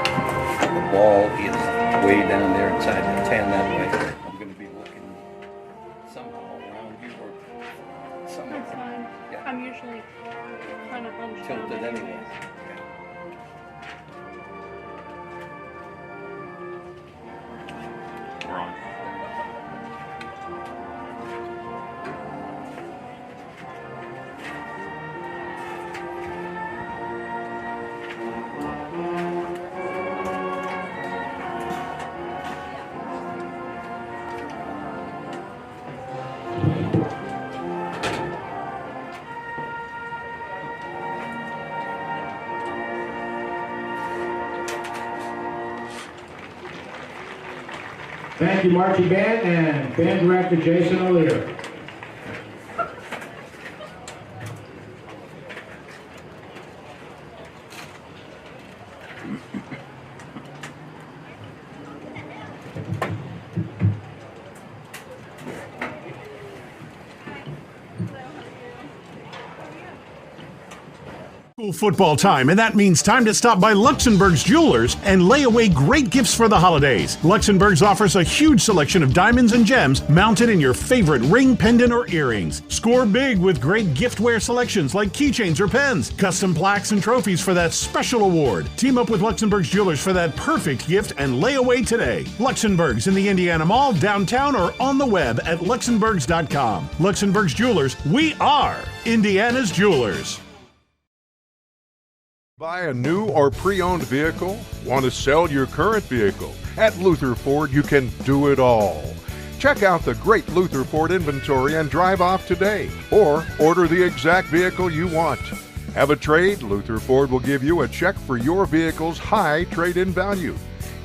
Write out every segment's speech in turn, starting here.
The ball is way down there inside the 10 that way. I'm going to be looking somehow around here or somewhere. That's fine. Yeah. I'm usually kind of hunched down Tilted anyway. We're on. Thank you, Marching Band and Band Director Jason O'Leary. Football time, and that means time to stop by Luxembourg's Jewelers and lay away great gifts for the holidays. Luxembourg's offers a huge selection of diamonds and gems mounted in your favorite ring, pendant, or earrings. Score big with great giftware selections like keychains or pens, custom plaques and trophies for that special award. Team up with Luxembourg's Jewelers for that perfect gift and lay away today. Luxembourg's in the Indiana Mall, downtown, or on the web at luxembourgs.com. Luxembourg's Jewelers, we are Indiana's Jewelers. Buy a new or pre-owned vehicle? Want to sell your current vehicle? At Luther Ford, you can do it all. Check out the great Luther Ford inventory and drive off today, or order the exact vehicle you want. Have a trade? Luther Ford will give you a check for your vehicle's high trade-in value.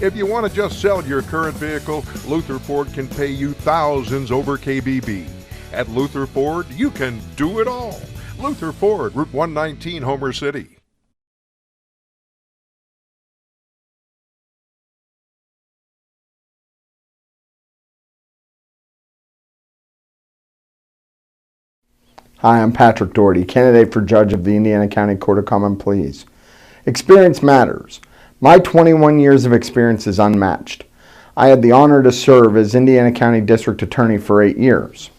If you want to just sell your current vehicle, Luther Ford can pay you thousands over KBB. At Luther Ford, you can do it all. Luther Ford, Route 119, Homer City. Hi, I'm Patrick Doherty, candidate for judge of the Indiana County Court of Common Pleas. Experience matters. My 21 years of experience is unmatched. I had the honor to serve as Indiana County District Attorney for 8 years.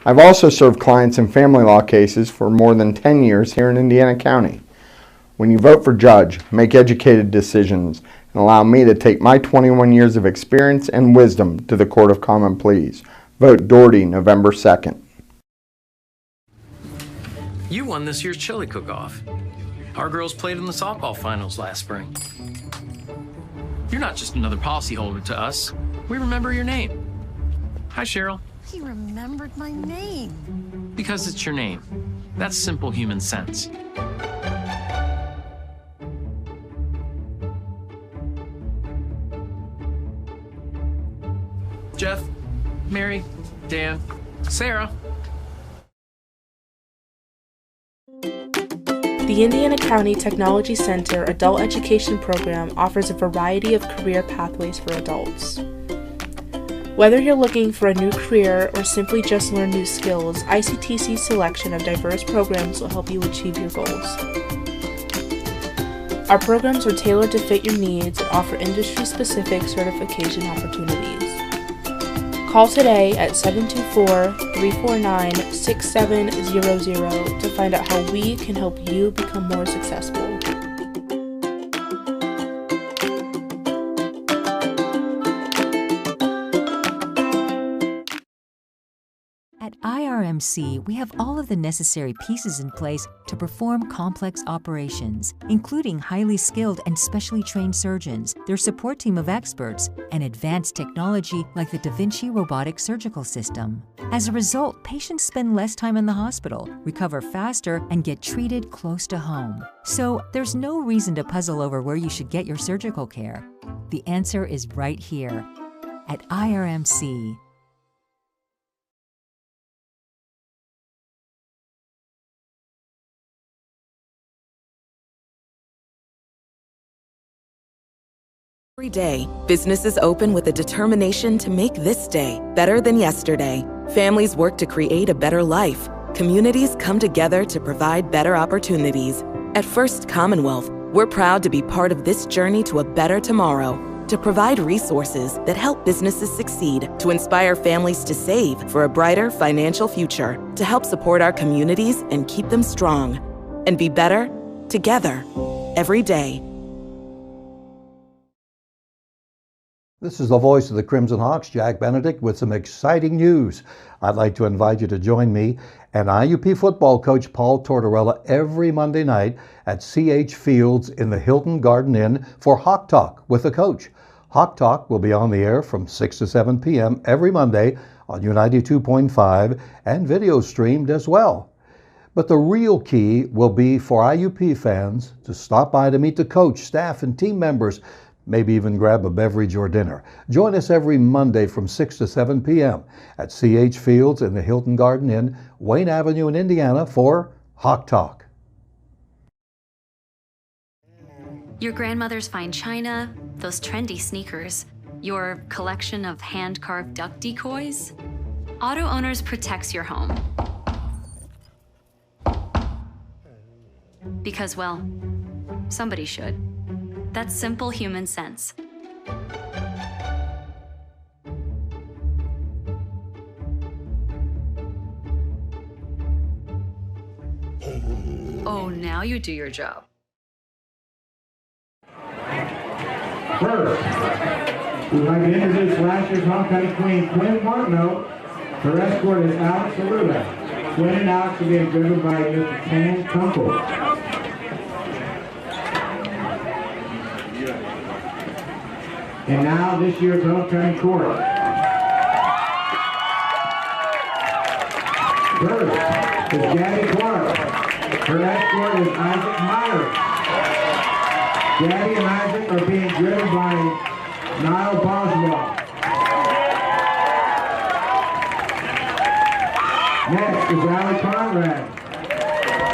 I've also served clients in family law cases for more than 10 years here in Indiana County. When you vote for judge, make educated decisions and allow me to take my 21 years of experience and wisdom to the Court of Common Pleas. Vote Doherty November 2nd. You won this year's chili cook-off. Our girls played in the softball finals last spring. You're not just another policyholder to us. We remember your name. Hi, Cheryl. He remembered my name. Because it's your name. That's simple human sense. Jeff, Mary, Dan, Sarah. The Indiana County Technology Center Adult Education Program offers a variety of career pathways for adults. Whether you're looking for a new career or simply just learn new skills, ICTC's selection of diverse programs will help you achieve your goals. Our programs are tailored to fit your needs and offer industry-specific certification opportunities. Call today at 724-349-6700 to find out how we can help you become more successful. At IRMC, we have all of the necessary pieces in place to perform complex operations, including highly skilled and specially trained surgeons, their support team of experts, and advanced technology like the Da Vinci robotic surgical system. As a result, patients spend less time in the hospital, recover faster, and get treated close to home. So there's no reason to puzzle over where you should get your surgical care. The answer is right here at IRMC. Every day, businesses open with a determination to make this day better than yesterday. Families work to create a better life. Communities come together to provide better opportunities. At First Commonwealth, We're proud to be part of this journey to a better tomorrow, to provide resources that help businesses succeed, to inspire families to save for a brighter financial future, to help support our communities and keep them strong, and be better together every day. This is the voice of the Crimson Hawks, Jack Benedict, with some exciting news. I'd like to invite you to join me and IUP football coach Paul Tortorella every Monday night at CH Fields in the Hilton Garden Inn for Hawk Talk with the coach. Hawk Talk will be on the air from 6 to 7 p.m. every Monday on U92.5 and video streamed as well. But the real key will be for IUP fans to stop by to meet the coach, staff, and team members, maybe even grab a beverage or dinner. Join us every Monday from 6 to 7 p.m. at CH Fields in the Hilton Garden Inn, Wayne Avenue in Indiana for Hawk Talk. Your grandmother's fine china, those trendy sneakers, your collection of hand-carved duck decoys. Auto Owners protects your home. Because, well, somebody should. That's simple human sense. Oh, now you do your job. First, we'd like to introduce last year's homecoming queen, Quinn Martineau. Her escort is Alex Saluda. Quinn and Alex are being driven by Mr. Tan Kunkel. And now this year's homecoming chorus. First is Gabby Clark. Her escort is Isaac Myers. Gabby and Isaac are being driven by Niall Boswell. Next is Allie Conrad.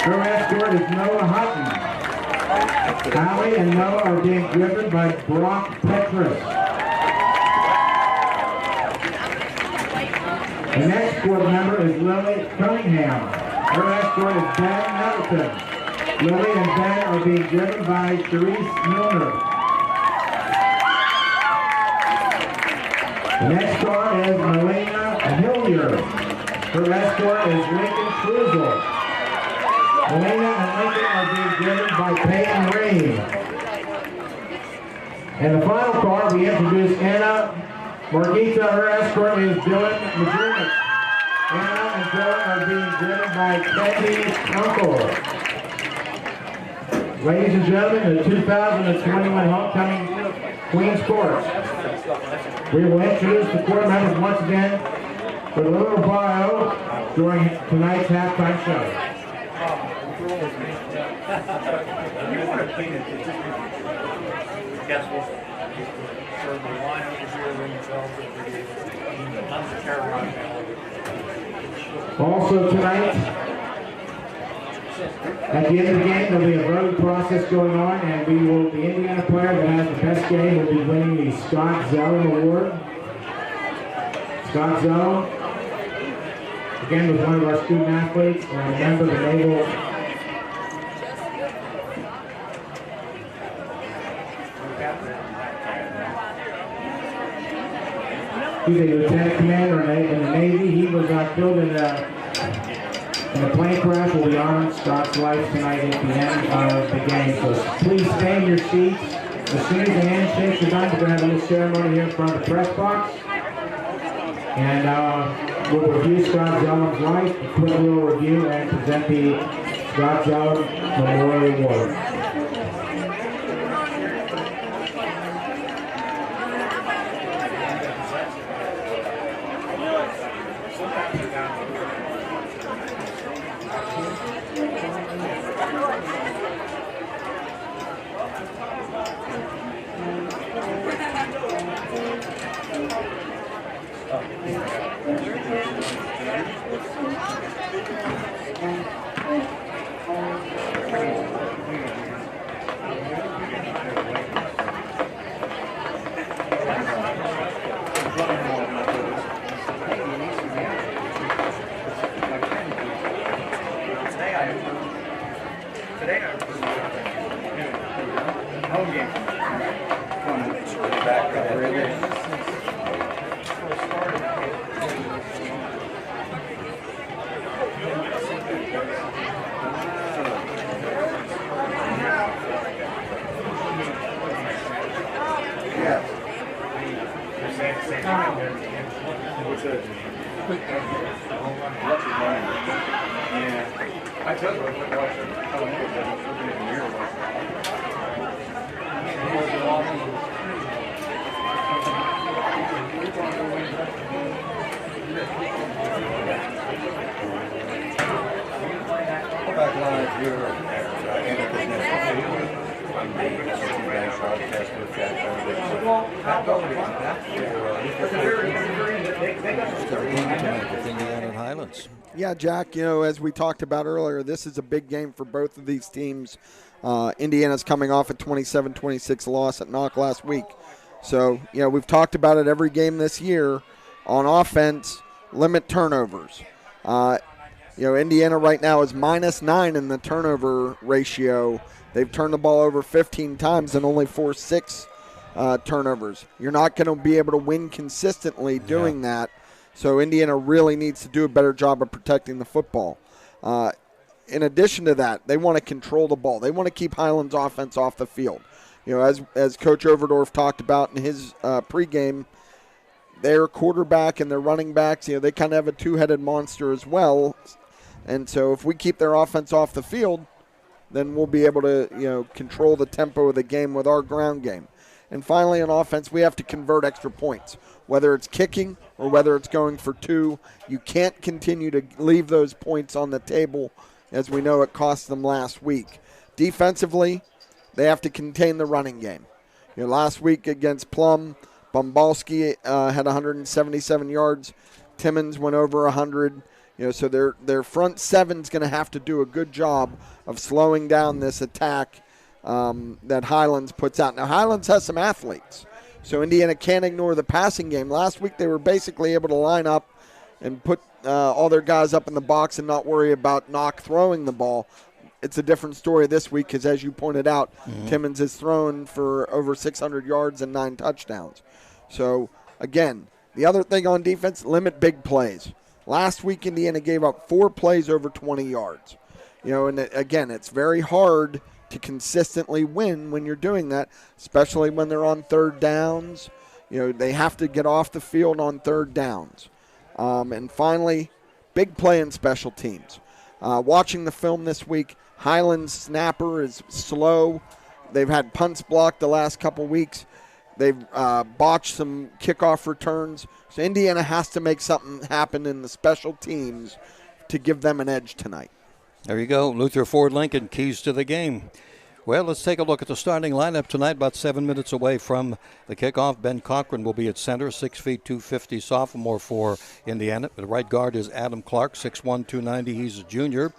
Her escort is Noah Hutton. Allie and Noah are being driven by Brock Petrus. The next board member is Lily Cunningham. Her escort is Ben Nettleton. Lily and Ben are being driven by Therese Milner. The next car is Melina Hilliard. Her escort is Lincoln Truzel. Melina and Lincoln are being driven by Peyton Rain. And the final car, we introduce Anna Margita. Her escort is Dylan McDermott. Anna and Dylan are being driven by Kendi Uncle. Ladies and gentlemen, the 2021 Homecoming Queen's Court. We will introduce the court members once again with a little bio during tonight's halftime show. Also tonight, at the end of the game, there'll be a voting process going on, and the Indiana player that has the best game will be winning the Scott Zellum Award. Scott Zellum, again, was one of our student athletes, and a member of the Naval He's a lieutenant commander in the Navy. He was killed in a plane crash. Will be honoring Scott's life tonight at the end of the game. So please stay in your seats. As soon as the handshakes are done, we're going to have a little ceremony here in front of the press box. And we'll review Scott Zellum's life, a quick little review, and present the Scott Zellum Memorial Award. Back live here at Anchorage National. I'm the assistant bank broadcaster with Jack Benedict. Pat Doherty on that for Indiana and Highlands. Yeah, Jack, as we talked about earlier, this is a big game for both of these teams. Indiana's coming off a 27-26 loss at Knock last week. So, we've talked about it every game this year. On offense, limit turnovers. Indiana right now is -9 in the turnover ratio. They've turned the ball over 15 times and only forced 6 turnovers. You're not going to be able to win consistently doing that. So Indiana really needs to do a better job of protecting the football. In addition to that, they want to control the ball. They want to keep Highlands offense off the field. As Coach Overdorf talked about in his pregame, their quarterback and their running backs, they kind of have a two-headed monster as well. And so if we keep their offense off the field, then we'll be able to, control the tempo of the game with our ground game. And finally, on offense, we have to convert extra points, whether it's kicking or whether it's going for 2. You can't continue to leave those points on the table, as we know it cost them last week. Defensively, they have to contain the running game. Last week against Plum, Bombalski had 177 yards. Timmons went over 100. So their front seven's going to have to do a good job of slowing down this attack that Highlands puts out. Now, Highlands has some athletes, so Indiana can't ignore the passing game. Last week they were basically able to line up and put all their guys up in the box and not worry about Knock throwing the ball. It's a different story this week because, as you pointed out, Timmons has thrown for over 600 yards and 9 touchdowns. So, again, the other thing on defense, limit big plays. Last week, Indiana gave up 4 plays over 20 yards. And again, it's very hard to consistently win when you're doing that, especially when they're on third downs. They have to get off the field on third downs. And finally, big play in special teams. Watching the film this week, Highlands snapper is slow. They've had punts blocked the last couple weeks. They've botched some kickoff returns. So Indiana has to make something happen in the special teams to give them an edge tonight. There you go. Luther Ford Lincoln, keys to the game. Well, let's take a look at the starting lineup tonight, about 7 minutes away from the kickoff. Ben Cochran will be at center, 6 feet, 250 sophomore for Indiana. The right guard is Adam Clark, 6'1", 290. He's a junior.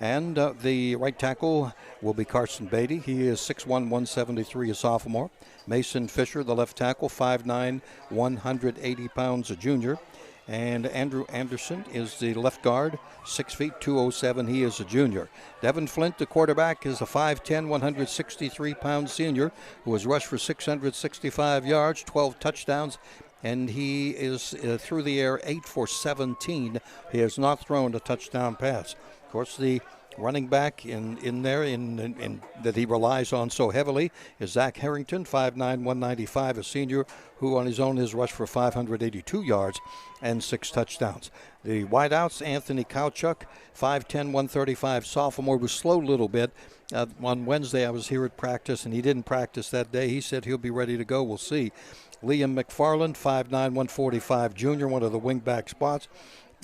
And the right tackle will be Carson Beatty. He is 6'1", 173, a sophomore. Mason Fisher, the left tackle, 5'9", 180 pounds, a junior. And Andrew Anderson is the left guard, 6 feet, 207. He is a junior. Devin Flint, the quarterback, is a 5'10", 163-pound senior who has rushed for 665 yards, 12 touchdowns, and he is through the air 8 for 17. He has not thrown a touchdown pass. Of course, the running back in there that he relies on so heavily is Zach Harrington, 5'9", 195, a senior who on his own has rushed for 582 yards and 6 touchdowns. The wideouts, Anthony Kowchuk, 5'10", 135, sophomore, was slow a little bit. On Wednesday I was here at practice, and he didn't practice that day. He said he'll be ready to go. We'll see. Liam McFarland, 5'9", 145, junior, one of the wingback spots.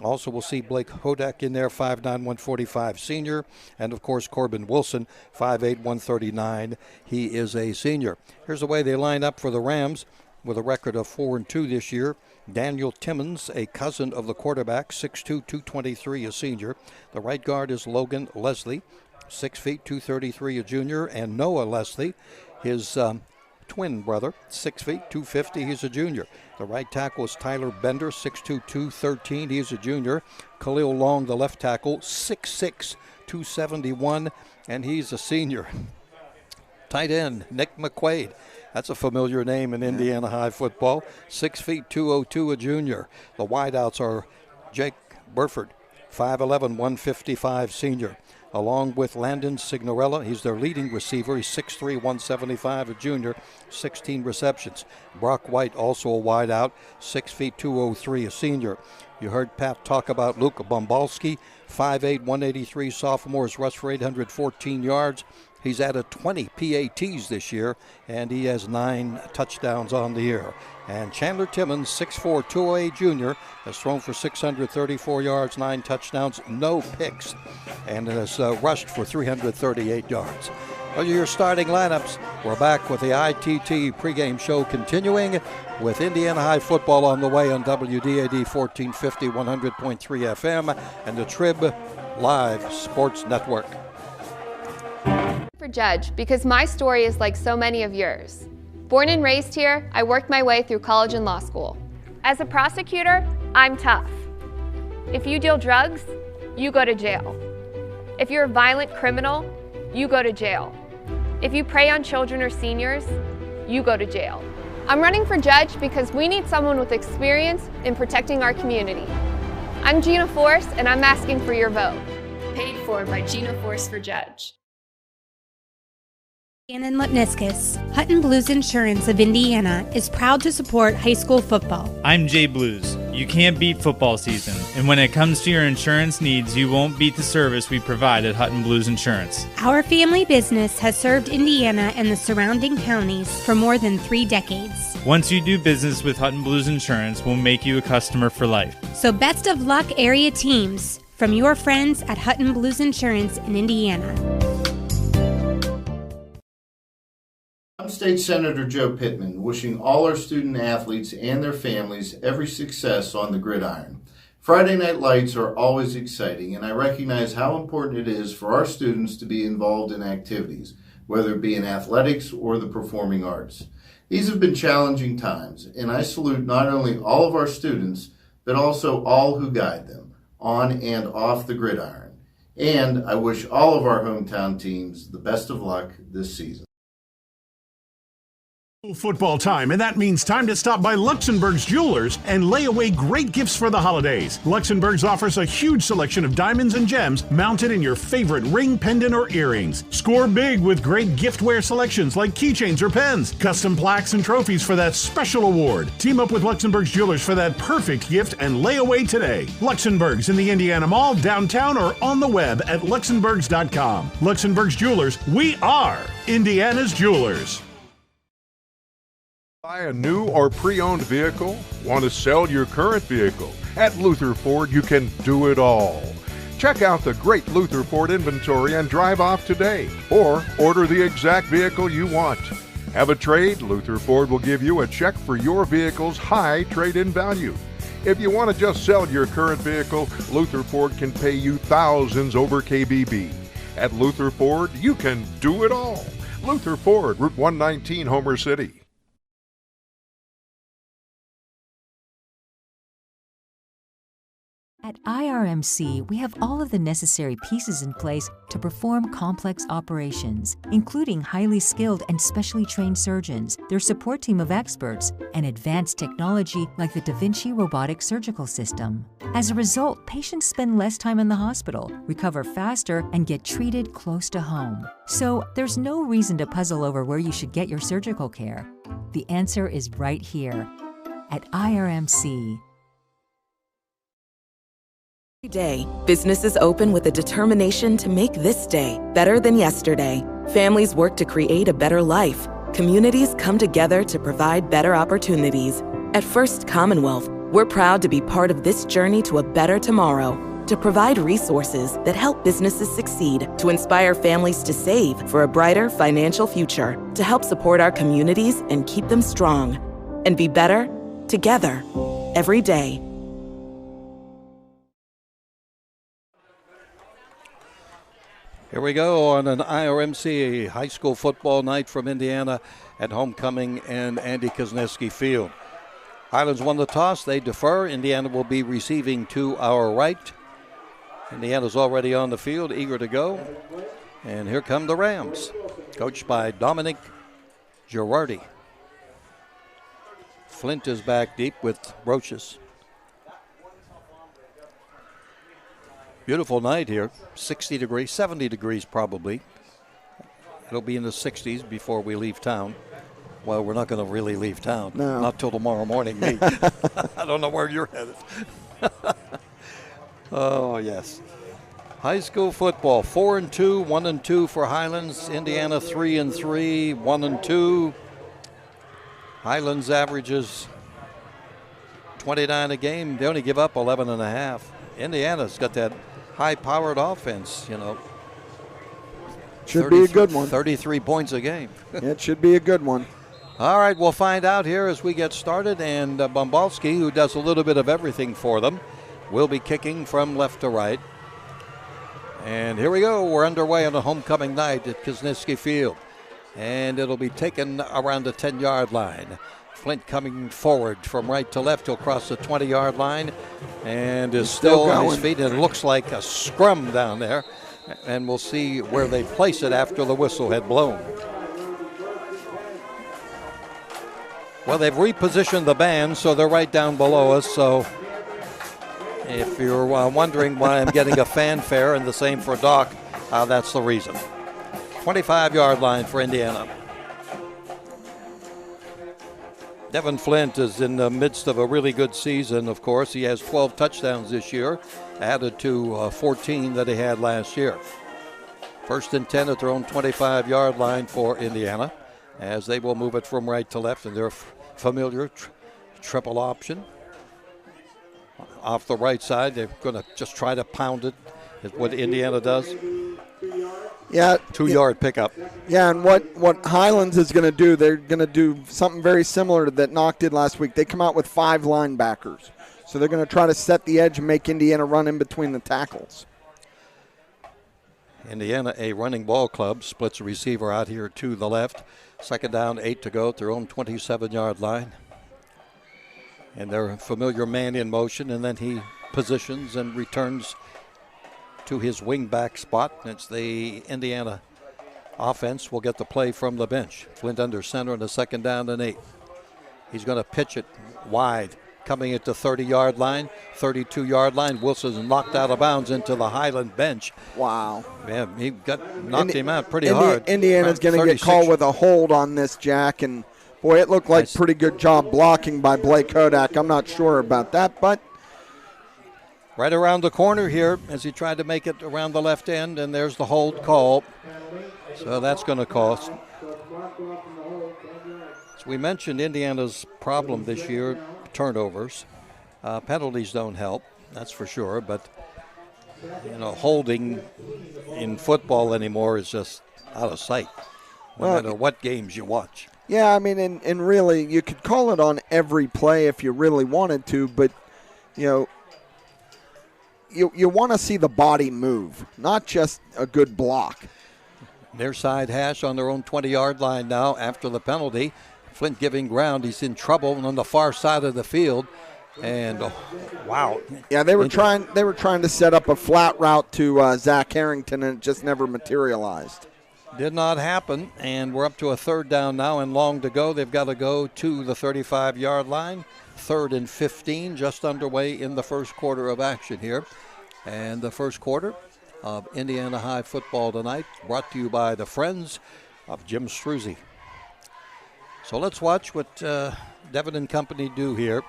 Also, we'll see Blake Hodak in there, 5'9", 145, senior. And, of course, Corbin Wilson, 5'8", 139. He is a senior. Here's the way they line up for the Rams with a record of 4-2 this year. Daniel Timmons, a cousin of the quarterback, 6'2", 223, a senior. The right guard is Logan Leslie, 6 feet, 233, a junior. And Noah Leslie, his twin brother, 6 feet, 250. He's a junior. The right tackle is Tyler Bender, 6'2", 213. He's a junior. Khalil Long, the left tackle, 6'6", 271, and he's a senior. Tight end, Nick McQuaid. That's a familiar name in Indiana High football. 6 feet, 202, a junior. The wideouts are Jake Burford, 5'11", 155, senior. along with Landon Signorella. He's their leading receiver. He's 6'3", 175, a junior, 16 receptions. Brock White, also a wide out, 6 feet 203, a senior. You heard Pat talk about Luka Bombalski, 5'8", 183 sophomore, has rushed for 814 yards. He's added 20 PATs this year, and he has 9 touchdowns on the year. And Chandler Timmons, 6'4", 208 junior, has thrown for 634 yards, 9 touchdowns, no picks, and has rushed for 338 yards. Those are your starting lineups. We're back with the ITT pregame show continuing with Indiana High football on the way on WDAD 1450, 100.3 FM, and the Trib Live Sports Network. For Judge, because my story is like so many of yours. Born and raised here, I worked my way through college and law school. As a prosecutor, I'm tough. If you deal drugs, you go to jail. If you're a violent criminal, you go to jail. If you prey on children or seniors, you go to jail. I'm running for judge because we need someone with experience in protecting our community. I'm Gina Force, and I'm asking for your vote. Paid for by Gina Force for Judge. Ann Lipniscus, Hutton Blues Insurance of Indiana is proud to support high school football. I'm Jay Blues. You can't beat football season, and when it comes to your insurance needs, you won't beat the service we provide at Hutton Blues Insurance. Our family business has served Indiana and the surrounding counties for more than 3 decades. Once you do business with Hutton Blues Insurance, we'll make you a customer for life. So best of luck, area teams, from your friends at Hutton Blues Insurance in Indiana. I'm State Senator Joe Pittman, wishing all our student athletes and their families every success on the gridiron. Friday Night Lights are always exciting, and I recognize how important it is for our students to be involved in activities, whether it be in athletics or the performing arts. These have been challenging times, and I salute not only all of our students, but also all who guide them, on and off the gridiron. And I wish all of our hometown teams the best of luck this season. Football time, and that means time to stop by Luxembourg's Jewelers and lay away great gifts for the holidays. Luxembourg's offers a huge selection of diamonds and gems mounted in your favorite ring, pendant, or earrings. Score big with great giftware selections like keychains or pens, custom plaques and trophies for that special award. Team up with Luxembourg's Jewelers for that perfect gift and lay away today. Luxembourg's in the Indiana Mall, downtown, or on the web at luxembourgs.com. Luxembourg's Jewelers, we are Indiana's Jewelers. Buy a new or pre-owned vehicle? Want to sell your current vehicle? At Luther Ford, you can do it all. Check out the great Luther Ford inventory and drive off today, or order the exact vehicle you want. Have a trade? Luther Ford will give you a check for your vehicle's high trade-in value. If you want to just sell your current vehicle, Luther Ford can pay you thousands over KBB. At Luther Ford, you can do it all. Luther Ford, Route 119, Homer City. At IRMC, we have all of the necessary pieces in place to perform complex operations, including highly skilled and specially trained surgeons, their support team of experts, and advanced technology like the Da Vinci robotic surgical system. As a result, patients spend less time in the hospital, recover faster, and get treated close to home. So there's no reason to puzzle over where you should get your surgical care. The answer is right here at IRMC. Every day, businesses open with a determination to make this day better than yesterday. Families work to create a better life. Communities come together to provide better opportunities. At First Commonwealth, we're proud to be part of this journey to a better tomorrow, to provide resources that help businesses succeed, to inspire families to save for a brighter financial future, to help support our communities and keep them strong, and be better together every day. Here we go on an IRMC high school football night from Indiana at homecoming and Andy Kosneski Field. Highlands won the toss. They defer. Indiana will be receiving to our right. Indiana's already on the field, eager to go. And here come the Rams, coached by Dominic Girardi. Flint is back deep with Roaches. Beautiful night here. 60 degrees, 70 degrees probably. It'll be in the 60s before we leave town. Well, we're not going to really leave town. No. Not till tomorrow morning, me. I don't know where you're headed. Oh, yes. High school football, 4-2, 1-2 for Highlands. Indiana 3-3, 1-2. Highlands averages 29 a game. They only give up 11.5. Indiana's got that high-powered offense, you know. Should be a good one. 33 points a game. It should be a good one. All right, we'll find out here as we get started. And Bombalski, who does a little bit of everything for them, will be kicking from left to right. And here we go. We're underway on a homecoming night at Kisniewski Field. And it'll be taken around the 10-yard line. Flint coming forward from right to left. He'll cross the 20-yard line and is still on his feet. And it looks like a scrum down there. And we'll see where they place it after the whistle had blown. Well, they've repositioned the band, so they're right down below us. So if you're wondering why I'm getting a fanfare, and the same for Doc, that's the reason. 25-yard line for Indiana. Devin Flint is in the midst of a really good season, of course. He has 12 touchdowns this year, added to 14 that he had last year. 1st and 10 at their own 25-yard line for Indiana, as they will move it from right to left in their familiar triple option. Off the right side, they're going to just try to pound it, is what Indiana does. Yeah. 2-yard pickup. Yeah, and what Highlands is going to do, they're going to do something very similar to that Knock did last week. They come out with 5 linebackers. So they're going to try to set the edge and make Indiana run in between the tackles. Indiana, a running ball club, splits a receiver out here to the left. 2nd down, 8 to go at their own 27-yard line. And their familiar man in motion, and then he positions and returns to his wing-back spot. It's the Indiana offense will get the play from the bench. Flint under center on the 2nd down and 8. He's going to pitch it wide, coming at the 30-yard line, 32-yard line. Wilson's knocked out of bounds into the Highland bench. Wow. Yeah, he knocked him out pretty hard. Indiana's going to get called with a hold on this, Jack, and boy, it looked like pretty good job blocking by Blake Kodak. I'm not sure about that, but right around the corner here as he tried to make it around the left end, and there's the hold call. So that's going to cost. As we mentioned, Indiana's problem this year, turnovers. Penalties don't help, that's for sure, but holding in football anymore is just out of sight, no matter what games you watch. Yeah, I mean, and really, you could call it on every play if you really wanted to, but, you want to see the body move, not just a good block. Near side hash on their own 20-yard line now after the penalty. Flint giving ground. He's in trouble on the far side of the field. And, wow. Yeah, they were trying to set up a flat route to Zach Harrington, and it just never materialized. Did not happen, and we're up to a 3rd down now and long to go. They've got to go to the 35-yard line. 3rd and 15, just underway in the first quarter of action here. And the first quarter of Indiana High football tonight, brought to you by the friends of Jim Struzzi. So let's watch what Devin and company do here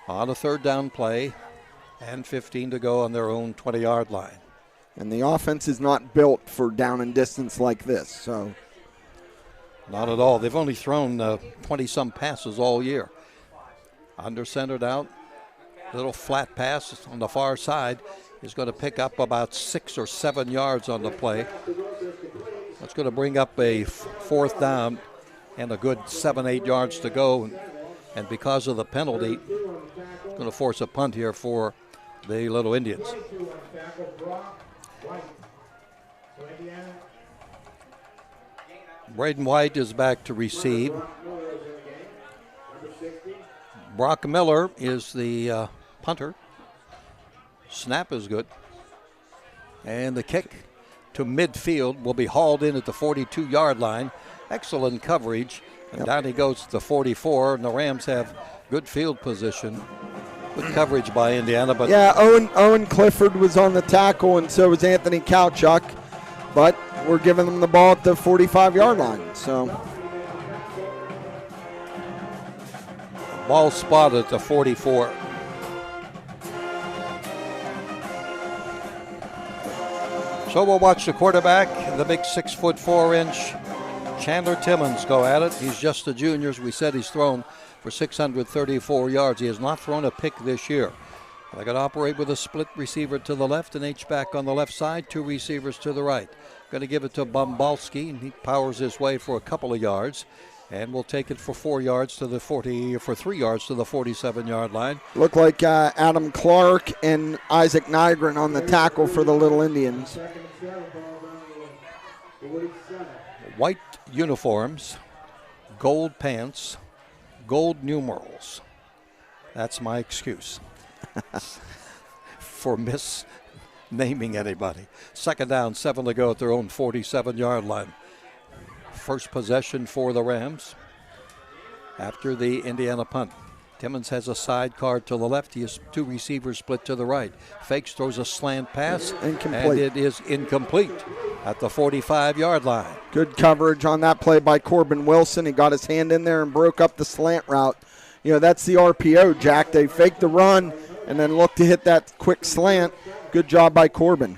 on a 3rd down play and 15 to go on their own 20-yard line. And the offense is not built for down and distance like this, so. Not at all. They've only thrown 20-some passes all year. Under centered out, little flat pass on the far side is going to pick up about 6 or 7 yards on the play. That's going to bring up a 4th down and a good 7-8 yards to go. And because of the penalty, it's going to force a punt here for the Little Indians. Braden White is back to receive. Brock Miller is the punter. Snap is good. And the kick to midfield will be hauled in at the 42-yard line. Excellent coverage. And down he goes to the 44, and the Rams have good field position. Good coverage by Indiana, but yeah, Owen Clifford was on the tackle, and so was Anthony Kowchuk, but we're giving them the ball at the 45-yard line. So ball spotted at the 44. So we'll watch the quarterback, the big 6'4" Chandler Timmons, go at it. He's just a junior. As we said, he's thrown for 634 yards. He has not thrown a pick this year. They're going to operate with a split receiver to the left, an H-back on the left side, two receivers to the right. Going to give it to Bombalski, and he powers his way for a couple of yards. And we'll take it for 4 yards to the 40, for 3 yards to the 47-yard line. Look like Adam Clark and Isaac Nygren on the tackle for the Little Indians. White uniforms, gold pants, gold numerals. That's my excuse for misnaming anybody. Second down, 7 to go at their own 47-yard line. First possession for the Rams after the Indiana punt. Timmons has a sidecar to the left. He has two receivers split to the right. Fakes, throws a slant pass, incomplete. And it is incomplete at the 45-yard line. Good coverage on that play by Corbin Wilson. He got his hand in there and broke up the slant route. You know, that's the RPO, Jack. They fake the run and then look to hit that quick slant. Good job by Corbin.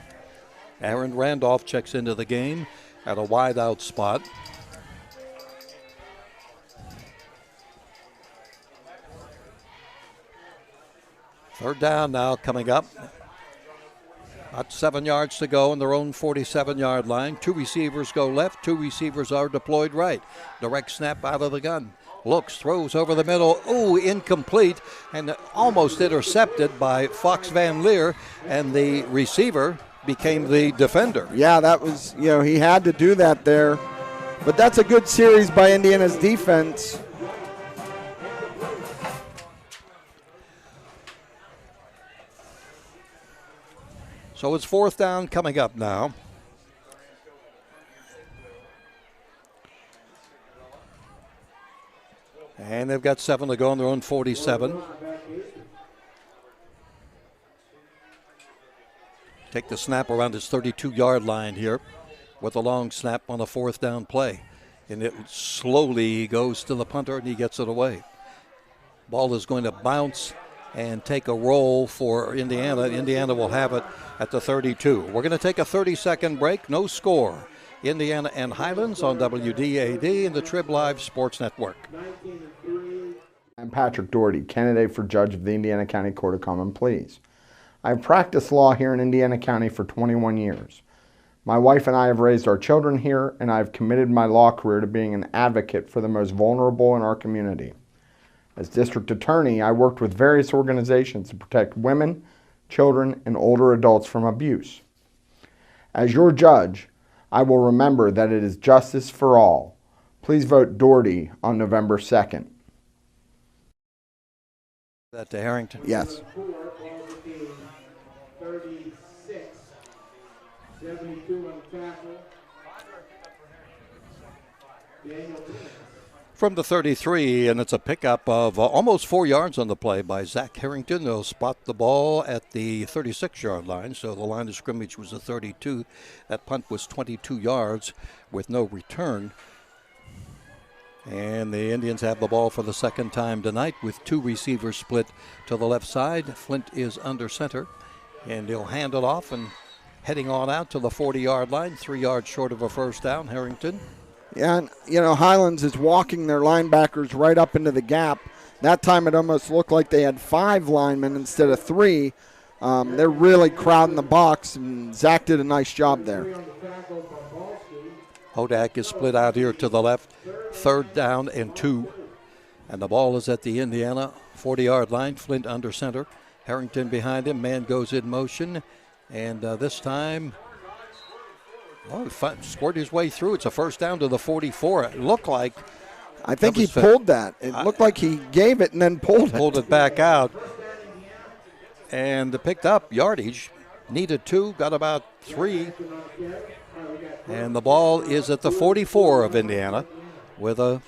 Aaron Randolph checks into the game at a wide out spot. Third down now coming up. About 7 yards to go on their own 47-yard line. Two receivers go left. Two receivers are deployed right. Direct snap out of the gun. Looks, throws over the middle. Ooh, incomplete and almost intercepted by Fox Van Leer. And the receiver became the defender. Yeah, that was, you know, he had to do that there. But that's a good series by Indiana's defense. So it's fourth down coming up now. And they've got 7 to go on their own 47. Take the snap around his 32-yard line here with a long snap on a fourth down play. And it slowly goes to the punter and he gets it away. Ball is going to bounce and take a roll for Indiana. Indiana will have it at the 32. We're going to take a 30-second break. No score. Indiana and Highlands on WDAD and the Trib Live Sports Network. I'm Patrick Doherty, candidate for judge of the Indiana County Court of Common Pleas. I've practiced law here in Indiana County for 21 years. My wife and I have raised our children here, and I've committed my law career to being an advocate for the most vulnerable in our community. As district attorney, I worked with various organizations to protect women, children, and older adults from abuse. As your judge, I will remember that it is justice for all. Please vote Doherty on November 2nd. That to Harrington? Yes. 36, 72 on the tackle. From the 33, and it's a pickup of almost 4 yards on the play by Zach Harrington. They'll spot the ball at the 36-yard line, so the line of scrimmage was a 32. That punt was 22 yards with no return. And the Indians have the ball for the second time tonight with two receivers split to the left side. Flint is under center, and he'll hand it off and heading on out to the 40-yard line, 3 yards short of a first down, Harrington. Yeah, and, you know, Highlands is walking their linebackers right up into the gap. That time it almost looked like they had 5 linemen instead of 3. They're really crowding the box, and Zach did a nice job there. Hodak is split out here to the left. Third down and 2. And the ball is at the Indiana 40-yard line. Flint under center. Harrington behind him. Man goes in motion. And this time, scored his way through. It's a first down to the 44. It looked like. I think he pulled that. It looked like he gave it and then pulled it. Pulled it back out. And picked up yardage. Needed 2, got about 3. And the ball is at the 44 of Indiana with a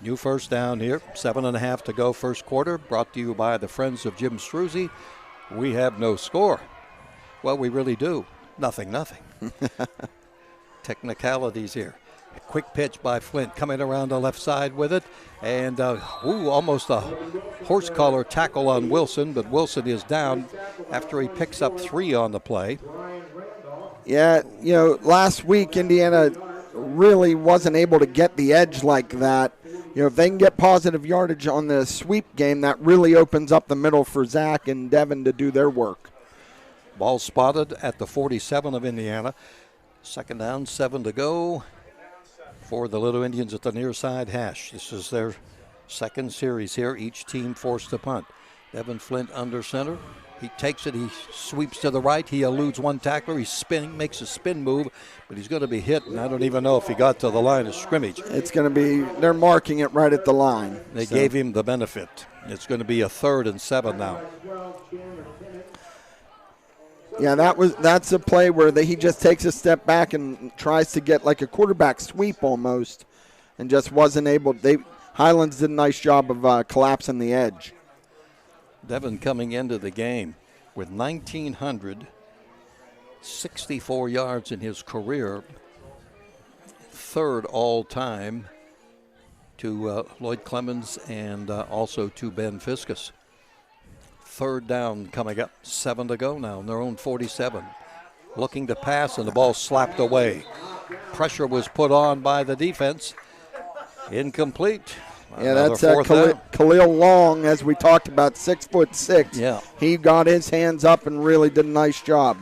New first down here, 7.5 to go first quarter, brought to you by the Friends of Jim Struzzi. We have no score. Well, we really do. Nothing. Technicalities here. Quick pitch by Flint, coming around the left side with it. And almost a horse collar tackle on Wilson, but Wilson is down after he picks up 3 on the play. Yeah, last week Indiana really wasn't able to get the edge like that. If they can get positive yardage on the sweep game, that really opens up the middle for Zach and Devin to do their work. Ball spotted at the 47 of Indiana. Second down, 7 to go for the Little Indians at the near side hash. This is their second series here. Each team forced to punt. Devin Flint under center. He takes it, he sweeps to the right, he eludes one tackler, he's spinning, makes a spin move, but he's going to be hit, and I don't even know if he got to the line of scrimmage. It's going to be, they're marking it right at the line. They gave him the benefit. It's going to be a 3rd and 7 now. Yeah, that's a play where he just takes a step back and tries to get like a quarterback sweep almost, and just wasn't able. Highlands did a nice job of collapsing the edge. Devin coming into the game with 1,964 yards in his career, 3rd all-time to Lloyd Clemens and also to Ben Fiskus. 3rd down coming up, 7 to go now in their own 47. Looking to pass, and the ball slapped away. Pressure was put on by the defense. Incomplete. Yeah, that's Khalil Long, as we talked about, 6'6". Yeah. He got his hands up and really did a nice job.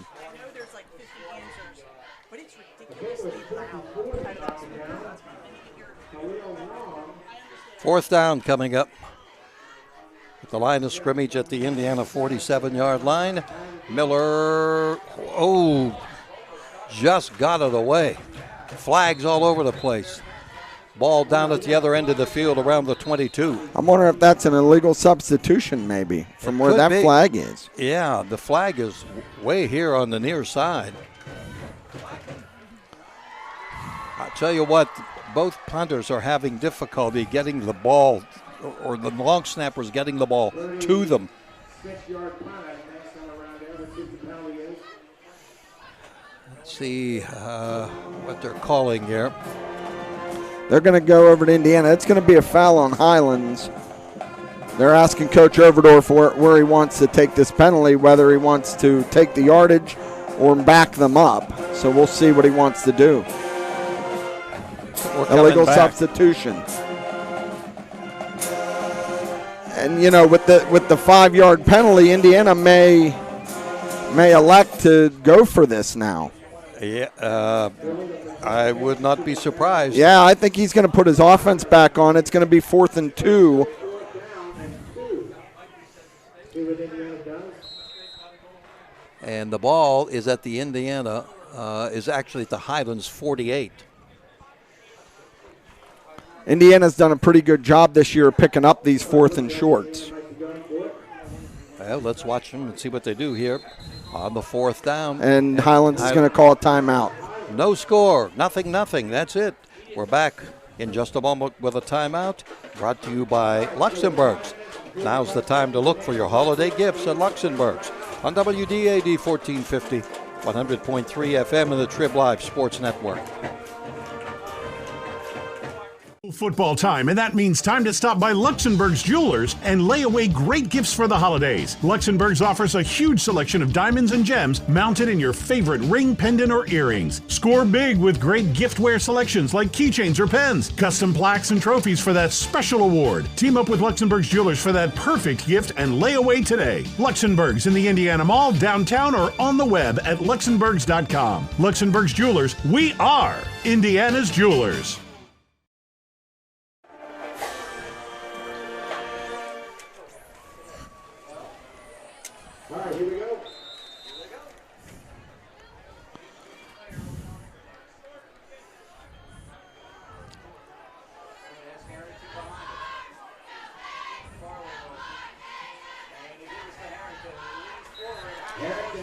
Fourth down coming up. At the line of scrimmage at the Indiana 47-yard line. Miller, just got it away. Flags all over the place. Ball down at the other end of the field around the 22. I'm wondering if that's an illegal substitution maybe from where that flag is. Yeah, the flag is way here on the near side. I'll tell you what, both punters are having difficulty getting the ball, or the long snappers getting the ball to them. Let's see what they're calling here. They're going to go over to Indiana. It's going to be a foul on Highlands. They're asking Coach Overdorf where he wants to take this penalty, whether he wants to take the yardage or back them up. So we'll see what he wants to do. Illegal substitution. And with the 5-yard penalty, Indiana may elect to go for this now. Yeah, I would not be surprised. Yeah, I think he's going to put his offense back on. It's going to be 4th and 2. And the ball is at the Indiana, is actually at the Highlands 48. Indiana's done a pretty good job this year picking up these 4th and shorts. Well, let's watch them and see what they do here on the 4th down. And Highlands is going to call a timeout. No score, nothing. That's it. We're back in just a moment with a timeout, brought to you by Luxembourg's. Now's the time to look for your holiday gifts at Luxembourg's on WDAD 1450, 100.3 FM and the Trib Live Sports Network. Football time, and that means time to stop by Luxembourg's Jewelers and lay away great gifts for the holidays. Luxembourg's offers a huge selection of diamonds and gems mounted in your favorite ring, pendant, or earrings. Score big with great giftware selections like keychains or pens, custom plaques and trophies for that special award. Team up with Luxembourg's Jewelers for that perfect gift and lay away today. Luxembourg's in the Indiana Mall, downtown, or on the web at luxembourgs.com. Luxembourg's Jewelers, we are Indiana's Jewelers. All right, here we go.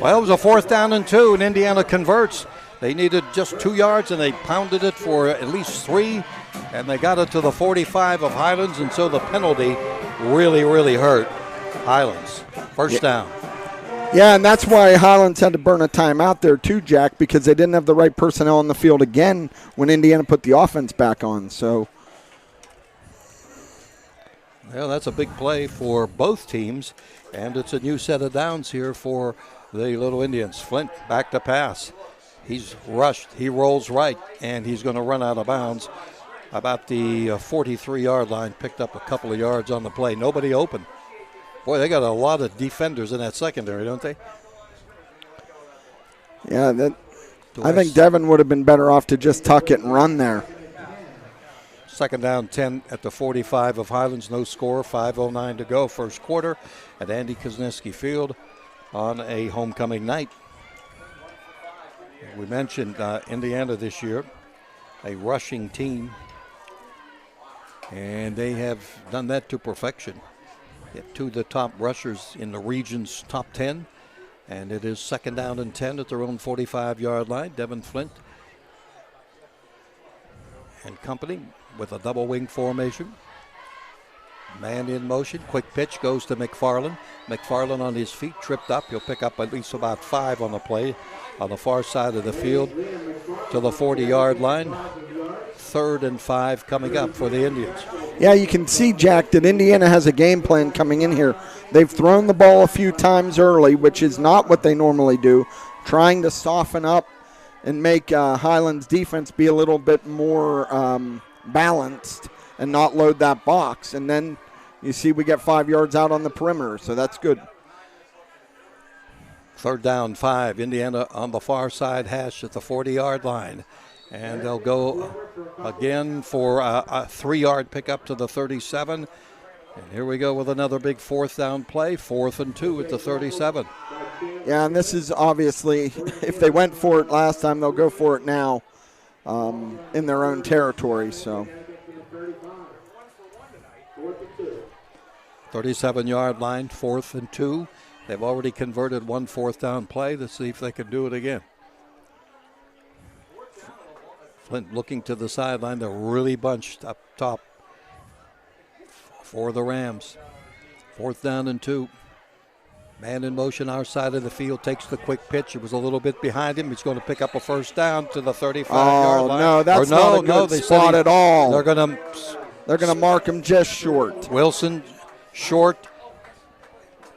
Well, it was a 4th down and 2, and Indiana converts. They needed just 2 yards, and they pounded it for at least 3. And they got it to the 45 of Highlands, and so the penalty really hurt Highlands. First down. Yeah, and that's why Highlands had to burn a timeout there too, Jack, because they didn't have the right personnel on the field again when Indiana put the offense back on. So, well, that's a big play for both teams, and it's a new set of downs here for the Little Indians. Flint back to pass. He's rushed. He rolls right, and he's going to run out of bounds about the 43-yard line. Picked up a couple of yards on the play. Nobody open. Boy, they got a lot of defenders in that secondary, don't they? Yeah, I think Devin would have been better off to just tuck it and run there. Second down, 10 at the 45 of Highlands. No score, 5:09 to go, first quarter at Andy Kuzneski Field on a homecoming night. We mentioned Indiana this year, a rushing team, and they have done that to perfection. Get two of the top rushers in the region's top 10, and it is second down and 10 at their own 45-yard line. Devin Flint and company with a double wing formation. Man in motion, quick pitch goes to McFarland. McFarland on his feet, tripped up. He'll pick up at least about 5 on the play on the far side of the field to the 40-yard line. 3rd and 5 coming up for the Indians. Yeah, you can see, Jack, that Indiana has a game plan coming in here. They've thrown the ball a few times early, which is not what they normally do, trying to soften up and make Highlands' defense be a little bit more balanced and not load that box. And then you see we get 5 yards out on the perimeter, so that's good. 3rd down, 5. Indiana on the far side hash at the 40-yard line. And they'll go again for a 3-yard pickup to the 37. And here we go with another big 4th down play, 4th and 2 at the 37. Yeah, and this is obviously, if they went for it last time, they'll go for it now in their own territory. So 37-yard line, 4th and 2. They've already converted one 4th down play. Let's see if they can do it again. Flint looking to the sideline. They're really bunched up top for the Rams. 4th down and 2. Man in motion, our side of the field, takes the quick pitch. It was a little bit behind him. He's going to pick up a 1st down to the 35-yard line. No, that's not a good spot at all. They're going to mark him just short. Wilson, short.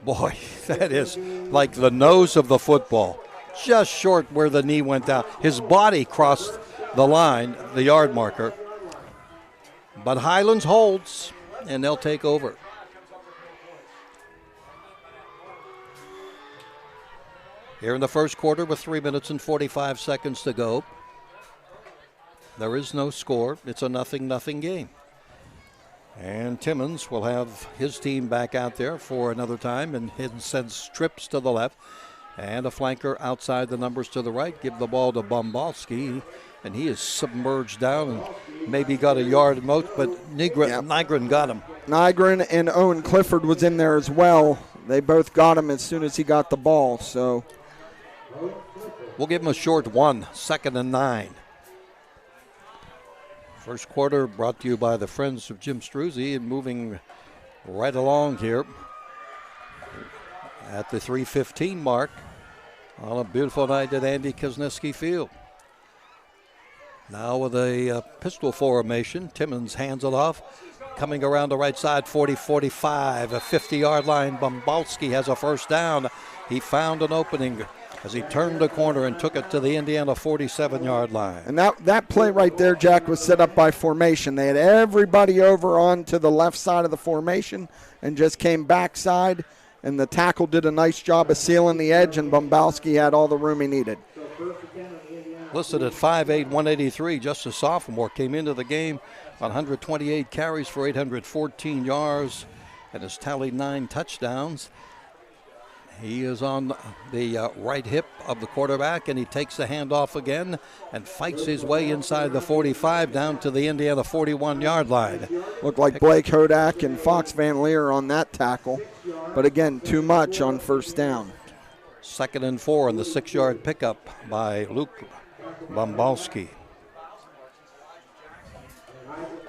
Boy, that is like the nose of the football. Just short where the knee went down. His body crossed the line, the yard marker. But Highlands holds, and they'll take over. Here in the first quarter with 3 minutes and 45 seconds to go. There is no score. It's a 0-0 game. And Timmons will have his team back out there for another time and sends trips to the left. And a flanker outside the numbers to the right. Give the ball to Bombalski. And he is submerged down and maybe got a yard most, but Nygren got him. Nygren and Owen Clifford was in there as well. They both got him as soon as he got the ball. So we'll give him a short 1, 2nd and 9. First quarter brought to you by the Friends of Jim Struzzi, and moving right along here at the 3:15 mark on a beautiful night at Andy Kuzneski Field. Now with a pistol formation, Timmons hands it off. Coming around the right side, 40-45, a 50-yard line. Bombalski has a 1st down. He found an opening as he turned the corner and took it to the Indiana 47-yard line. And that play right there, Jack, was set up by formation. They had everybody over onto the left side of the formation and just came backside, and the tackle did a nice job of sealing the edge, and Bombalski had all the room he needed. Listed at 5'8", 183, just a sophomore, came into the game on 128 carries for 814 yards and has tallied 9 touchdowns. He is on the right hip of the quarterback, and he takes the handoff again and fights his way inside the 45 down to the Indiana 41-yard line. Looked like Blake Hodak and Fox Van Leer on that tackle, but again, too much on 1st down. 2nd and 4 on the 6-yard pickup by Luke Bombalski.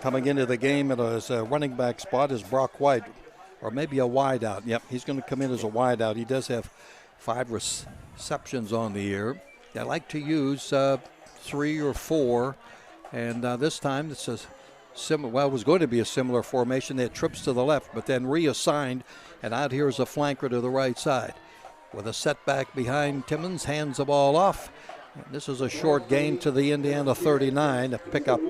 coming into the game at his running back spot is Brock White, or maybe a wide out. Yep, he's going to come in as a wide out. He does have 5 receptions on the year. They like to use 3 or 4, and this time it's a similar. Well, it was going to be a similar formation. They had trips to the left, but then reassigned, and out here is a flanker to the right side. With a setback behind Timmons, hands the ball off. And this is a short gain to the Indiana 39, a pickup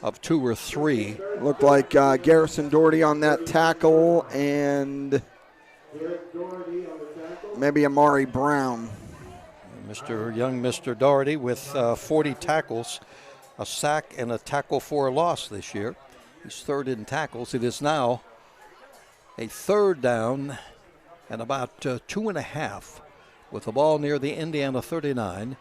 of 2 or 3. Looked like Garrison Doherty on that tackle, and maybe Amari Brown. Mr. Doherty with 40 tackles, a sack and a tackle for a loss this year. He's third in tackles. It is now a 3rd down and about 2.5 with the ball near the Indiana 39.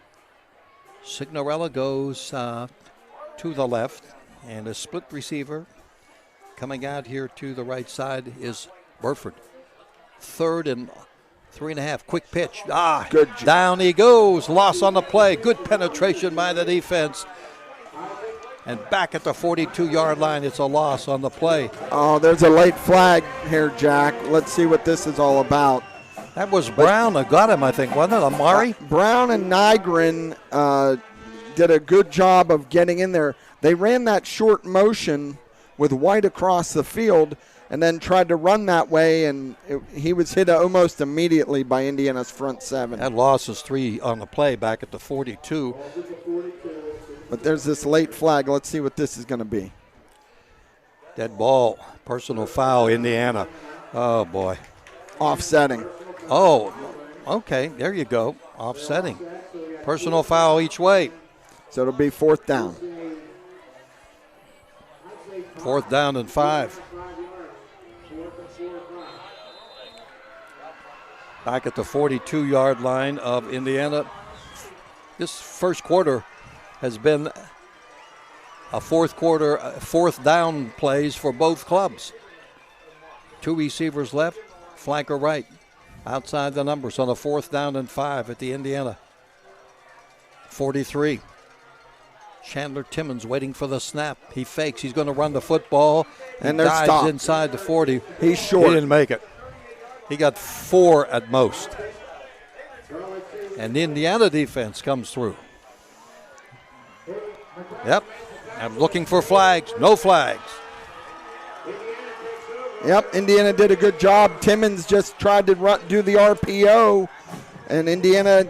Signorella goes to the left, and a split receiver coming out here to the right side is Burford. 3rd and 3.5. Quick pitch. Good. Down he goes. Loss on the play. Good penetration by the defense. And back at the 42-yard line, it's a loss on the play. Oh, there's a late flag here, Jack. Let's see what this is all about. That was Brown that got him, I think, wasn't it? Amari? Brown and Nygren did a good job of getting in there. They ran that short motion with White across the field and then tried to run that way, and he was hit almost immediately by Indiana's front 7. That loss is 3 on the play back at the 42. But there's this late flag. Let's see what this is going to be. Dead ball, personal foul, Indiana. Oh, boy. Offsetting. Oh, okay, there you go. Offsetting. Personal foul each way. So it'll be 4th down. 4th down and 5. Back at the 42-yard line of Indiana. This first quarter has been a 4th down plays for both clubs. 2 receivers left, flanker right. Outside the numbers on a 4th down and 5 at the Indiana 43. Chandler Timmons waiting for the snap. He fakes. He's going to run the football. And they're dives stopped. Inside the 40. He's short. He didn't make it. He got 4 at most. And the Indiana defense comes through. Yep. I'm looking for flags. No flags. Yep, Indiana did a good job. Timmons just tried to do the RPO, and Indiana,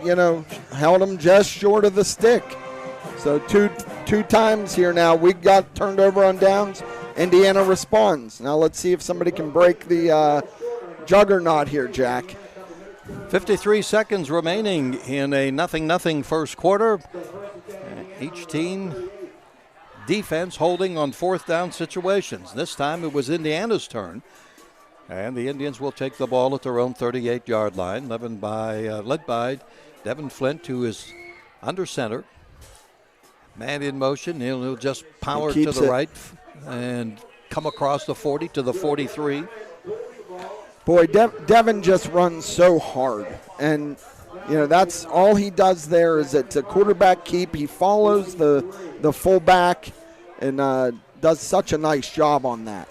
held him just short of the stick. So two times here now. We got turned over on downs. Indiana responds. Now let's see if somebody can break the juggernaut here, Jack. 53 seconds remaining in a 0-0 first quarter. Each team defense holding on 4th down situations. This time it was Indiana's turn, and the Indians will take the ball at their own 38-yard line, led by Devin Flint, who is under center. Man in motion. He'll just power to the right and come across the 40 to the 43. Boy, Devin just runs so hard, and that's all he does there. Is it's a quarterback keep. He follows the fullback and does such a nice job on that.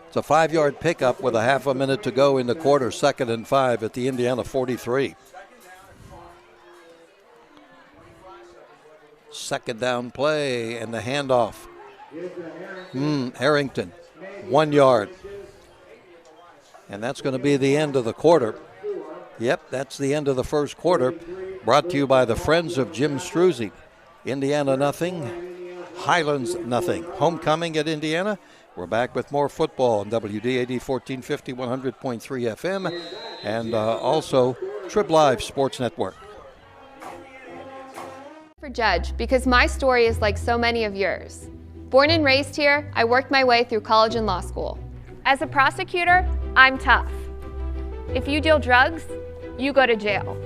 It's a 5-yard pickup with a half a minute to go in the quarter. 2nd and 5 at the Indiana 43. 2nd down play and the handoff. Harrington, 1 yard. And that's going to be the end of the quarter. Yep, that's the end of the first quarter. Brought to you by the Friends of Jim Struzzi. Indiana nothing, Highlands nothing. Homecoming at Indiana. We're back with more football on WDAD 1450, 100.3 FM, and also Trib Live Sports Network. For Judge, because my story is like so many of yours. Born and raised here, I worked my way through college and law school. As a prosecutor, I'm tough. If you deal drugs, you go to jail.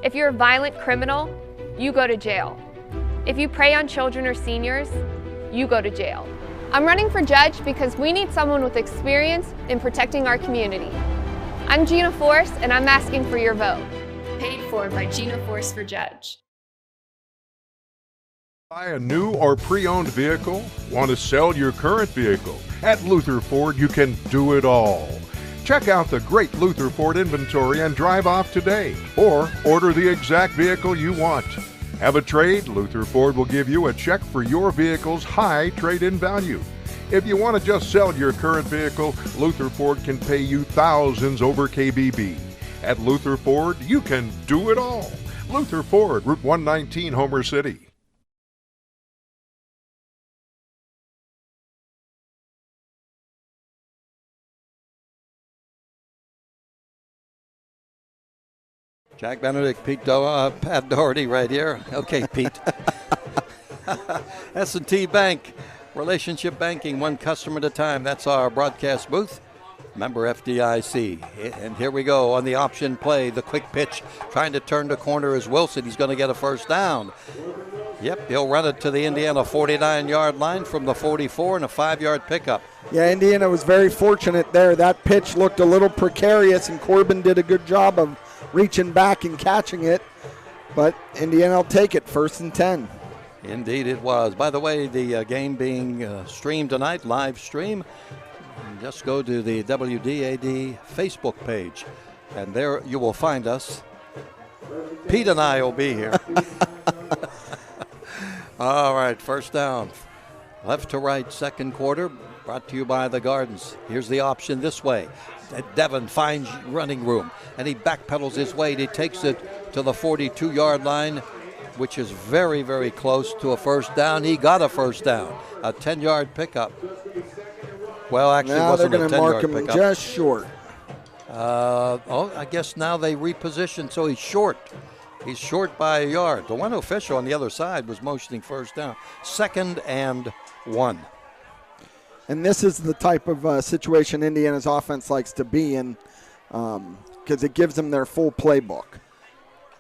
If you're a violent criminal, you go to jail. If you prey on children or seniors, you go to jail. I'm running for judge because we need someone with experience in protecting our community. I'm Gina Force, and I'm asking for your vote. Paid for by Gina Force for Judge. Buy a new or pre-owned vehicle? Want to sell your current vehicle? At Luther Ford, you can do it all. Check out the great Luther Ford inventory and drive off today, or order the exact vehicle you want. Have a trade? Luther Ford will give you a check for your vehicle's high trade-in value. If you want to just sell your current vehicle, Luther Ford can pay you thousands over KBB. At Luther Ford, you can do it all. Luther Ford, Route 119, Homer City. Jack Benedict, Pat Doherty right here. Okay, Pete. S&T Bank, relationship banking, one customer at a time. That's our broadcast booth. Member FDIC. And here we go on the option play. The quick pitch, trying to turn the corner is Wilson. He's going to get a first down. Yep, he'll run it to the Indiana 49-yard line from the 44 and a 5-yard pickup. Yeah, Indiana was very fortunate there. That pitch looked a little precarious, and Corbin did a good job of reaching back and catching it. But Indiana will take it, 1st and 10. Indeed it was. By the way, the game being streamed tonight, live stream. Just go to the WDAD Facebook page, and there you will find us. Pete and I will be here. All right, first down. Left to right, second quarter, brought to you by the Gardens. Here's the option this way. Devin finds running room, and he backpedals his way. He takes it to the 42-yard line, which is very, very close to a first down. He got a first down, a 10-yard pickup. Well, actually, it wasn't a 10-yard pickup. Now they're going to mark him just short. I guess now they reposition, so he's short. He's short by a yard. The one official on the other side was motioning first down. 2nd and 1. And this is the type of situation Indiana's offense likes to be in, because it gives them their full playbook.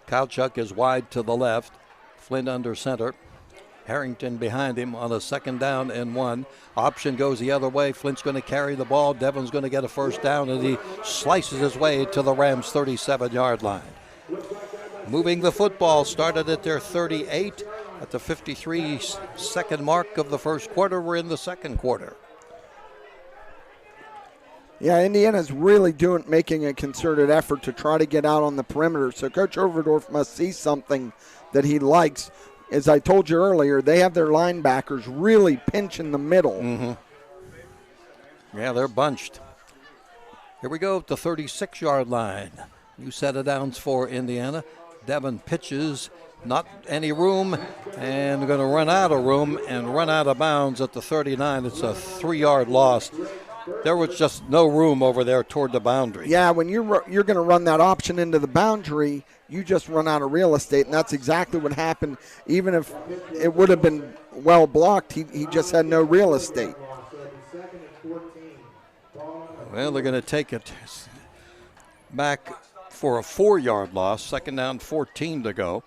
Kowchuk is wide to the left. Flynn under center. Harrington behind him on a 2nd down and 1. Option goes the other way. Flint's going to carry the ball. Devin's going to get a first down, and he slices his way to the Rams' 37-yard line. Moving the football, started at their 38. At the 53-second mark of the first quarter, we're in the second quarter. Yeah, Indiana's really making a concerted effort to try to get out on the perimeter. So Coach Overdorf must see something that he likes. As I told you earlier, they have their linebackers really pinching the middle. Mm-hmm. Yeah, they're bunched. Here we go, the 36-yard line. New set of downs for Indiana. Devin pitches, not any room, and going to run out of room and run out of bounds at the 39. It's a 3-yard loss. There was just no room over there toward the boundary. Yeah, when you're going to run that option into the boundary, you just run out of real estate, and that's exactly what happened. Even if it would have been well blocked, he just had no real estate. Well, they're going to take it back for a 4-yard loss. 2nd down, 14 to go.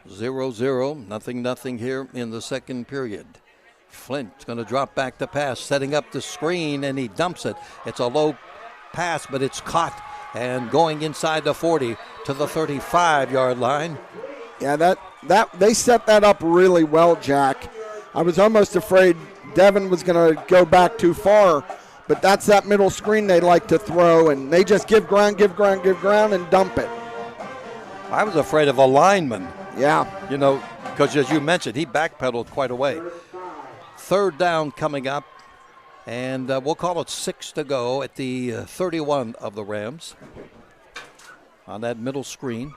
0-0, nothing here in the second period. Flint's going to drop back to pass, setting up the screen, and he dumps it. It's a low pass, but it's caught and going inside the 40 to the 35-yard line. Yeah, that they set that up really well, Jack. I was almost afraid Devin was going to go back too far, but that's that middle screen they like to throw, and they just give ground, and dump it. I was afraid of a lineman. Yeah. You know, because as you mentioned, he backpedaled quite a way. 3rd down coming up, and we'll call it 6 to go at the 31 of the Rams. On that middle screen,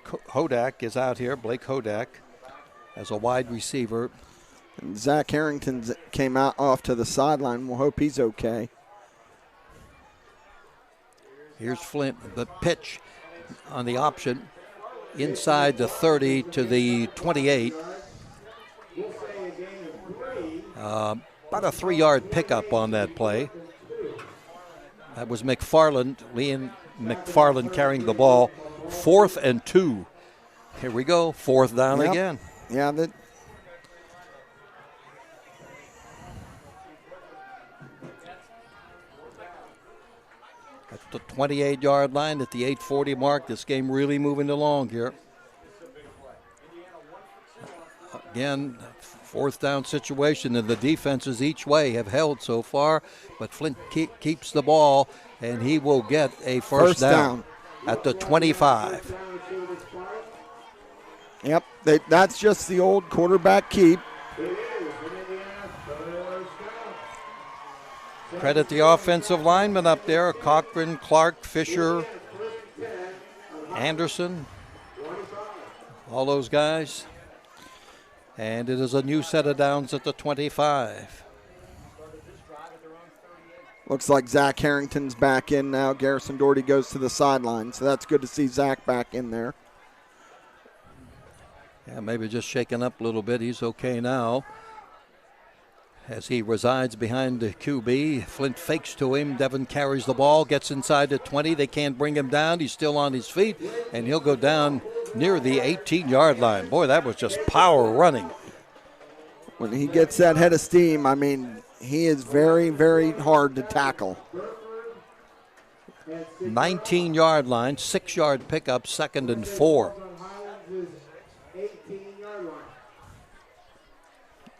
Hodak is out here, Blake Hodak, as a wide receiver. And Zach Harrington came out off to the sideline. We'll hope he's okay. Here's Flint, the pitch on the option inside the 30 to the 28. About a 3-yard pickup on that play. That was Liam McFarland carrying the ball. 4th and 2. Here we go, 4th down again. Yeah, At the 28-yard line at the 8:40 mark. This game really moving along here. again, fourth down situation, and the defenses each way have held so far, but Flint keeps the ball, and he will get a first down at the 25. Yep, that's just the old quarterback keep. Credit the offensive linemen up there, Cochran, Clark, Fisher, Anderson, all those guys. And it is a new set of downs at the 25. Looks like Zach Harrington's back in now. Garrison Doherty goes to the sideline, so that's good to see Zach back in there. Yeah, maybe just shaken up a little bit. He's okay now. As he resides behind the QB, Flint fakes to him. Devin carries the ball, gets inside the 20. They can't bring him down. He's still on his feet, and he'll go down near the 18-yard line. Boy, that was just power running. When he gets that head of steam, I mean, he is very, very hard to tackle. 19-yard line, 6-yard pickup, 2nd and 4.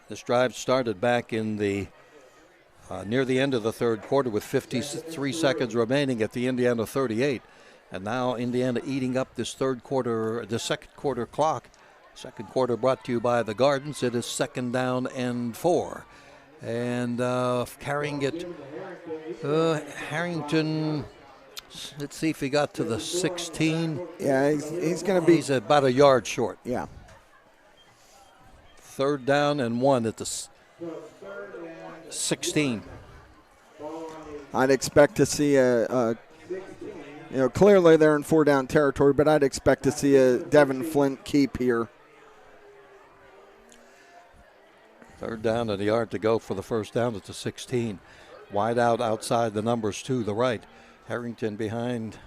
This drive started back in the near the end of the third quarter with 53 seconds remaining at the Indiana 38. And now Indiana eating up this second quarter clock. Second quarter brought to you by the Gardens. It is 2nd down and 4. And carrying it, Harrington, let's see if he got to the 16. Yeah, he's going to be. He's about a yard short. Yeah. 3rd down and 1 at the 16. I'd expect to see clearly they're in 4-down territory, but I'd expect to see a Devin Flint keep here. 3rd down and a yard to go for the first down at the 16. Wide out outside the numbers to the right. Harrington behind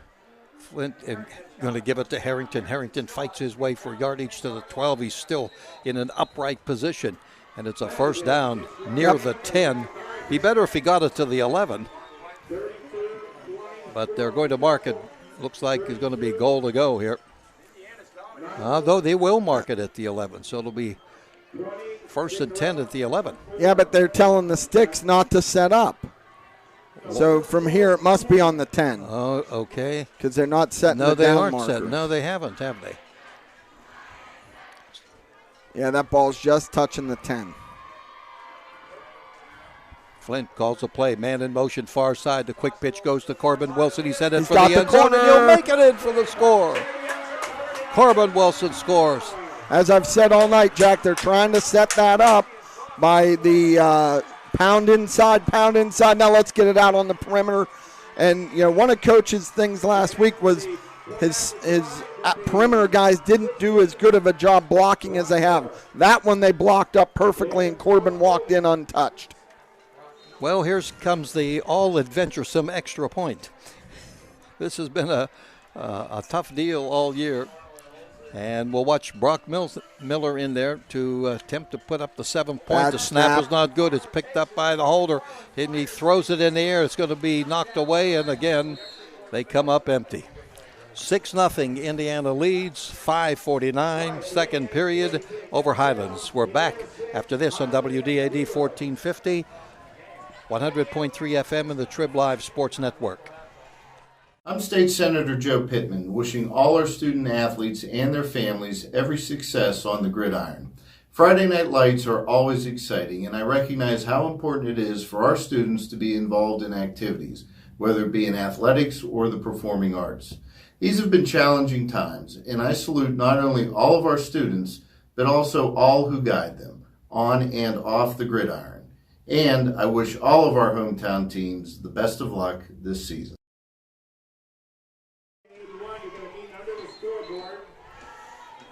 Flint and going to give it to Harrington. Harrington fights his way for yardage to the 12. He's still in an upright position, and it's a first down near the 10. Be better if he got it to the 11, but they're going to mark it. Looks like it's going to be goal to go here. Though they will mark it at the 11, so it'll be 1st and 10 at the 11. Yeah, but they're telling the sticks not to set up. So from here, it must be on the 10. Oh, okay. Because they're not setting No, the they down aren't marker. set. No, they haven't, have they? Yeah, that ball's just touching the 10. Flint calls a play. Man in motion, far side. The quick pitch goes to Corbin Wilson. He's headed for got the the end zone, and corner. he'll make it in for the score. Corbin Wilson scores. As I've said all night, Jack, they're trying to set that up by the pound inside. Now let's get it out on the perimeter. And, one of Coach's things last week was his perimeter guys didn't do as good of a job blocking as they have. That one they blocked up perfectly, and Corbin walked in untouched. Well, here comes the all-adventuresome extra point. This has been a tough deal all year. And we'll watch Brock Miller in there to attempt to put up the 7 point. The snap is not good. It's picked up by the holder, and he throws it in the air. It's going to be knocked away, and again, they come up empty. 6-0, Indiana leads, 5:49, second period over Highlands. We're back after this on WDAD 1450, 100.3 FM and the Trib Live Sports Network. I'm State Senator Joe Pittman, wishing all our student athletes and their families every success on the gridiron. Friday night lights are always exciting, and I recognize how important it is for our students to be involved in activities, whether it be in athletics or the performing arts. These have been challenging times, and I salute not only all of our students, but also all who guide them, on and off the gridiron. And I wish all of our hometown teams the best of luck this season.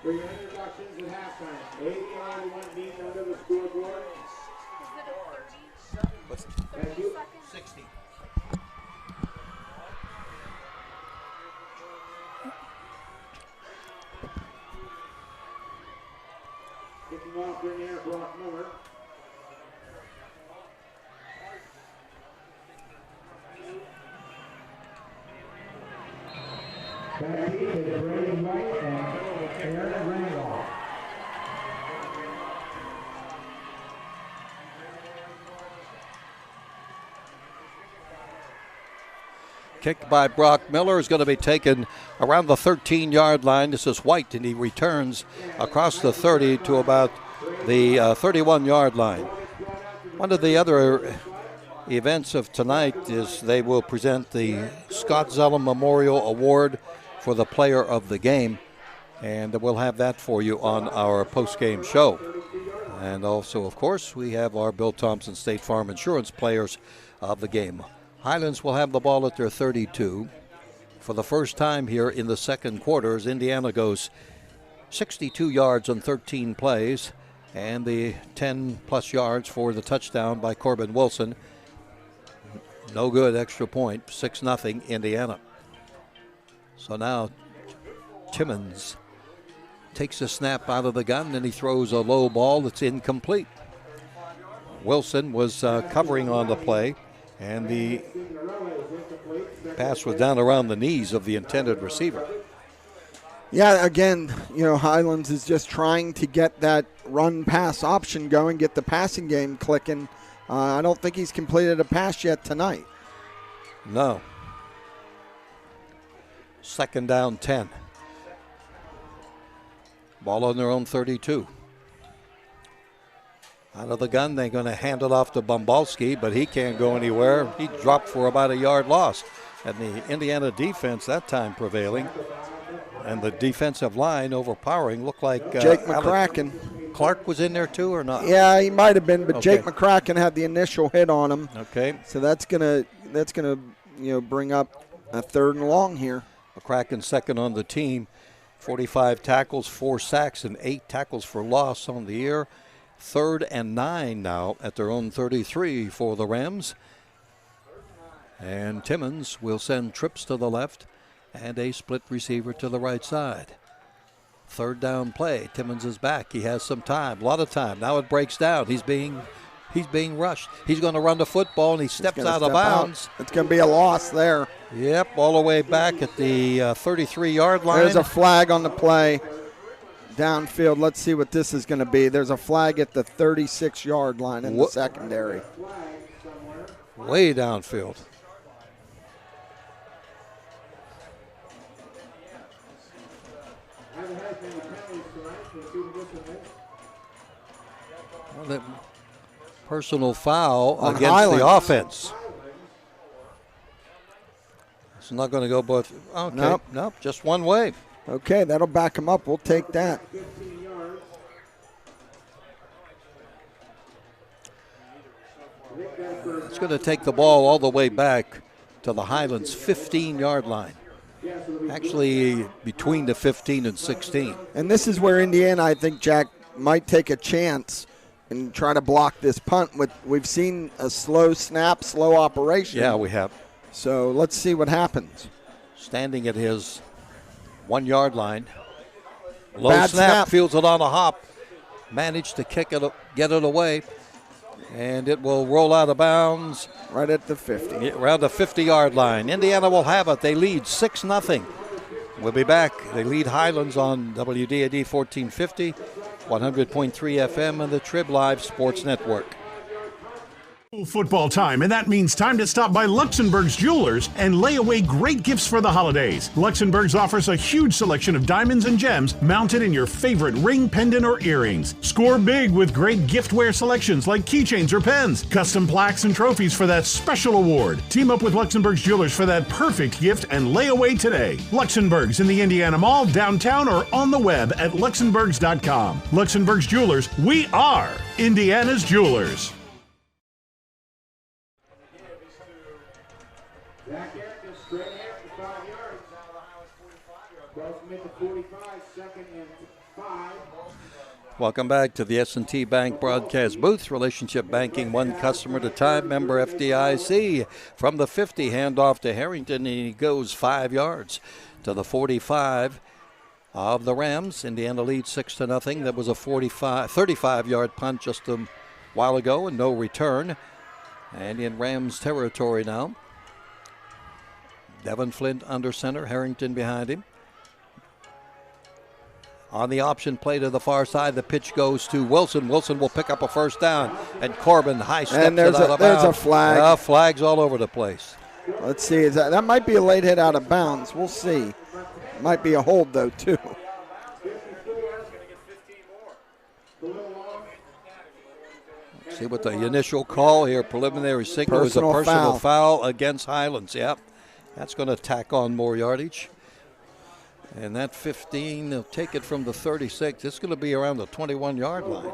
For your introductions at halftime. 81 meet under the scoreboard. Thank you. 60. Kicking off in there, Brock Miller. Back deep is Brady White and Aaron Randolph. Kick by Brock Miller is going to be taken around the 13-yard line. This is White, and he returns across the 30 to about the 31-yard line. One of the other events of tonight is they will present the Scott Zellum Memorial Award for the player of the game, and we'll have that for you on our post-game show. And also, of course, we have our Bill Thompson State Farm Insurance players of the game. Highlands will have the ball at their 32. For the first time here in the second quarter, as Indiana goes 62 yards on 13 plays, and the 10-plus yards for the touchdown by Corbin Wilson. No good, extra point, 6-0 Indiana. So now Timmons takes a snap out of the gun, and he throws a low ball that's incomplete. Wilson was covering on the play, and the pass was down around the knees of the intended receiver. Yeah, again, Highlands is just trying to get that run-pass option going, get the passing game clicking. I don't think he's completed a pass yet tonight. No. Second down 10. Ball on their own 32. Out of the gun, they're going to hand it off to Bombalski, but he can't go anywhere. He dropped for about a yard loss. And the Indiana defense that time prevailing. And the defensive line overpowering. Looked like Jake McCracken. Clark was in there too or not? Yeah, he might have been, but Okay. Jake McCracken had the initial hit on him. Okay. So that's gonna bring up a 3rd and long here. McCracken second on the team. 45 tackles, 4 sacks, and 8 tackles for loss on the year. 3rd and 9 now at their own 33 for the Rams. And Timmons will send trips to the left and a split receiver to the right side. 3rd down play. Timmons is back. He has some time, a lot of time. Now it breaks down. He's being rushed. He's going to run the football, and he steps out of bounds. It's going to be a loss there. Yep, all the way back at the 33-yard line. There's a flag on the play downfield. Let's see what this is going to be. There's a flag at the 36-yard line in the secondary. Way downfield. Well, that personal foul On against Highlands. the offense. It's not going to go both. Okay, nope, just one way. Okay, that'll back him up. We'll take that. It's going to take the ball all the way back to the Highlands 15-yard line. Actually, between the 15 and 16. And this is where Indiana, I think, Jack, might take a chance and try to block this punt. We've seen a slow snap, slow operation. Yeah, we have. So let's see what happens. Standing at his 1-yard line. Low Bad snap, fields it on a hop. Managed to kick it, get it away. And it will roll out of bounds. Right at the 50. Around the 50-yard line. Indiana will have it. They lead 6-0. We'll be back. They lead Highlands on WDAD 1450, 100.3 FM, and the Trib Live Sports Network. Football time, and that means time to stop by Luxembourg's Jewelers and lay away great gifts for the holidays. Luxembourg's offers a huge selection of diamonds and gems mounted in your favorite ring, pendant, or earrings. Score big with great giftware selections like keychains or pens, custom plaques and trophies for that special award. Team up with Luxembourg's Jewelers for that perfect gift and lay away today. Luxembourg's in the Indiana Mall, downtown, or on the web at luxembourgs.com. Luxembourg's Jewelers, we are Indiana's Jewelers. Back end is straight ahead for 5 yards. Cross mid to 45, 2nd and 5. Welcome back to the S&T Bank broadcast booth. Relationship banking, one customer at a time. Member FDIC. From the 50, handoff to Harrington, and he goes 5 yards to the 45 of the Rams. Indiana leads 6-0. That was a 35-yard punt just a while ago, and no return. And in Rams territory now. Devin Flint under center, Harrington behind him. On the option play to the far side, the pitch goes to Wilson. Wilson will pick up a first down, and Corbin high steps And there's it out of a bounds. flag. Flags all over the place. Let's see. That might be a late hit out of bounds. We'll see. Might be a hold, though, too. See what the initial call here, preliminary signal, is a personal foul against Highlands. Yep, that's going to tack on more yardage. And that 15, they'll take it from the 36. It's going to be around the 21-yard line.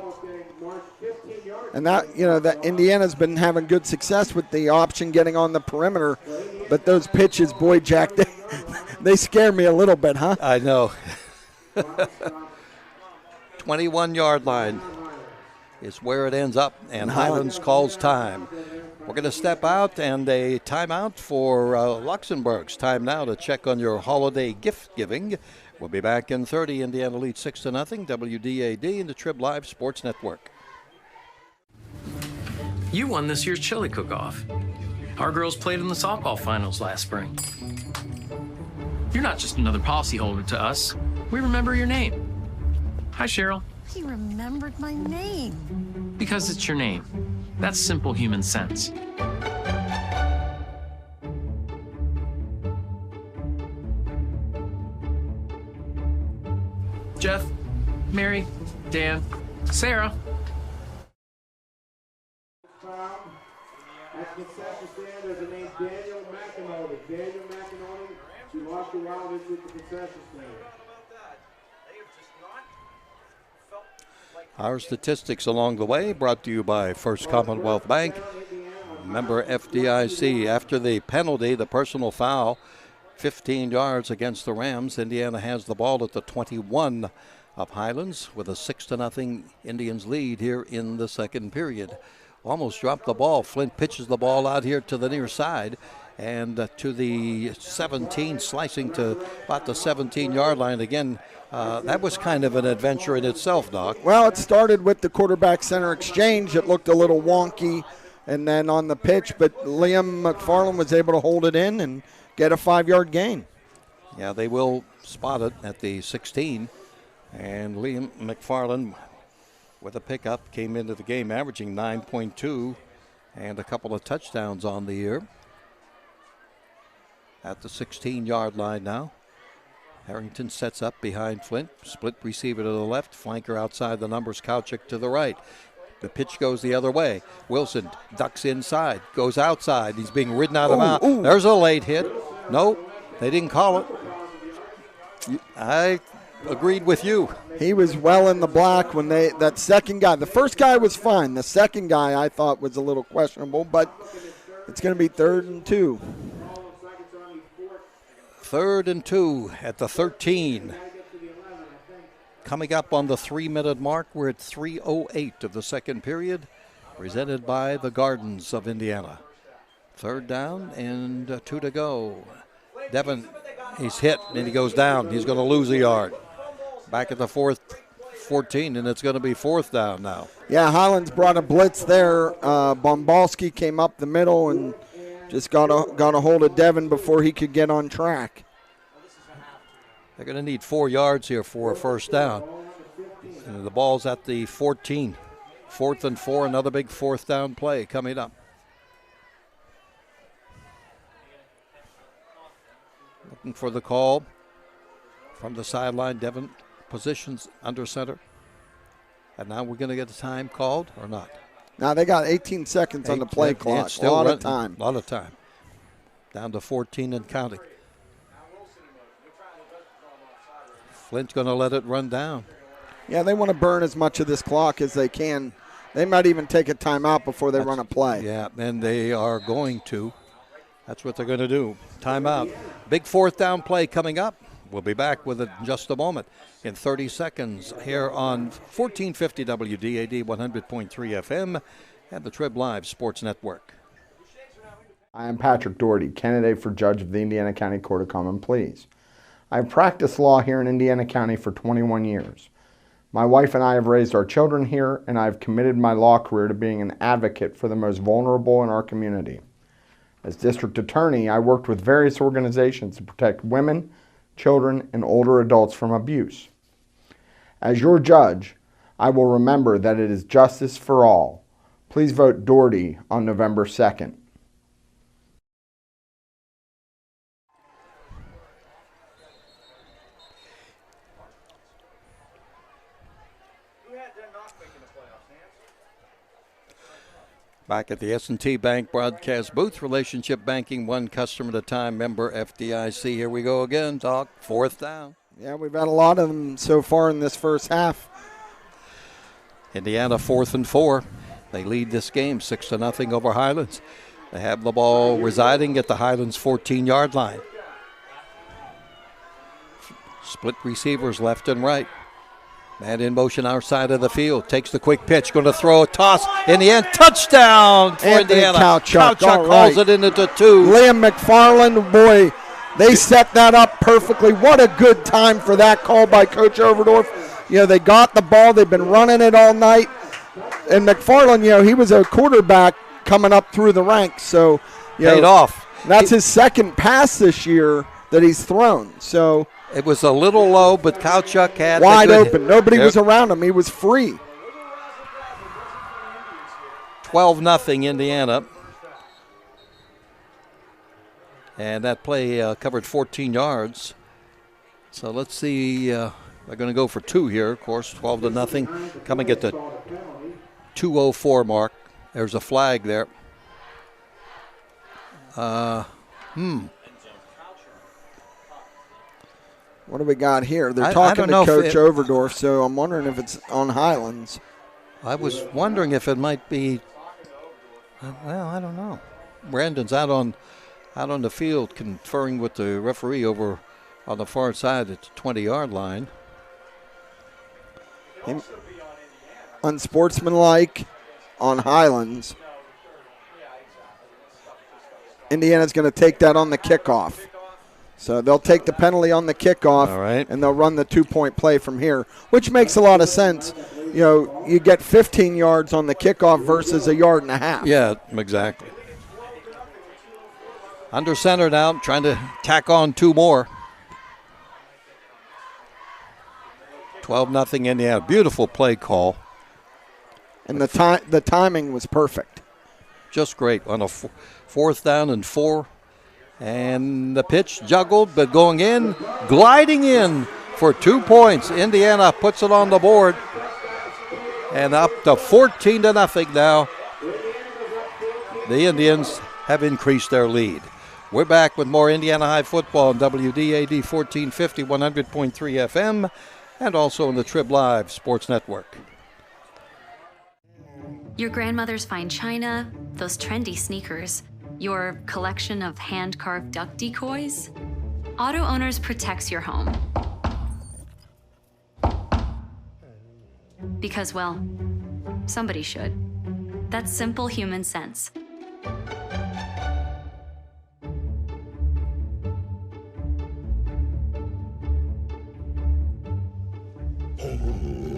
And that, that Indiana's been having good success with the option getting on the perimeter. But those pitches, boy, Jack, they scare me a little bit, huh? I know. 21-yard line is where it ends up, and Highlands calls time. We're going to step out, and a timeout for Luxembourg's time now to check on your holiday gift giving. We'll be back in 30. Indiana leads 6-0. WDAD and the Trib Live Sports Network. You won this year's chili cook-off. Our girls played in the softball finals last spring. You're not just another policyholder to us. We remember your name. Hi, Cheryl. He remembered my name. Because it's your name. That's simple human sense. Jeff, Mary, Dan, Sarah. At the concession stand, there's a name Daniel McInerney. Daniel McInerney, she lost her wallet at the concession stand. Our statistics along the way brought to you by First Commonwealth Bank. Member FDIC. After the penalty, the personal foul, 15 yards against the Rams. Indiana has the ball at the 21 of Highlands with a 6-0 Indians lead here in the second period. Almost dropped the ball. Flint pitches the ball out here to the near side and to the 17, slicing to about the 17-yard line again. That was kind of an adventure in itself, Doc. Well, it started with the quarterback-center exchange. It looked a little wonky, and then on the pitch, but Liam McFarland was able to hold it in and get a 5-yard gain. Yeah, they will spot it at the 16, and Liam McFarland with a pickup came into the game averaging 9.2 and a couple of touchdowns on the year. At the 16-yard line now. Harrington sets up behind Flint. Split receiver to the left. Flanker outside the numbers. Kauchik to the right. The pitch goes the other way. Wilson ducks inside. Goes outside. He's being ridden out of bounds. There's a late hit. No, they didn't call it. I agreed with you. He was well in the black when that second guy. The first guy was fine. The second guy I thought was a little questionable, but it's going to be 3rd and 2. 3rd and 2 at the 13. Coming up on the 3-minute mark, we're at 3:08 of the second period, presented by the Gardens of Indiana. 3rd down and 2 to go. Devin, he's hit and he goes down. He's going to lose a yard. Back at the 14, and it's going to be 4th down now. Yeah, Highlands brought a blitz there. Bombalski came up the middle and just got a hold of Devin before he could get on track. They're going to need 4 yards here for a 1st down. And the ball's at the 14. 4th and 4, another big 4th down play coming up. Looking for the call from the sideline. Devin positions under center. And now we're going to get the time called or not? Now they got 18 seconds on the play clock. A lot of time. A lot of time. Down to 14 and counting. Flint's going to let it run down. Yeah, they want to burn as much of this clock as they can. They might even take a timeout before they run a play. Yeah, and they are going to. That's what they're going to do. Timeout. Big 4th down play coming up. We'll be back with it in just a moment in 30 seconds here on 1450 WDAD 100.3 FM and the Trib Live Sports Network. I am Patrick Doherty, candidate for judge of the Indiana County Court of Common Pleas. I have practiced law here in Indiana County for 21 years. My wife and I have raised our children here, and I have committed my law career to being an advocate for the most vulnerable in our community. As district attorney, I worked with various organizations to protect women, children, and older adults from abuse. As your judge, I will remember that it is justice for all. Please vote Doherty on November 2nd. Back at the S&T Bank broadcast booth, relationship banking, one customer at a time, member FDIC. Here we go again, Doc. 4th down. Yeah, we've had a lot of them so far in this first half. Indiana 4th and 4. They lead this game 6-0 over Highlands. They have the ball residing at the Highlands 14-yard line. Split receivers left and right. Man in motion outside of the field. Takes the quick pitch. Going to throw a toss. In the end, touchdown for Indiana. Kowchuk calls it into 2. Liam McFarland, boy, they set that up perfectly. What a good time for that call by Coach Overdorf. You know, they got the ball. They've been running it all night. And McFarland, you know, he was a quarterback coming up through the ranks. So, paid off. That's his second pass this year that he's thrown. So it was a little low, but Kowchuk had wide open. Nobody was around him. He was free. 12-0 Indiana. And that play covered 14 yards. So let's see. They're going to go for 2 here, of course, 12-0. Coming at the 2:04 mark. There's a flag there. What do we got here? They're talking to Coach Overdorf, so I'm wondering if it's on Highlands. I was wondering if it might be. Well, I don't know. Brandon's out on the field conferring with the referee over on the far side at the 20-yard line. Unsportsmanlike on Highlands. Indiana's going to take that on the kickoff. So they'll take the penalty on the kickoff, and they'll run the 2-point play from here, which makes a lot of sense. You know, you get 15 yards on the kickoff versus 1.5 yards. Yeah, exactly. Under center now, trying to tack on 2 more. 12-0 Indiana. Beautiful play call. And the timing was perfect. Just great on a 4th down and 4. And the pitch juggled, but going in, gliding in for 2 points. Indiana puts it on the board. And up to 14-0 now. The Indians have increased their lead. We're back with more Indiana High football on WDAD 1450, 100.3 FM, and also on the Trib Live Sports Network. Your grandmother's fine china, those trendy sneakers, your collection of hand-carved duck decoys. Auto Owners protects your home. Because, well, somebody should. That's simple human sense.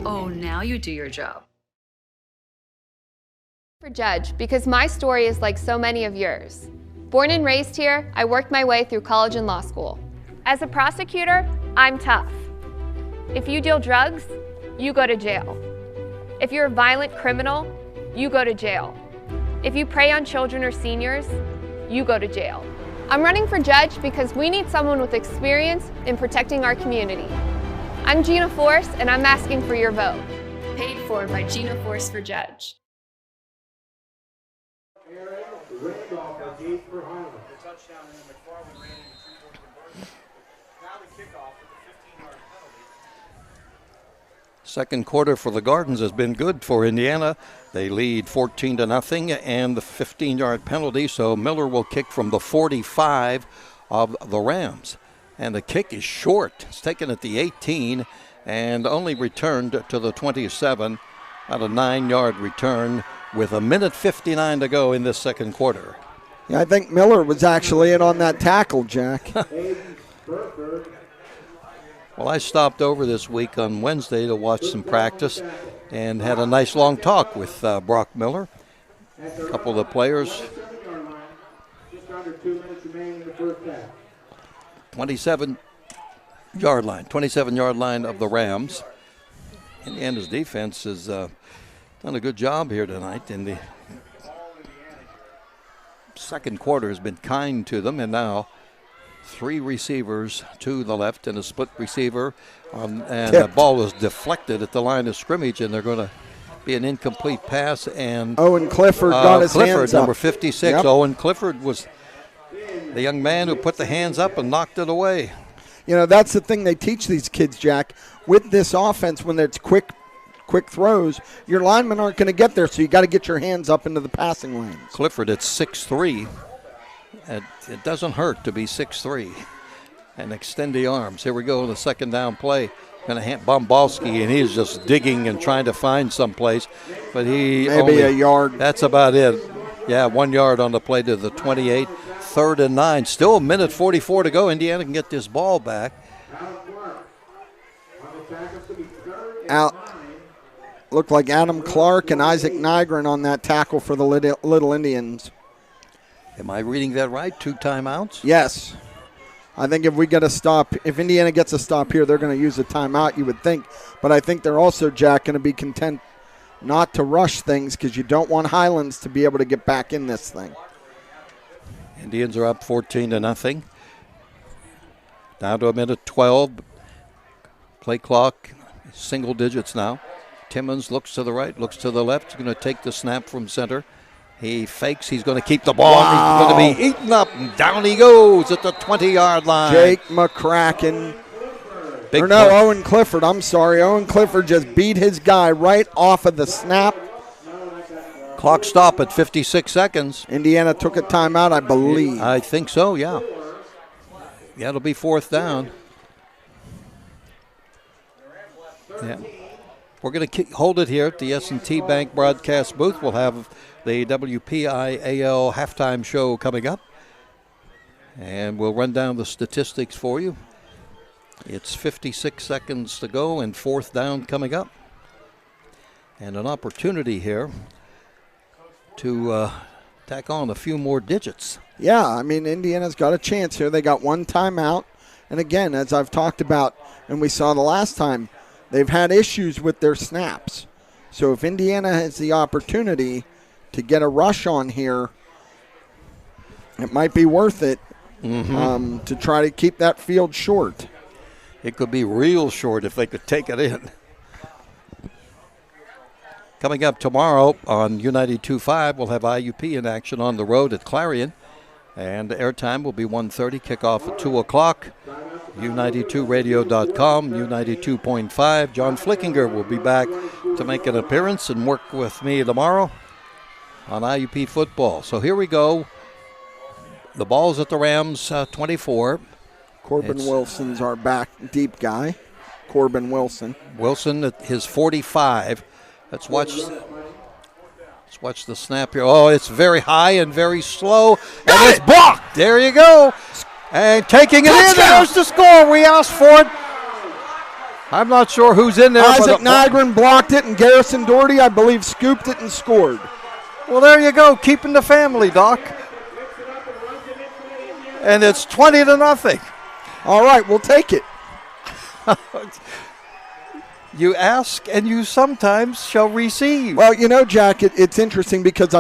Oh, now you do your job. For Judge, because my story is like so many of yours. Born and raised here, I worked my way through college and law school. As a prosecutor, I'm tough. If you deal drugs, you go to jail. If you're a violent criminal, you go to jail. If you prey on children or seniors, you go to jail. I'm running for judge because we need someone with experience in protecting our community. I'm Gina Force, and I'm asking for your vote. Paid for by Gina Force for Judge. Second quarter for the Gardens has been good for Indiana. They lead 14-0 and the 15-yard penalty, so Miller will kick from the 45 of the Rams. And the kick is short. It's taken at the 18 and only returned to the 27. About a 9-yard return with 1:59 to go in this second quarter. Yeah, I think Miller was actually in on that tackle, Jack. Well, I stopped over this week on Wednesday to watch some practice and had a nice long talk with Brock Miller. A couple of the players. 27-yard line of the Rams. Indiana's defense has done a good job here tonight. In the second quarter has been kind to them, and now 3 receivers to the left and a split receiver, and the ball is deflected at the line of scrimmage, and they're going to be an incomplete pass. And Owen Clifford got his hands up. Number 56. Yep. Owen Clifford was the young man who put the hands up and knocked it away. You know, that's the thing they teach these kids, Jack. With this offense, when it's quick throws, your linemen aren't going to get there, so you got to get your hands up into the passing lanes. Clifford at 6'3". It doesn't hurt to be 6'3". And extend the arms. Here we go, the second down play. Going to hand Bombalski, and he's just digging and trying to find someplace. But he maybe a yard. That's about it. Yeah, 1 yard on the play to the 28. 3rd and 9. Still a minute 44 to go. Indiana can get this ball back. Looked like Adam Clark and Isaac Nygren on that tackle for the Little Indians. Am I reading that right? 2 timeouts? Yes. I think if we get a stop, if Indiana gets a stop here, they're going to use a timeout, you would think. But I think they're also, Jack, going to be content not to rush things because you don't want Highlands to be able to get back in this thing. Indians are up 14-0. Down to a minute 12. Play clock, single digits now. Timmons looks to the right, looks to the left. He's going to take the snap from center. He fakes. He's going to keep the ball. Wow. He's going to be eaten up, and down he goes at the 20-yard line. Jake McCracken. Owen Clifford. I'm sorry. Owen Clifford just beat his guy right off of the snap. Clock stop at 56 seconds. Indiana took a timeout, I believe. I think so, yeah. Yeah, it'll be 4th down. Yeah. We're going to hold it here at the S&T Bank broadcast booth. We'll have the WPIAL halftime show coming up. And we'll run down the statistics for you. It's 56 seconds to go and 4th down coming up. And an opportunity here to tack on a few more digits. Yeah, I mean, Indiana's got a chance here. They got 1 timeout. And again, as I've talked about, and we saw the last time, they've had issues with their snaps. So if Indiana has the opportunity to get a rush on here, it might be worth it to try to keep that field short. It could be real short if they could take it in. Coming up tomorrow on U92.5, we'll have IUP in action on the road at Clarion. And airtime will be 1:30, kickoff at 2 o'clock. U92radio.com, U92.5. John Flickinger will be back to make an appearance and work with me tomorrow on IUP football. So here we go. The ball's at the Rams 24. Corbin Wilson's our back deep guy. Corbin Wilson. Wilson at his 45. Let's watch the snap here. Oh, it's very high and very slow. And it's blocked. There you go. And taking it in. There's the score. We asked for it. I'm not sure who's in there. Isaac Nygren blocked it, and Garrison Doherty, I believe, scooped it and scored. Well, there you go. Keeping the family, Doc. And it's 20-0. All right, we'll take it. You ask and you sometimes shall receive. Well, you know, Jack, it's interesting because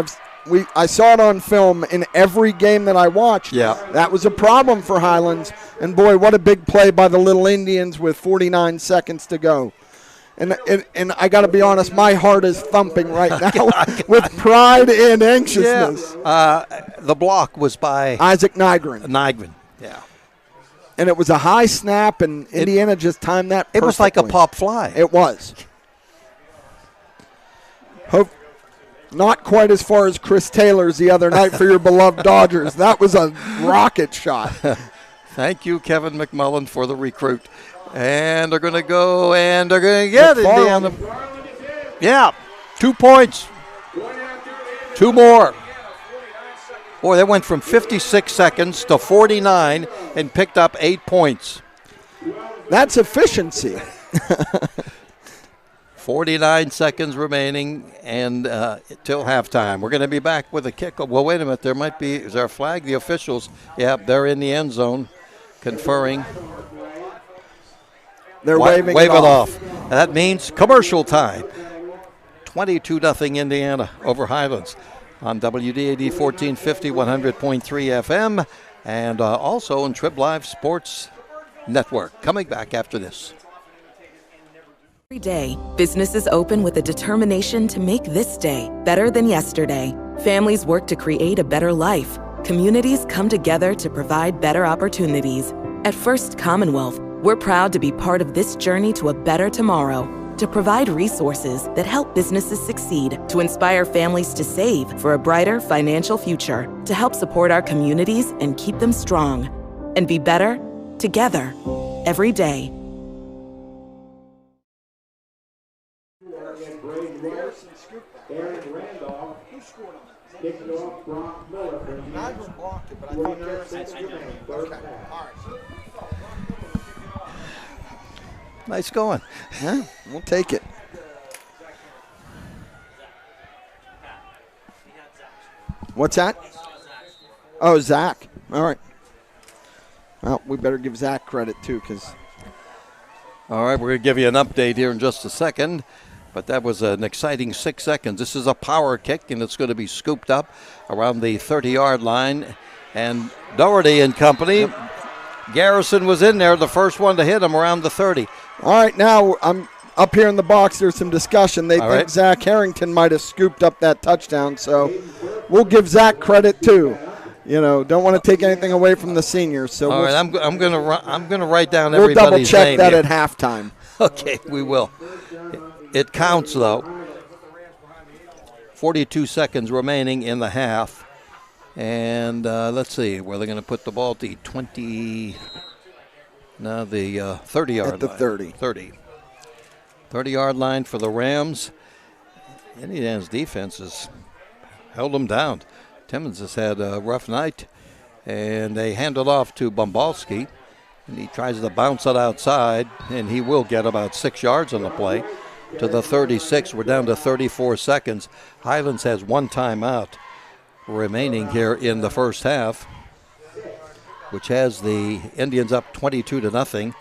I saw it on film in every game that I watched. Yeah. That was a problem for Highlands. And, boy, what a big play by the Little Indians with 49 seconds to go. And I got to be honest, my heart is thumping right now with pride and anxiousness. Yeah. The block was by Isaac Nygren. Nygren, yeah. And it was a high snap, and Indiana just timed that perfectly. It was like a pop fly. It was. Not quite as far as Chris Taylor's the other night for your beloved Dodgers. That was a rocket shot. Thank you, Kevin McMullen, for the recruit. And they're going to go, and they're going to get Indiana. Yeah, 2 points. 2 more. Boy, they went from 56 seconds to 49 and picked up 8 points. That's efficiency. 49 seconds remaining and till halftime. We're going to be back with a kick. Well, wait a minute. Is there a flag? The officials, they're in the end zone conferring. They're waving it off. That means commercial time. 22-0 Indiana over Highlands on WDAD 1450, 100.3 FM, and also on Trib Live Sports Network. Coming back after this. Every day, businesses open with a determination to make this day better than yesterday. Families work to create a better life. Communities come together to provide better opportunities. At First Commonwealth, we're proud to be part of this journey to a better tomorrow, to provide resources that help businesses succeed, to inspire families to save for a brighter financial future, to help support our communities and keep them strong, and be better together every day. Nice going. Yeah, we'll take it. What's that? Oh, Zach. All right. Well, we better give Zach credit, too, because... All right, we're going to give you an update here in just a second, but that was an exciting 6 seconds. This is a power kick, and it's going to be scooped up around the 30-yard line. And Doherty and company, Garrison was in there, the first one to hit him around the 30. All right, now I'm up here in the box. There's some discussion. They think Zach Harrington might have scooped up that touchdown, so we'll give Zach credit, too. You know, don't want to take anything away from the seniors. So all right, I'm gonna write down everybody's name. We'll double check that here at halftime. Okay, we will. It counts though. 42 seconds remaining in the half, and let's see where they're going to put the ball. The 20. Now the 30-yard at the line. 30-yard line for the Rams. Indiana's defense has held them down. Timmons has had a rough night, and they hand it off to Bombalski, and he tries to bounce it outside, and he will get about 6 yards on the play to the 36. We're down to 34 seconds. Highlands has one timeout remaining here in the first half, which has the Indians up 22-0.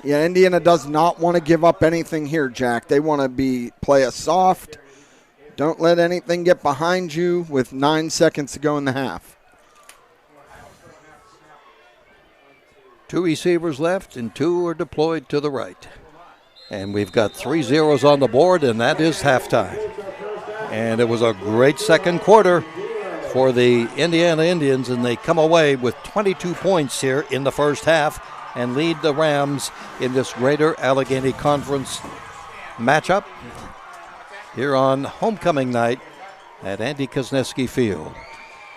Yeah, Indiana does not want to give up anything here, Jack. They want to play a soft. Don't let anything get behind you with 9 seconds to go in the half. 2 receivers left, and 2 are deployed to the right. And we've got 3 zeros on the board, and that is halftime. And it was a great second quarter for the Indiana Indians, and they come away with 22 points here in the first half and lead the Rams in this Greater Allegheny Conference matchup here on homecoming night at Andy Kosneski Field.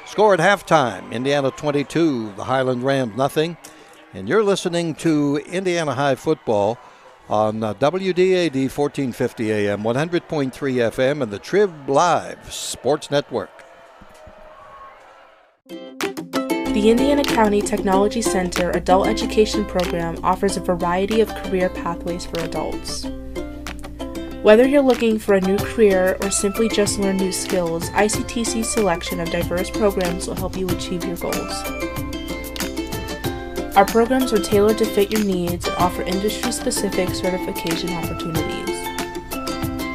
Score at halftime, Indiana 22, the Highland Rams nothing. And you're listening to Indiana High Football on WDAD 1450 AM, 100.3 FM, and the Trib Live Sports Network. The Indiana County Technology Center Adult Education Program offers a variety of career pathways for adults. Whether you're looking for a new career or simply just learn new skills, ICTC's selection of diverse programs will help you achieve your goals. Our programs are tailored to fit your needs and offer industry-specific certification opportunities.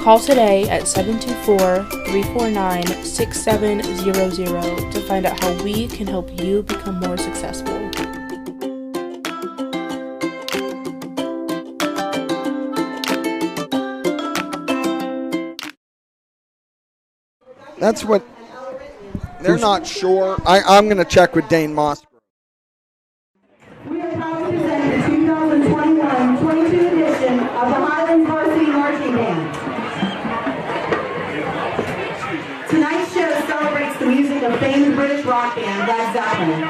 Call today at 724-349-6700 to find out how we can help you become more successful. That's what they're not sure. I'm going to check with Dane Moss. We are proud to present the 2021-22 edition of the Highlands Varsity Marching Band. Tonight's show celebrates the music of famed British rock band Led Zeppelin.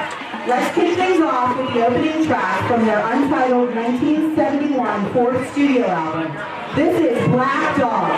Let's kick things off with the opening track from their Untitled 1971 fourth studio album. This is Black Dog.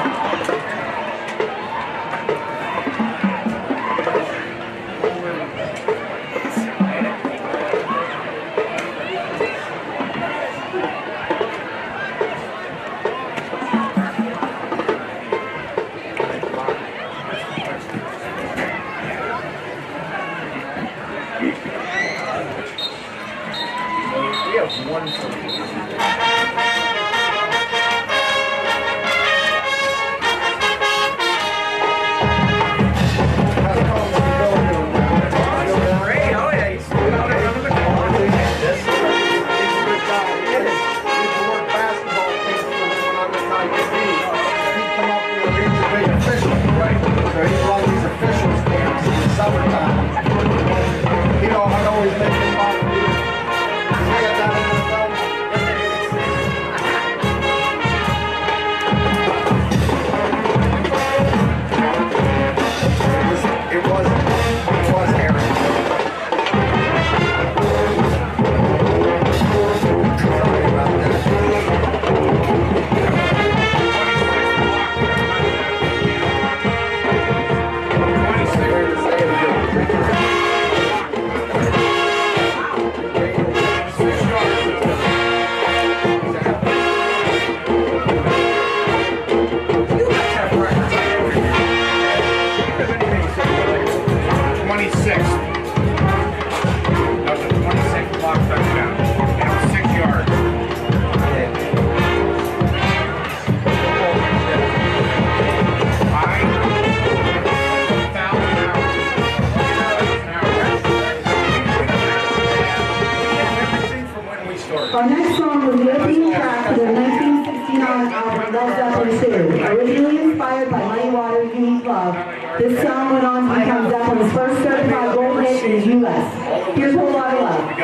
Unique Love. This song went on to become Zeppelin's first certified gold hit in the U.S. Here's a whole lot of love.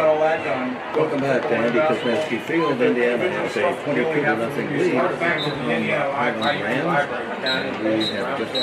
Welcome back to Andy Kosminski Field. Indiana has a 22-0 lead on Highlands Rams. And we have just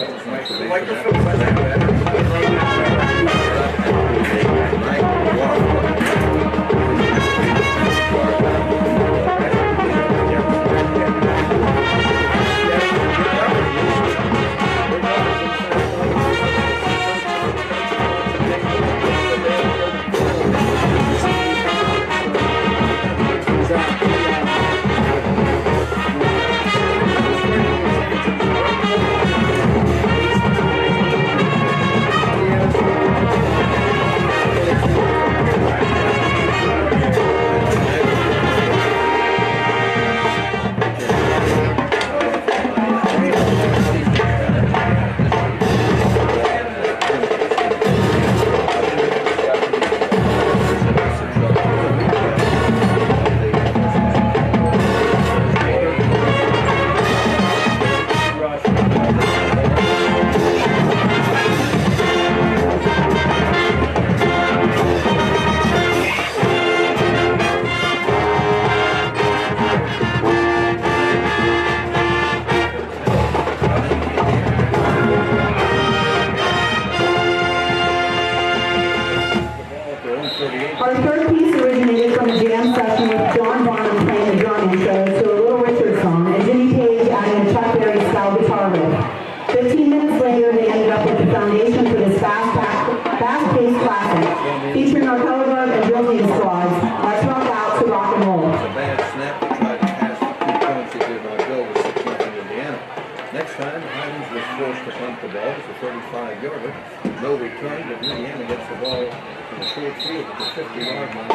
Our third piece originated from a jam session with John Bonham playing the drum intro to a Little Richard song, and Jimmy Page adding a Chuck Berry-style guitar riff. 15 minutes later, they ended up with the foundation for this fast-paced classic, featuring our color guard and drill team squads. Let's rock out to rock and roll. It's a bad snap to try to pass the 2 points. It did not go with 6-0 Indiana. Next time, Highlands was forced to punt the ball. It's a 35-yarder. No return, but Indiana gets the ball in the short field at the 50-yard line.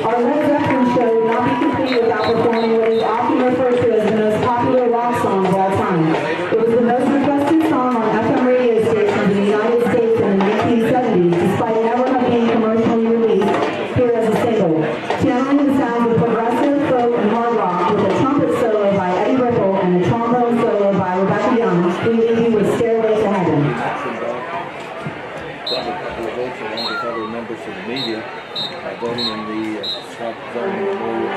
Our Led Zeppelin show would not be complete without performing what is often referred to as the most popular rock song of all time. It was the most requested song on FM radio stations in the United States in the 1970s, despite never having been commercially released here as a single. Channeling the sounds of progressive, folk, and hard rock with a trumpet solo by Eddie Ripple and a trombone solo by Rebecca Young, we leave you with Stairway to Heaven. Along with other members of the media, voting in the Scott Zellum Award.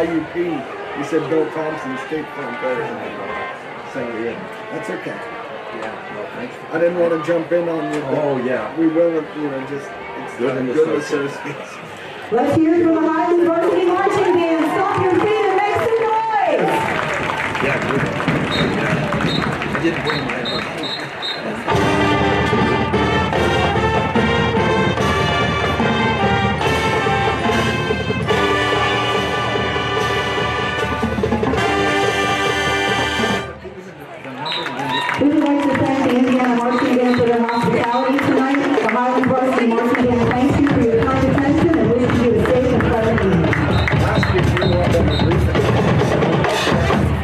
IUP. You said Bill Thompson, State Farm President. So yeah, that's okay. Yeah, well, thanks. I didn't want to jump in on you. Oh, yeah. We will, just it's Good associates. Let's hear it for the Highlands Varsity Marching Band. Stomp your feet and make some noise. Yeah, good. Yeah. I didn't bring my We would like to thank the Indiana Marching Band for their hospitality tonight. The Highlands Varsity Marching Band thanks you for your kind attention and wishes you a safe and pleasant evening. Last week we were up on the roof.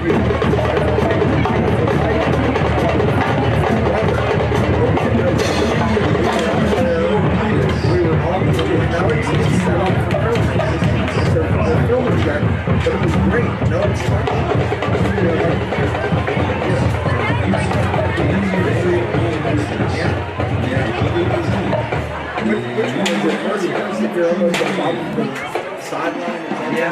We were on the roof. Now it's set up for filming again, but it was great. No obstruction. Which one is it? First, you're almost above the sideline. Yeah.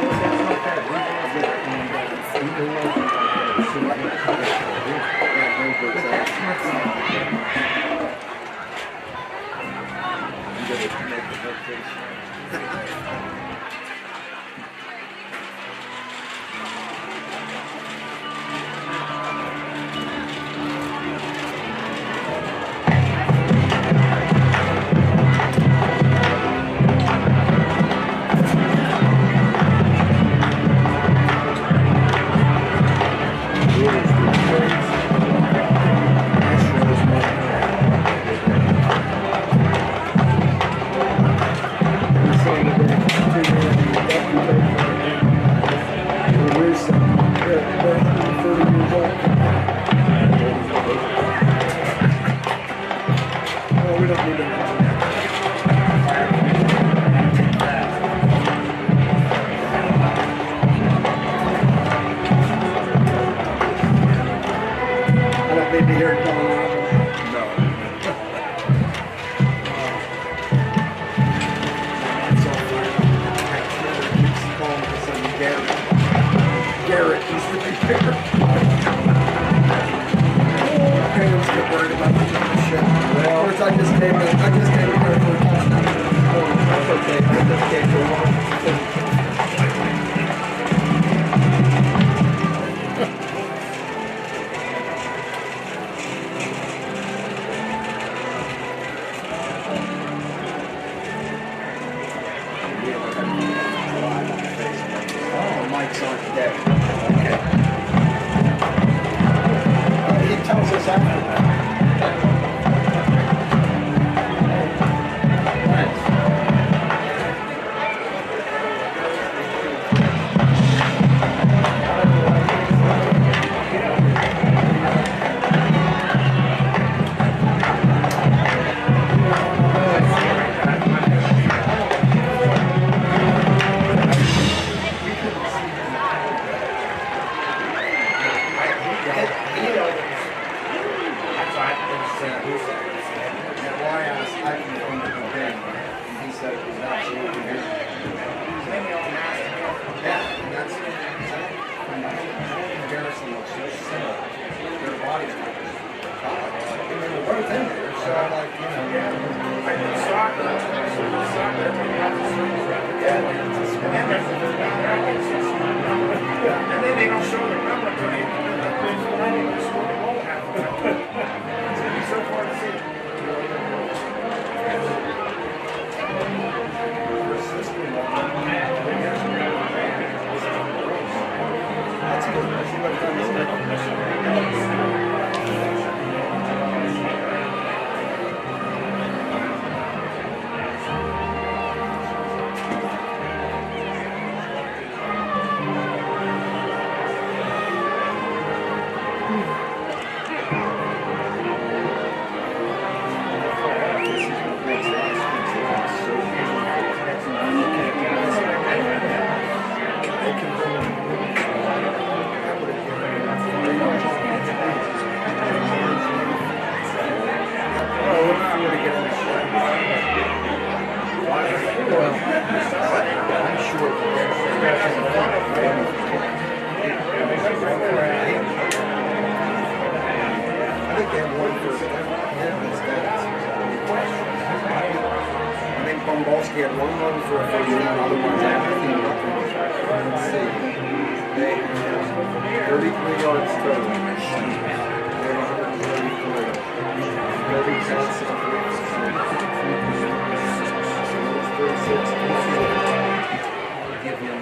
think they have one for I think Bombalski had one run for a first down, other ones everything. Let's see. They have 33 yards total. They have 133. 30 Johnson. 36. Give him.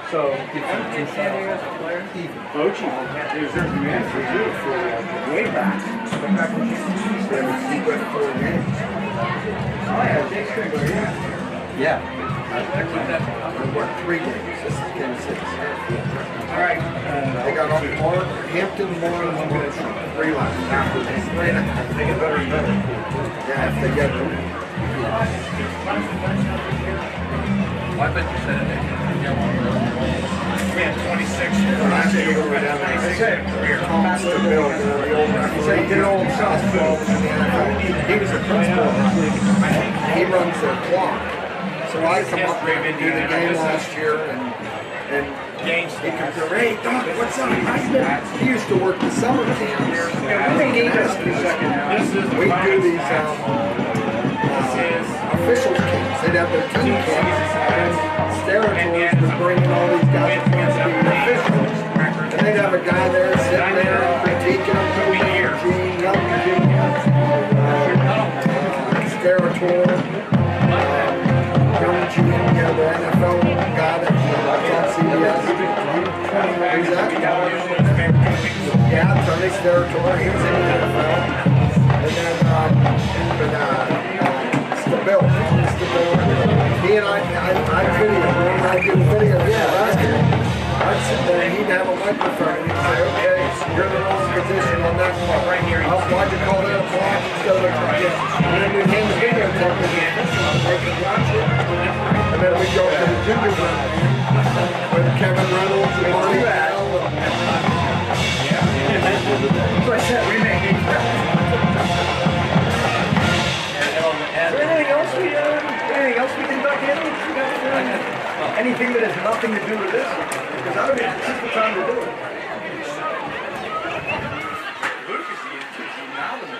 So, in San Diego's player, Bochy, there's their manager too for way back. Back when he went 4 games. Oh yeah, Jake's gonna go, yeah. They worked 3 games. This is game 6. All right. They got off Hampton, Moore, and 3 left. They get better and better. Yeah, if they get them. I bet you said it. We had 26. Last year we were down 26. Thomas DeVille, he said he did all shots. He was a principal. He runs their clock. So I come up there and do the game last year, and he comes over, hey, Doc, what's up? He used to work the summer camps. We do these official camps. They'd have their team camps, and Territories was bringing all these guys to be officials. And they'd have a guy there sitting there critiquing them, Gene, young Gene, Territory, young Gene, the NFL guy that's on CBS. Who's that? Yeah, Tony Territory, he was in the NFL. And then, Bill. He and I video. I do video of basketball. I'd sit there and he'd have a microphone and he'd say, okay, you're in the wrong position on that clock. Why'd you call that a clock instead of a clock? And then we'd hand the video tape to the official and they could watch it. And then we'd go to the junior room with Kevin Reynolds and Marty Bell. So I said, we make it. Anything else we can duck in? Anything that has nothing to do with this? Because I don't think this is the time to do it. Luke is the anomaly.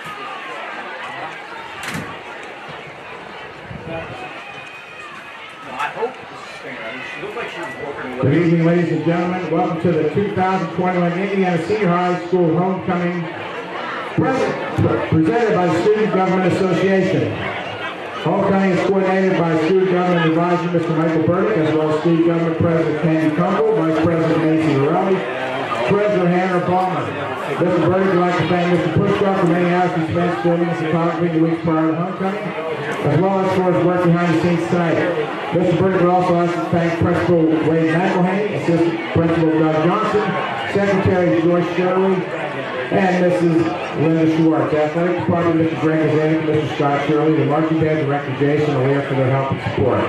I hope this is staying out. She looked like she was working with. Good evening, ladies and gentlemen. Welcome to the 2021 Indiana Senior High School Homecoming presented by the Student Government Association. Homecoming is coordinated by Student Government Advisor Mr. Michael Burdick, as well as Student Government President Candy Kunkel, Vice President Nancy Morelli, Treasurer Hannah Balmer. Mr. Burdick would like to thank Mr. Pushkar for many hours he spent filming and photography the weeks prior to homecoming, as well as for his work behind the scenes tonight. Mr. Burdick would also like to thank Principal Wade McElhaney, Assistant Principal Doug Johnson, Secretary Joyce Shirley, and Mrs. Linda Schwartz. Athletic Department, Mr. Greg Kazanik, Mr. Scott Shirley, the Marching Band Director Jason O'Lear for their help and support.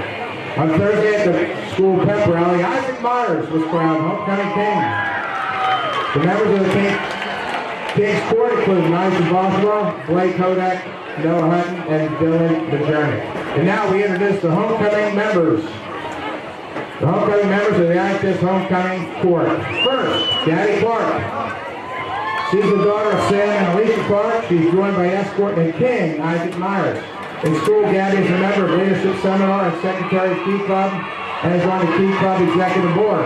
On Thursday at the school pep rally, Isaac Myers was crowned Homecoming King. The members of the King's Court include Nyson Boswell, Blake Kodak, Noah Hutton, and Dylan DeJourney. And now we introduce the Homecoming members. The Homecoming members of the IHS Homecoming Court. First, Daddy Clark. She's the daughter of Sam and Alicia Clark. She's joined by escort and King, Isaac Myers. In school, Gabby is a member of Leadership Seminar and Secretary of Key Club and is on the Key Club Executive Board.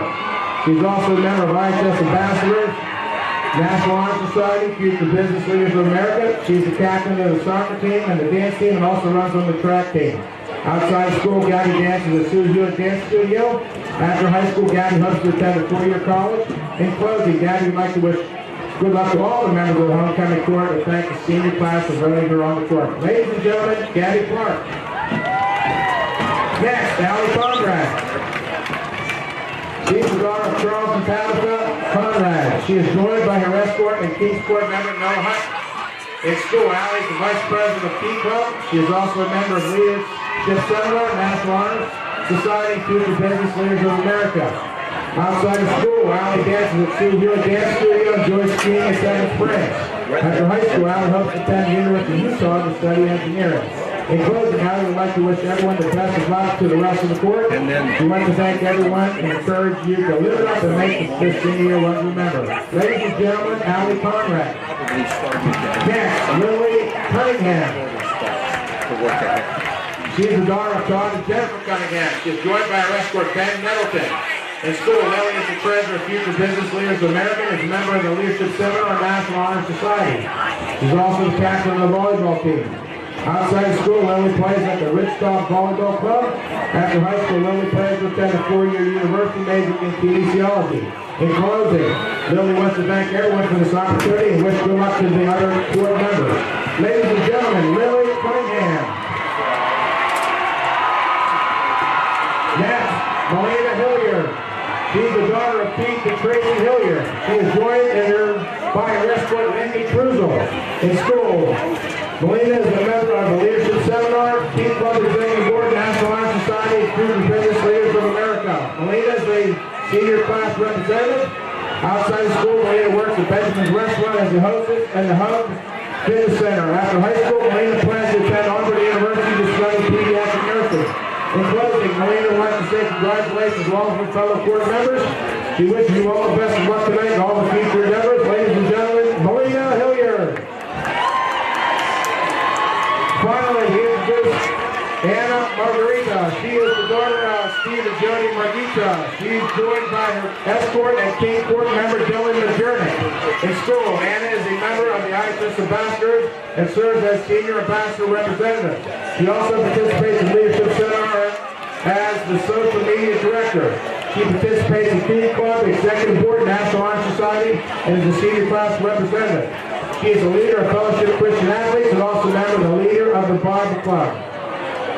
She's also a member of IHS Ambassadors, National Honor Society, Future Business Leaders of America. She's the captain of the soccer team and the dance team and also runs on the track team. Outside school, Gabby dances at Sue Hewitt Dance Studio. After high school, Gabby hopes to attend a four-year college. In closing, Gabby would like to wish good luck to all the members of the homecoming court and thank the senior class for voting her on the court. Ladies and gentlemen, Gabby Clark. Next, Allie Conrad. She's the daughter of Charles and Tabitha Conrad. She is joined by her escort and Kingsport member Noah Hunt. In school, Allie is the vice president of Key Club. She is also a member of Leadership Seminar, National Honor Society, Future Business Leaders of America. Outside of school, Allie dances at Sue Hewitt Dance Studio and enjoys skiing at Seven Springs. After high school, Allie hopes to attend the University of Utah to study engineering. In closing, Allie would like to wish everyone the best of luck to the rest of the court. We want to thank everyone and encourage you to live it up and make this senior year one to remember. Ladies and gentlemen, Allie Conrad. Next, Lily Cunningham. She is the daughter of Todd and Jennifer Cunningham. She is joined by her escort Ben Nettleton. In school, Lily is the treasurer of Future Business Leaders of America and is a member of the Leadership Seminar and National Honor Society. She's also the captain of the volleyball team. Outside of school, Lily plays at the Richstock Volleyball Club. After high school, Lily plans to attend a four-year university majoring in kinesiology. In closing, Lily wants to thank everyone for this opportunity and wish good luck to the other board members. Ladies and gentlemen, Lily Cunningham. Next, Melina Hilliard. She's the daughter of Keith and Tracy Hilliard. She is joined by her escort, Lindy Cruzel. In school, Melina is a member of the Leadership Seminar, Keith Club Executive Board, National Honor Society, Future Business Leaders of America. Melina is the senior class representative. Outside of school, Melina works at Benjamin's Restaurant as the hostess and the Hub Fitness Center. After high school, Melina plans to attend Auburn University to study pediatric nursing. In closing, Melina wants to say congratulations to all of her fellow court members. She wishes you all the best of luck tonight and all the future endeavors. Ladies and gentlemen, Melina Hilliard. Finally, we introduce Anna Margarita. She is the daughter of Steve and Jody Margarita. She is joined by her escort and Kingsport member Dylan Majernick. In school, Anna is a member of the ISS Ambassadors and serves as Senior Ambassador Representative. She also participates in Leadership Seminar as the Social Media Director. She participates in Key Club, Executive Board, National Honor Society, and is a Senior Class Representative. She is a leader of Fellowship of Christian Athletes and also a member of the leader of the Bible Club.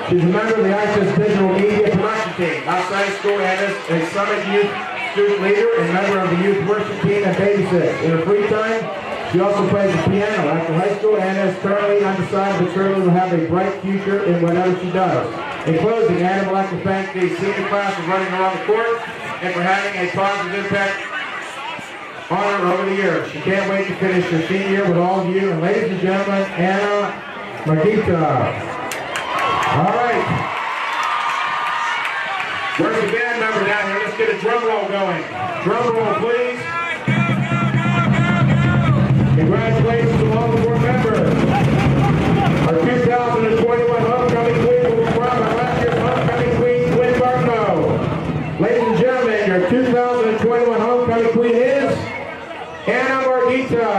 She's a member of the ISIS Digital Media Production Team. Outside of school, Anna is a Summit Youth student leader and member of the Youth Worship Team and babysits. In her free time, she also plays the piano. After high school, Anna is currently undecided, but certainly will have a bright future in whatever she does. In closing, Anna would like to thank the senior class for running around the court and for having a positive impact on her over the years. She can't wait to finish her senior year with all of you. And ladies and gentlemen, Anna Margarita. All right. Where's the band member down here? Let's get a drum roll going. Drum roll, please. Congratulations to all the board members. Our 2021 homecoming queen will be crowned by last year's homecoming queen, Quinn Barkno. Ladies and gentlemen, your 2021 homecoming queen is Anna Margarita.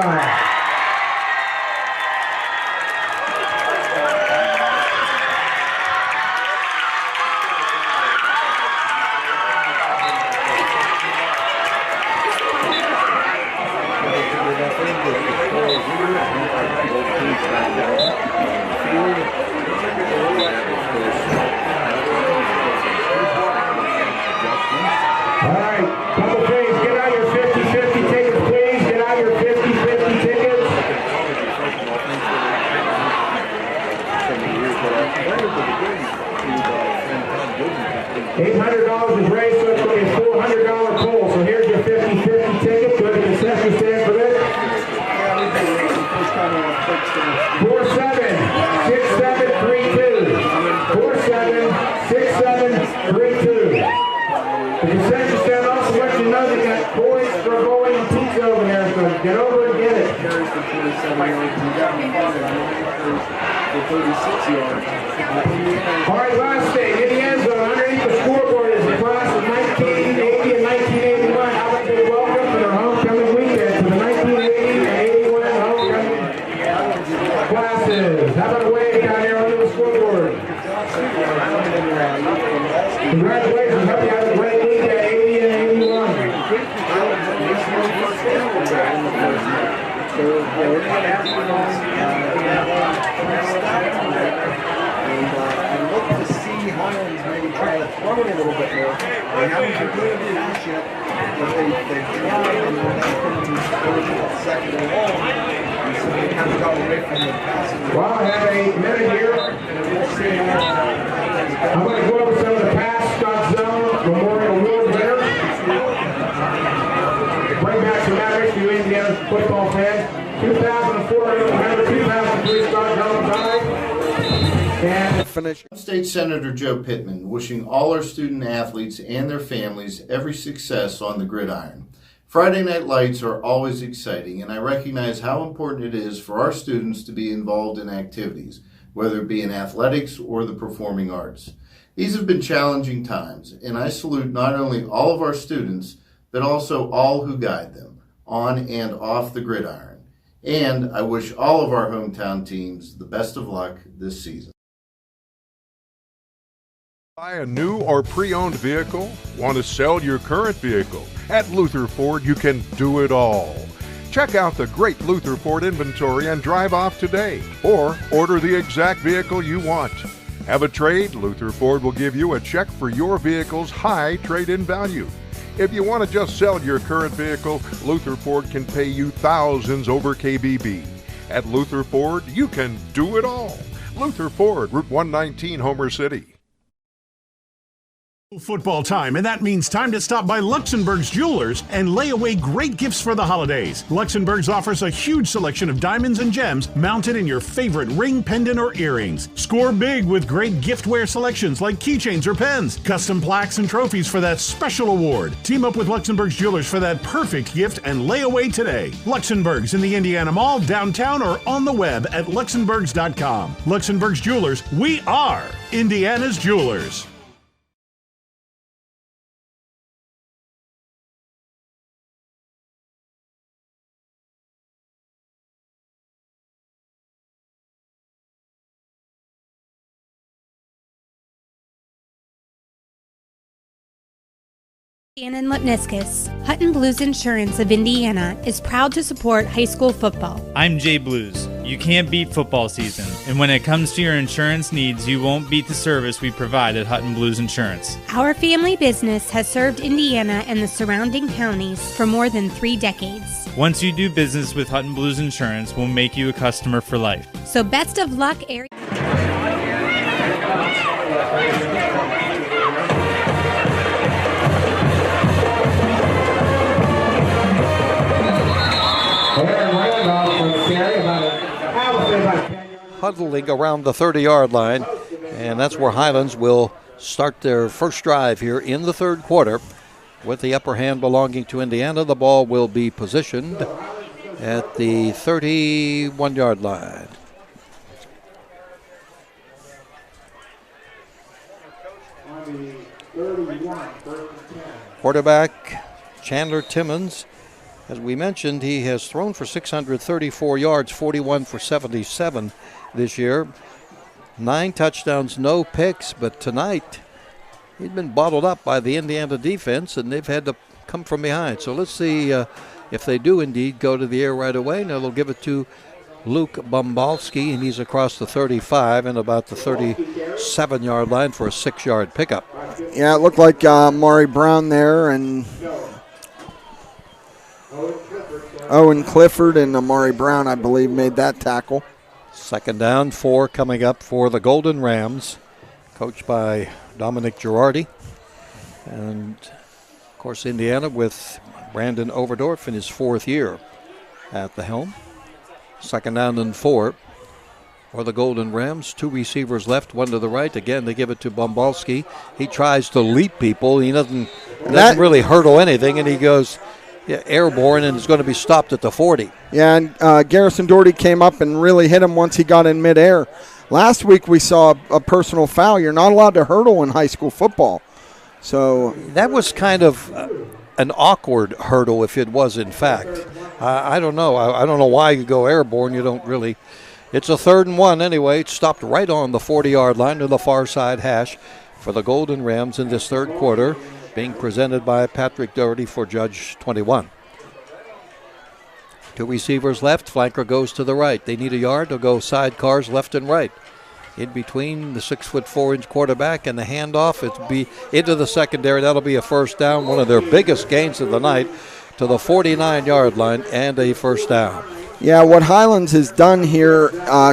$800 is raised, so it's going to be a $400 poll. So here's your 50-50 ticket. Go to the concession stand for this. 476732. 476732. The concession stand also lets you know they got coins for bowling and pizza over there, so get over and get it. All right, last thing, in the end zone, underneath the scoreboard is the class of 1980 and 1981. How about they welcome to their homecoming weekend to the 1980 and 81 homecoming classes. How about a wave down there under the scoreboard? Congratulations. Hope you have a great week at 80 and 81. I'd look to see Highlands maybe try to throw it a little bit more. They haven't been good at pass yet, but they've tried, and when they put them in second and long, and so they kind of got away from the passing. Well, I have a minute here. I'm going to go over some of the past Scott Zellum Memorial Award winners. Bring back some memories to you Indiana football fans. 2004, remember 2003 Scott Zellum died. State Senator Joe Pittman wishing all our student athletes and their families every success on the gridiron. Friday night lights are always exciting, and I recognize how important it is for our students to be involved in activities, whether it be in athletics or the performing arts. These have been challenging times, and I salute not only all of our students, but also all who guide them on and off the gridiron. And I wish all of our hometown teams the best of luck this season. Buy a new or pre-owned vehicle? Want to sell your current vehicle? At Luther Ford, you can do it all. Check out the great Luther Ford inventory and drive off today, or order the exact vehicle you want. Have a trade? Luther Ford will give you a check for your vehicle's high trade-in value. If you want to just sell your current vehicle, Luther Ford can pay you thousands over KBB. At Luther Ford, you can do it all. Luther Ford, Route 119, Homer City. Football time, and that means time to stop by Luxembourg's Jewelers and lay away great gifts for the holidays. Luxembourg's offers a huge selection of diamonds and gems mounted in your favorite ring, pendant, or earrings. Score big with great giftware selections like keychains or pens, custom plaques and trophies for that special award. Team up with Luxembourg's Jewelers for that perfect gift and lay away today. Luxembourg's in the Indiana Mall, downtown, or on the web at luxembourgs.com. Luxembourg's Jewelers, we are Indiana's Jewelers. Shannon Lipniskus, Hutton Blues Insurance of Indiana, is proud to support high school football. I'm Jay Blues. You can't beat football season, and when it comes to your insurance needs, you won't beat the service we provide at Hutton Blues Insurance. Our family business has served Indiana and the surrounding counties for more than 3 decades. Once you do business with Hutton Blues Insurance, we'll make you a customer for life. So best of luck, area. Huddling around the 30-yard line, and that's where Highlands will start their first drive here in the third quarter. With the upper hand belonging to Indiana, the ball will be positioned at the 31-yard line. Quarterback Chandler Timmons. As we mentioned, he has thrown for 634 yards, 41 for 77 this year. 9 touchdowns, no picks, but tonight he's been bottled up by the Indiana defense, and they've had to come from behind. So let's see if they do indeed go to the air right away. Now they'll give it to Luke Bombalski, and he's across the 35 and about the 37-yard line for a 6-yard pickup. Yeah, it looked like Maury Brown there, and Owen Clifford and Amari Brown, I believe, made that tackle. Second down, 4 coming up for the Golden Rams, coached by Dominic Girardi. And, of course, Indiana with Brandon Overdorf in his 4th year at the helm. Second down and 4 for the Golden Rams. 2 receivers left, 1 to the right. Again, they give it to Bombalski. He tries to leap people. He doesn't really hurdle anything, and he goes airborne and is going to be stopped at the 40. Yeah, and Garrison Doherty came up and really hit him once he got in midair. Last week we saw a personal foul. You're not allowed to hurdle in high school football. So that was kind of an awkward hurdle, if it was in fact. I don't know. I don't know why you go airborne. You don't really. It's a 3rd and 1 anyway. It's stopped right on the 40-yard line to the far side hash for the Golden Rams in this third quarter, being presented by Patrick Doherty for Judge 21. 2 receivers left, flanker goes to the right. They need a yard, they'll go sidecars left and right. In between the 6'4" quarterback and the handoff, it'll be into the secondary. That'll be a first down, one of their biggest gains of the night, to the 49-yard line, and a first down. Yeah, what Highlands has done here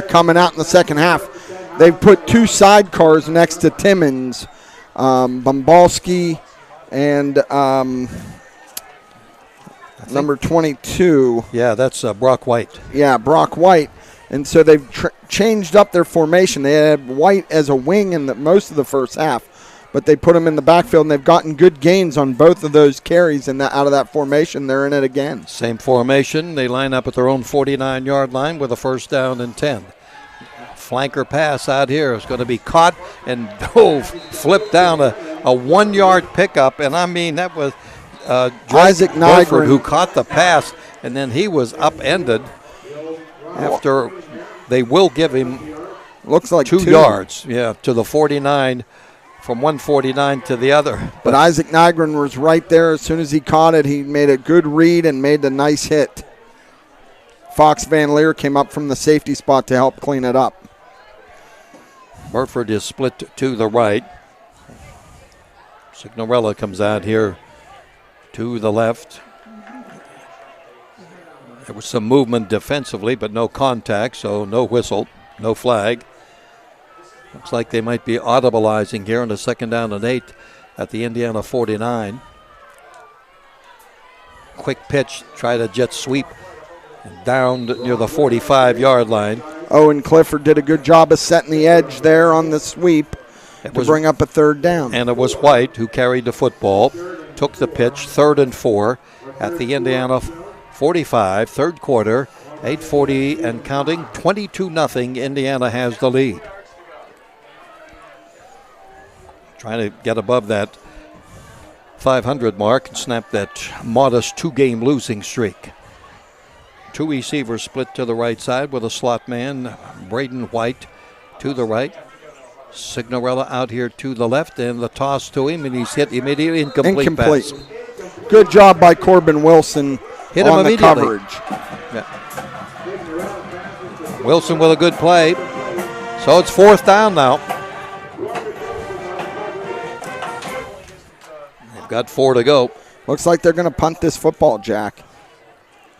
coming out in the second half, they've put 2 sidecars next to Timmons, Bombalski and number 22. Yeah, that's Brock White. Yeah, Brock White. And so they've changed up their formation. They had White as a wing in most of the first half, but they put him in the backfield, and they've gotten good gains on both of those carries out of that formation. They're in it again. Same formation. They line up at their own 49-yard line with a first down and 10. Flanker pass out here is going to be caught and flipped down a 1-yard pickup. And I mean, that was Isaac Nygren who caught the pass, and then he was upended after they will give him looks like 2 yards, to the 49, from 149 to the other. But Isaac Nygren was right there. As soon as he caught it, he made a good read and made the nice hit. Fox Van Leer came up from the safety spot to help clean it up. Burford is split to the right. Signorella comes out here to the left. There was some movement defensively, but no contact, so no whistle, no flag. Looks like they might be audibilizing here on the 2nd down and 8 at the Indiana 49. Quick pitch, try to jet sweep down near the 45-yard line. Owen Clifford did a good job of setting the edge there on the sweep to bring up a 3rd down. And it was White who carried the football, took the pitch, 3rd and 4 at the Indiana 45, third quarter, 8:40 and counting, 22-0. Indiana has the lead. Trying to get above that 500 mark and snap that modest 2-game losing streak. 2 receivers split to the right side with a slot man, Braden White to the right. Signorella out here to the left, and the toss to him, and he's hit immediately. Incomplete. Pass. Good job by Corbin Wilson. Hit him on the immediately. Coverage. Yeah. Wilson with a good play. So it's 4th down now. They've got 4 to go. Looks like they're going to punt this football, Jack.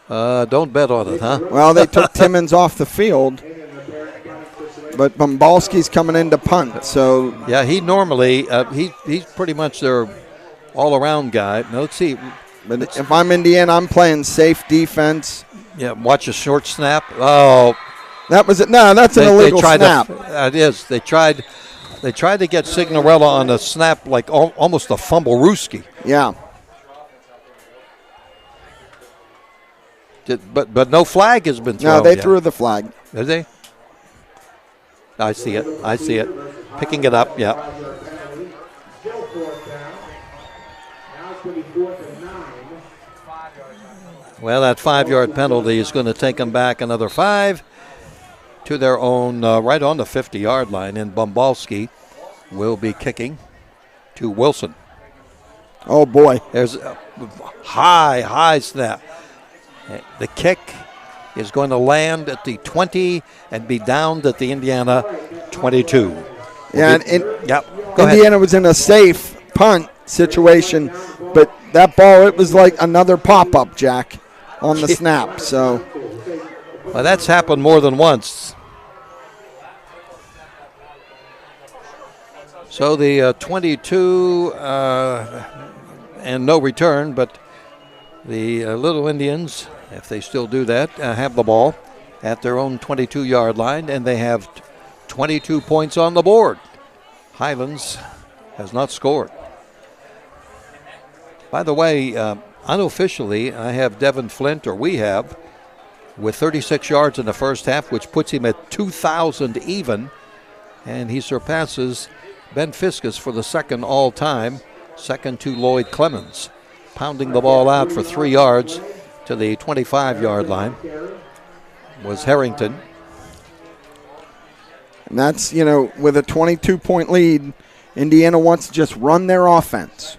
Don't bet on it, huh? Well, they took Timmons off the field, but Bombalski's coming in to punt. So yeah, he normally he's pretty much their all-around guy. Now let's see. But if I'm Indiana, I'm playing safe defense. Yeah, watch a short snap. Oh, that was it. No, that's an illegal snap. It is. They tried to get Signorella on a snap like almost a fumble-rooski. Yeah. But no flag has been thrown. No, they yet. threw the flag. Did they? I see it. Picking it up. Yeah. Well, that 5-yard penalty is going to take them back another 5 to their own, right on the 50-yard line. And Bombalski will be kicking to Wilson. Oh, boy. There's a high snap. The kick is going to land at the 20 and be downed at the Indiana 22. Yeah, Indiana was in a safe punt situation, but that ball, it was like another pop-up, Jack, on the snap. So, well, that's happened more than once. So the 22 and no return, but the Little Indians, if they still do that, have the ball at their own 22-yard line, and they have 22 points on the board. Highlands has not scored. By the way, unofficially, I have Devin Flint, or we have, with 36 yards in the first half, which puts him at 2,000 even, and he surpasses Ben Fiskus for the second all-time, second to Lloyd Clemens. Pounding the ball out for 3 yards to the 25-yard line was Harrington. And that's, with a 22-point lead, Indiana wants to just run their offense.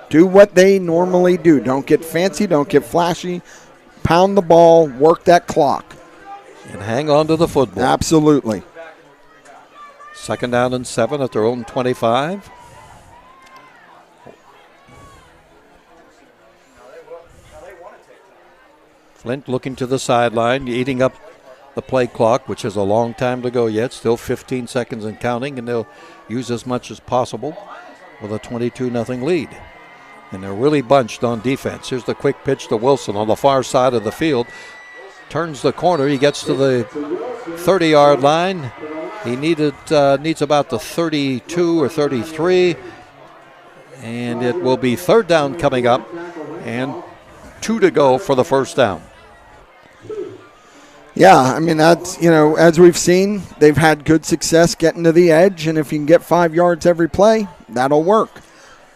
Do what they normally do. Don't get fancy, don't get flashy. Pound the ball, work that clock. And hang on to the football. Absolutely. 2nd down and 7 at their own 25. Flint looking to the sideline, eating up the play clock, which has a long time to go yet. Still 15 seconds and counting, and they'll use as much as possible with a 22-0 lead. And they're really bunched on defense. Here's the quick pitch to Wilson on the far side of the field. Turns the corner. He gets to the 30-yard line. He needs about the 32 or 33. And it will be 3rd down coming up and 2 to go for the 1st down. Yeah, I mean, that's, as we've seen, they've had good success getting to the edge, and if you can get 5 yards every play, that'll work.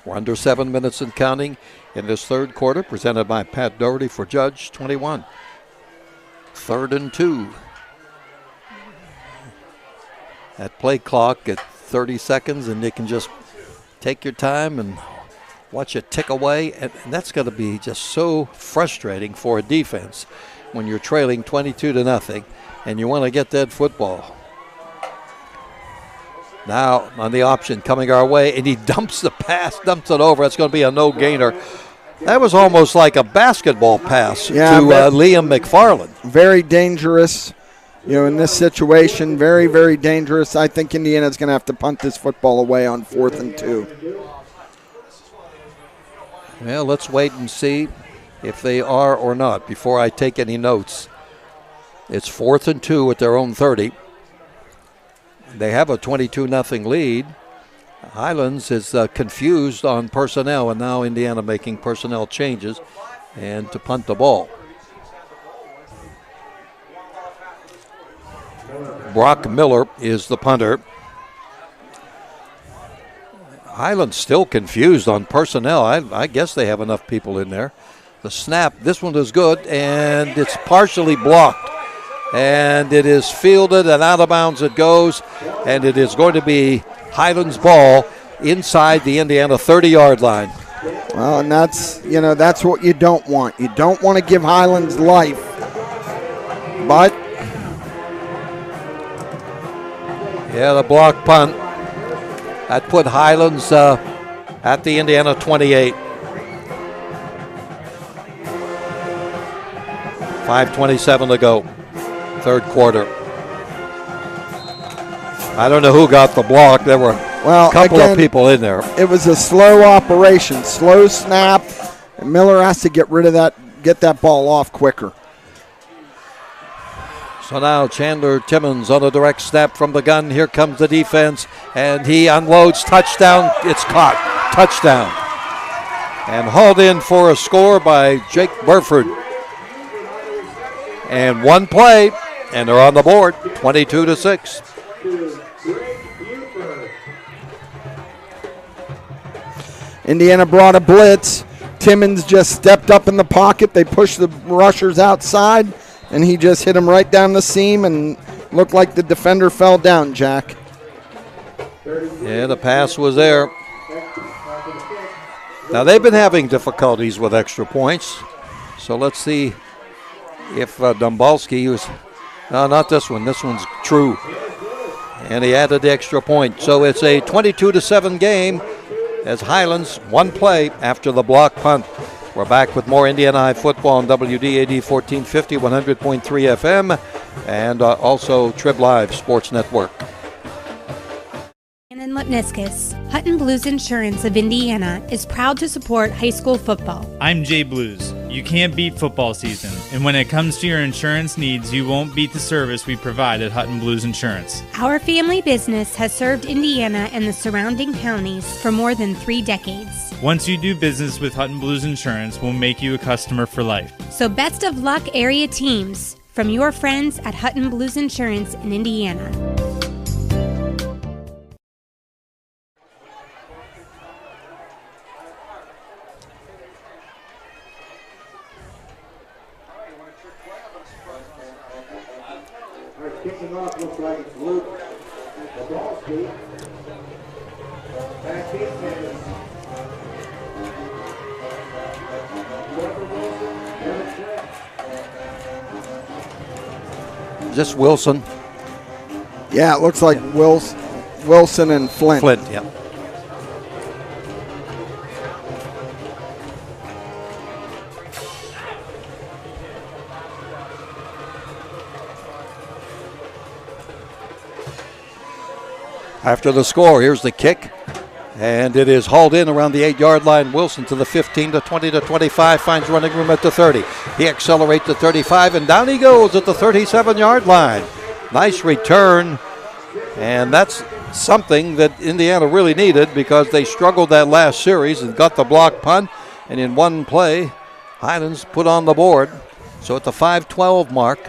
We're under 7 minutes and counting in this 3rd quarter, presented by Pat Doherty for Judge 21. 3rd and 2. That play clock at 30 seconds, and you can just take your time and watch it tick away, and that's going to be just so frustrating for a defense when you're trailing 22-0 and you want to get that football. Now on the option coming our way, and he dumps the pass, dumps it over. That's going to be a no-gainer. That was almost like a basketball pass to Liam McFarland. Very dangerous, in this situation. Very, very dangerous. I think Indiana's going to have to punt this football away on 4th and 2. Well, let's wait and see if they are or not before I take any notes. It's 4th and 2 at their own 30. They have a 22-0 lead. Highlands is confused on personnel, and now Indiana making personnel changes and to punt the ball. Brock Miller is the punter. Highlands still confused on personnel. I guess they have enough people in there. The snap, this one is good, and it's partially blocked. And it is fielded, and out of bounds it goes, and it is going to be Highlands' ball inside the Indiana 30-yard line. Well, and that's what you don't want. You don't want to give Highlands life. But yeah, the block punt. That put Highlands at the Indiana 28. 5:27 to go, 3rd quarter. I don't know who got the block. There were a couple of people in there. It was a slow operation, slow snap, and Miller has to get that ball off quicker. So now Chandler Timmons on a direct snap from the gun. Here comes the defense, and he unloads. Touchdown. It's caught. Touchdown. And hauled in for a score by Jake Burford. And one play, and they're on the board, 22-6. Indiana brought a blitz. Timmons just stepped up in the pocket. They pushed the rushers outside, and he just hit him right down the seam and looked like the defender fell down, Jack. Yeah, the pass was there. Now, they've been having difficulties with extra points, so let's see if Dombalski was, no, not this one. This one's true. And he added the extra point. So it's a 22-7 game as Highlands one play after the block punt. We're back with more Indiana High football on WDAD 1450, 100.3 FM, and also Trib Live Sports Network. In Lipniscus, Hutton Blues Insurance of Indiana is proud to support high school football. I'm Jay Blues. You can't beat football season, and when it comes to your insurance needs, you won't beat the service we provide at Hutton Blues Insurance. Our family business has served Indiana and the surrounding counties for more than 3 decades. Once you do business with Hutton Blues Insurance, we'll make you a customer for life. So best of luck, area teams, from your friends at Hutton Blues Insurance in Indiana. Kicking off looks like it's Luke Dombalski. Is this Wilson? Yeah, it looks like Wilson and Flint. Flint, yeah. After the score, here's the kick. And it is hauled in around the 8-yard line. Wilson to the 15, to 20, to 25, finds running room at the 30. He accelerates to 35, and down he goes at the 37-yard line. Nice return, and that's something that Indiana really needed because they struggled that last series and got the block punt, and in one play, Highlands put on the board. So at the 5:12 mark,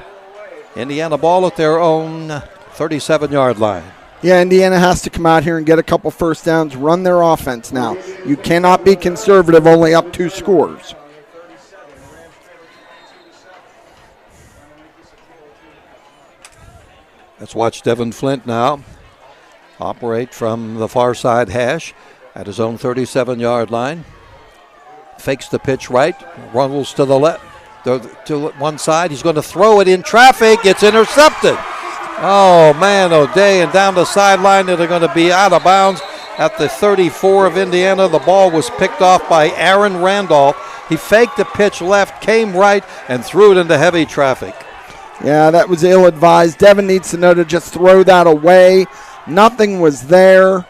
Indiana ball at their own 37-yard line. Yeah, Indiana has to come out here and get a couple first downs, run their offense now. You cannot be conservative, only up 2 scores. Let's watch Devin Flint now operate from the far side hash at his own 37-yard line. Fakes the pitch right, runs to the left, to one side. He's going to throw it in traffic. It's intercepted. Oh, man, O'Day, and down the sideline, they're going to be out of bounds at the 34 of Indiana. The ball was picked off by Aaron Randolph. He faked the pitch left, came right, and threw it into heavy traffic. Yeah, that was ill-advised. Devin needs to know to just throw that away. Nothing was there.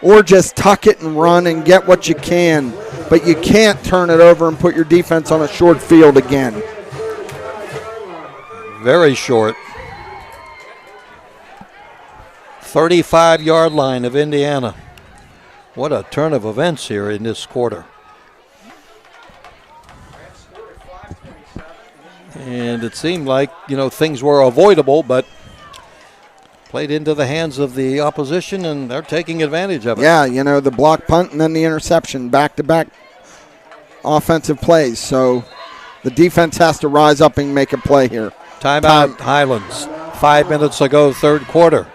Or just tuck it and run and get what you can. But you can't turn it over and put your defense on a short field again. Very short. 35-yard line of Indiana. What a turn of events here in this quarter. And it seemed like, things were avoidable, but played into the hands of the opposition, and they're taking advantage of it. Yeah, the block punt and then the interception, back-to-back offensive plays. So the defense has to rise up and make a play here. Timeout, Highlands. 5 minutes ago, third quarter.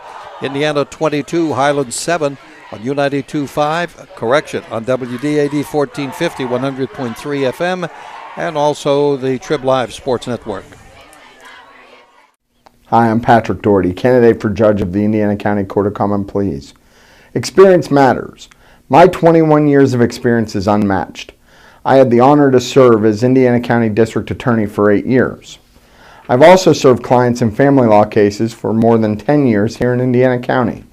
Indiana 22, Highlands 7 on U92.5. Correction, on WDAD 1450, 100.3 FM, and also the Trib Live Sports Network. Hi, I'm Patrick Doherty, candidate for judge of the Indiana County Court of Common Pleas. Experience matters. My 21 years of experience is unmatched. I had the honor to serve as Indiana County District Attorney for 8 years. I've also served clients in family law cases for more than 10 years here in Indiana County.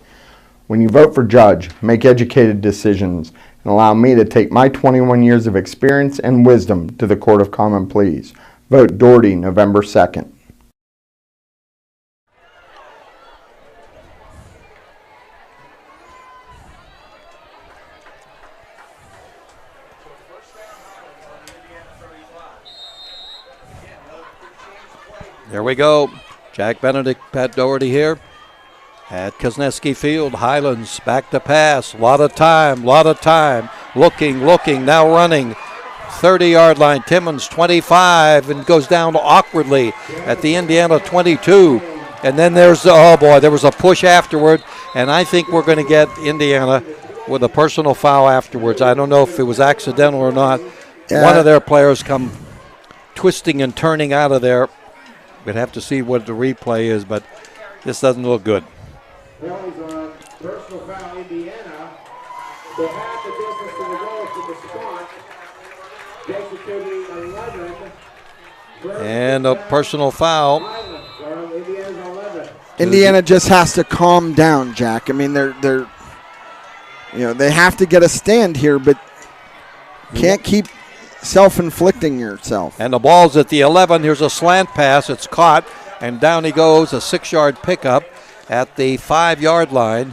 When you vote for judge, make educated decisions and allow me to take my 21 years of experience and wisdom to the Court of Common Pleas. Vote Doherty November 2nd. There we go. Jack Benedict, Pat Doherty here at Kosneski Field. Highlands back to pass. Lot of time. Looking, now running. 30-yard line. Timmons 25 and goes down awkwardly at the Indiana 22. And then there was a push afterward, and I think we're going to get Indiana with a personal foul afterwards. I don't know if it was accidental or not. Yeah. One of their players come twisting and turning out of there. We'd have to see what the replay is, but this doesn't look good. Personal foul, Indiana. The half the distance to the goal to the spot. Takes it to the 11. And a personal foul. Indiana just has to calm down, Jack. I mean, they're they have to get a stand here, but can't keep self-inflicting yourself. And the ball's at the 11. Here's a slant pass. It's caught, and down he goes. A 6-yard pickup at the 5-yard line.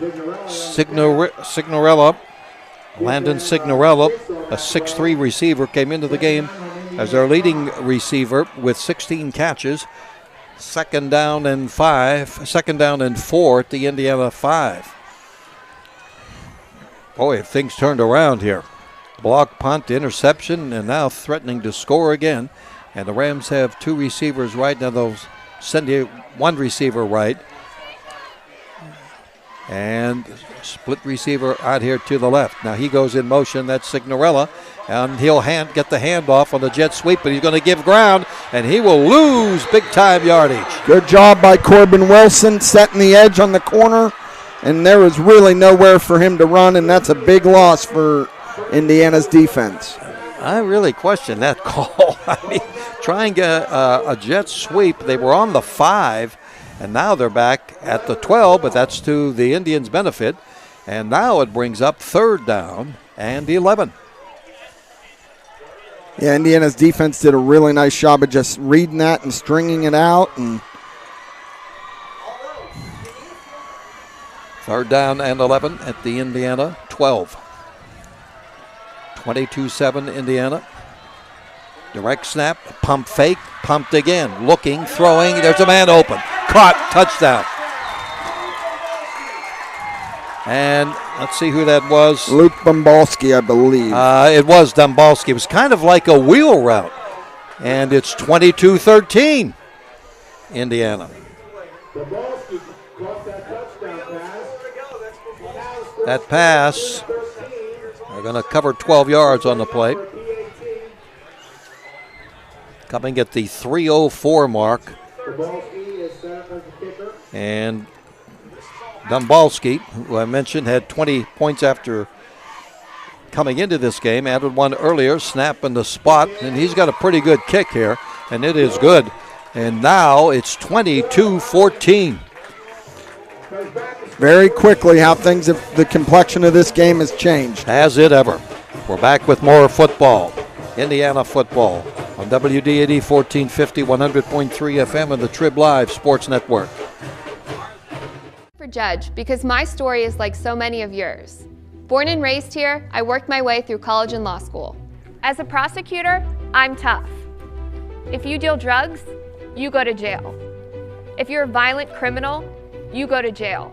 Signorella, Landon Signorella, a 6'3 receiver, came into the game as their leading receiver with 16 catches. Second down and 4 at the Indiana 5. Boy, if things turned around here. Block, punt, interception, and now threatening to score again. And the Rams have 2 receivers right. Now they'll send you 1 receiver right. And split receiver out here to the left. Now he goes in motion. That's Signorella. And he'll get the handoff on the jet sweep, but he's going to give ground, and he will lose big-time yardage. Good job by Corbin Wilson setting the edge on the corner, and there was really nowhere for him to run, and that's a big loss for Indiana's defense. I really question that call. I mean, trying a jet sweep. They were on the 5, and now they're back at the 12, but that's to the Indians' benefit. And now it brings up 3rd down and 11. Yeah, Indiana's defense did a really nice job of just reading that and stringing it out. And 3rd down and 11 at the Indiana 12. 22-7 Indiana. Direct snap, pump fake, pumped again. Looking, throwing, there's a man open. Caught, touchdown. And let's see who that was. Luke Dombalski, I believe. It was Dombalski. It was kind of like a wheel route. And it's 22-13, Indiana. That pass, they're going to cover 12 yards on the play. Coming at the 3:04 mark. And Dombalski, who I mentioned, had 20 points after coming into this game, added one earlier, snap in the spot, and he's got a pretty good kick here, and it is good. And now it's 22-14. Very quickly how the complexion of this game has changed. Has it ever? We're back with more football, Indiana football, on WDAD 1450, 100.3 FM and the Trib Live Sports Network. For Judge, because my story is like so many of yours. Born and raised here, I worked my way through college and law school. As a prosecutor, I'm tough. If you deal drugs, you go to jail. If you're a violent criminal, you go to jail.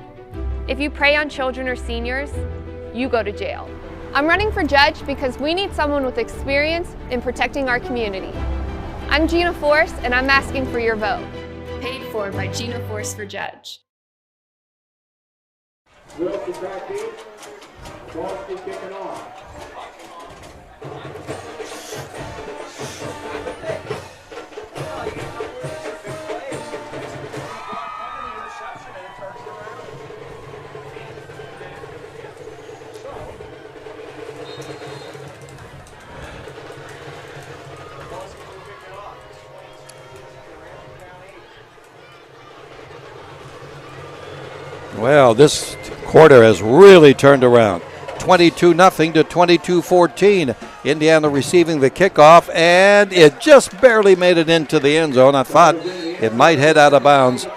If you prey on children or seniors, you go to jail. I'm running for judge because we need someone with experience in protecting our community. I'm Gina Force, and I'm asking for your vote. Paid for by Gina Force for Judge. Wilson back in. Boston kicking off. Well, this quarter has really turned around. 22-0 to 22-14. Indiana receiving the kickoff, and it just barely made it into the end zone. I thought it might head out of bounds.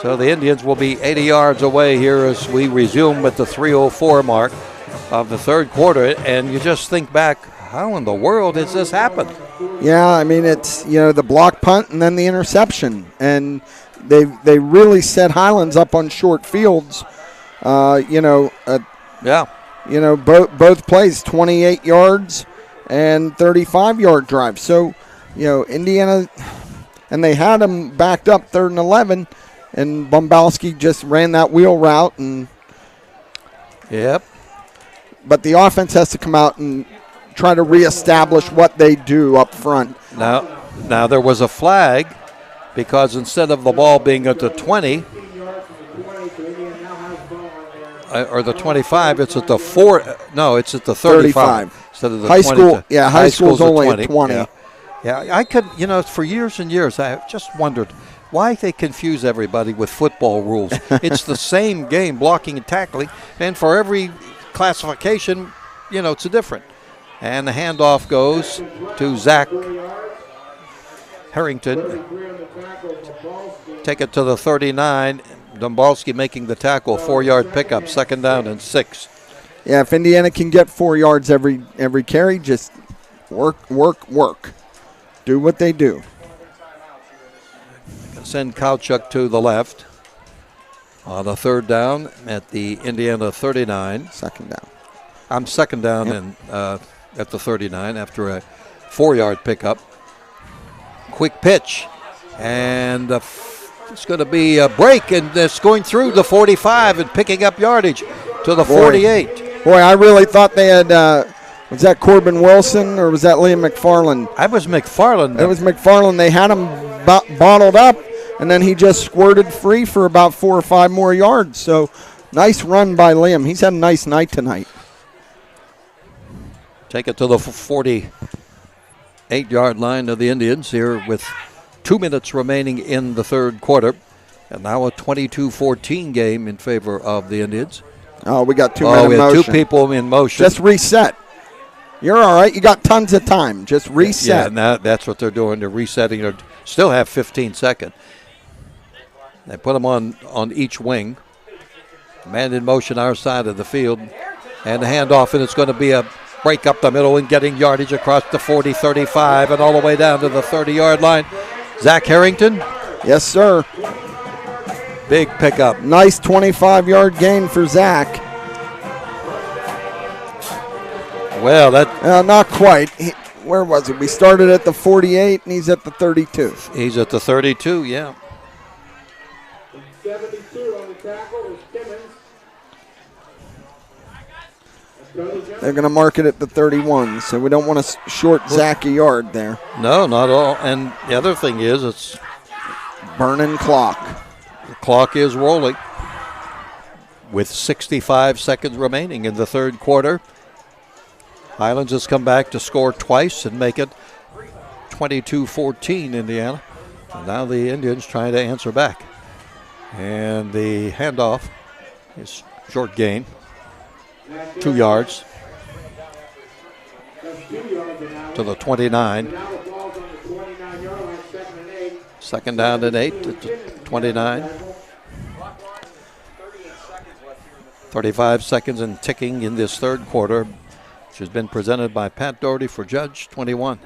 So the Indians will be 80 yards away here as we resume at the 3:04 mark of the 3rd quarter. And you just think back, how in the world has this happened? Yeah, I mean, it's, the block punt and then the interception. And they really set Highlands up on short fields. Both plays, 28 yards and 35-yard drive. So, Indiana, and they had them backed up 3rd and 11, and Dombalski just ran that wheel route. And yep. But the offense has to come out and try to reestablish what they do up front. Now there was a flag, because instead of the ball being at the 20 or the 25, it's at the 4. No, it's at the 35 instead of the high 20. School, yeah, high school's only at 20. Yeah, I could, for years and years, I just wondered why they confuse everybody with football rules. It's the same game, blocking and tackling, and for every classification, it's a different. And the handoff goes to Zach Harrington. Take it to the 39. Dombalski making the tackle, 4-yard pickup, 2nd down and 6. Yeah, if Indiana can get 4 yards every carry, just work. Do what they do. Send Kowchuk to the left on a 3rd down at the Indiana 39. 2nd down. I'm 2nd down and at the 39 after a 4-yard pickup. Quick pitch, and It's going to be a break, and it's going through the 45 and picking up yardage to the 48. Boy, I really thought they had, was that Corbin Wilson or was that Liam McFarland? I was McFarland. It was McFarland. They had him bottled up, and then he just squirted free for about 4 or 5 more yards. So nice run by Liam. He's had a nice night tonight. Take it to the 48-yard line of the Indians here with 2 minutes remaining in the third quarter. And now a 22-14 game in favor of the Indians. Oh, we got 2 men in motion. We have 2 people in motion. Just reset. You're all right. You got tons of time. Just reset. Yeah, and that's what they're doing. They're resetting. They still have 15 seconds. They put them on each wing. Man in motion our side of the field. And the handoff, and it's going to be a break up the middle and getting yardage across the 40, 35, and all the way down to the 30-yard line. Zach Harrington. Yes, sir. Big pickup. Nice 25-yard gain for Zach. Well, that... not quite. Where was it? We started at the 48, and he's at the 32. He's at the 32, yeah. 72 on the tackle was Timmons. They're going to mark it at the 31, so we don't want to short Zach a yard there. No, not at all. And the other thing is it's burning clock. The clock is rolling with 65 seconds remaining in the third quarter. Highlands has come back to score twice and make it 22-14 Indiana. And now the Indians trying to answer back. And the handoff is short gain. 2 yards to the 29. Second down and 8 at the 29. 35 seconds and ticking in this third quarter, which has been presented by Pat Doherty for Judge 21.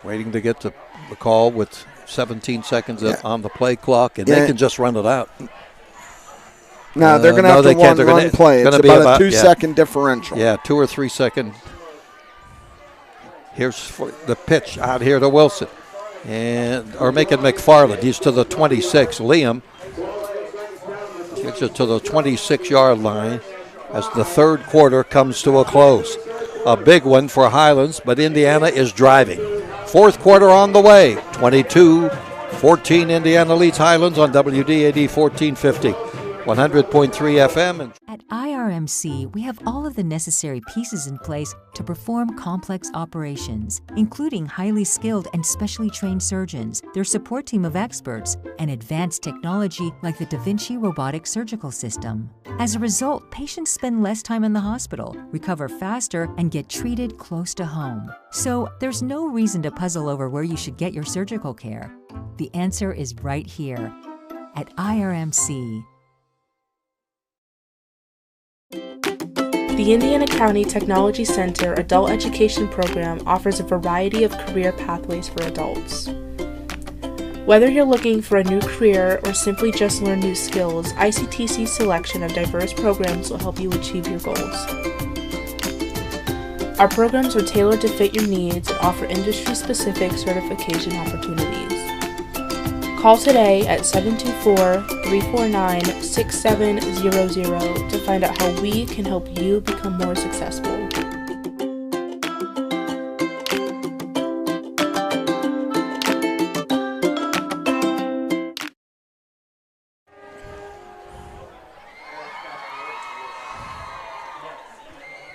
Waiting to get to the call with 17 seconds on the play clock, and they can just run it out. No, they're going to have to run play. It's about a 2-second differential. Yeah, 2 or 3 second. Here's the pitch out here to Wilson. Or making McFarland. He's to the 26. Liam gets it to the 26-yard line as the third quarter comes to a close. A big one for Highlands, but Indiana is driving. Fourth quarter on the way. 22-14 Indiana leads Highlands on WDAD 1450. 100.3 FM. At IRMC, we have all of the necessary pieces in place to perform complex operations, including highly skilled and specially trained surgeons, their support team of experts, and advanced technology like the Da Vinci robotic surgical system. As a result, patients spend less time in the hospital, recover faster, and get treated close to home. So there's no reason to puzzle over where you should get your surgical care. The answer is right here at IRMC. The Indiana County Technology Center Adult Education Program offers a variety of career pathways for adults. Whether you're looking for a new career or simply just learn new skills, ICTC's selection of diverse programs will help you achieve your goals. Our programs are tailored to fit your needs and offer industry-specific certification opportunities. Call today at 724-349-6700 to find out how we can help you become more successful.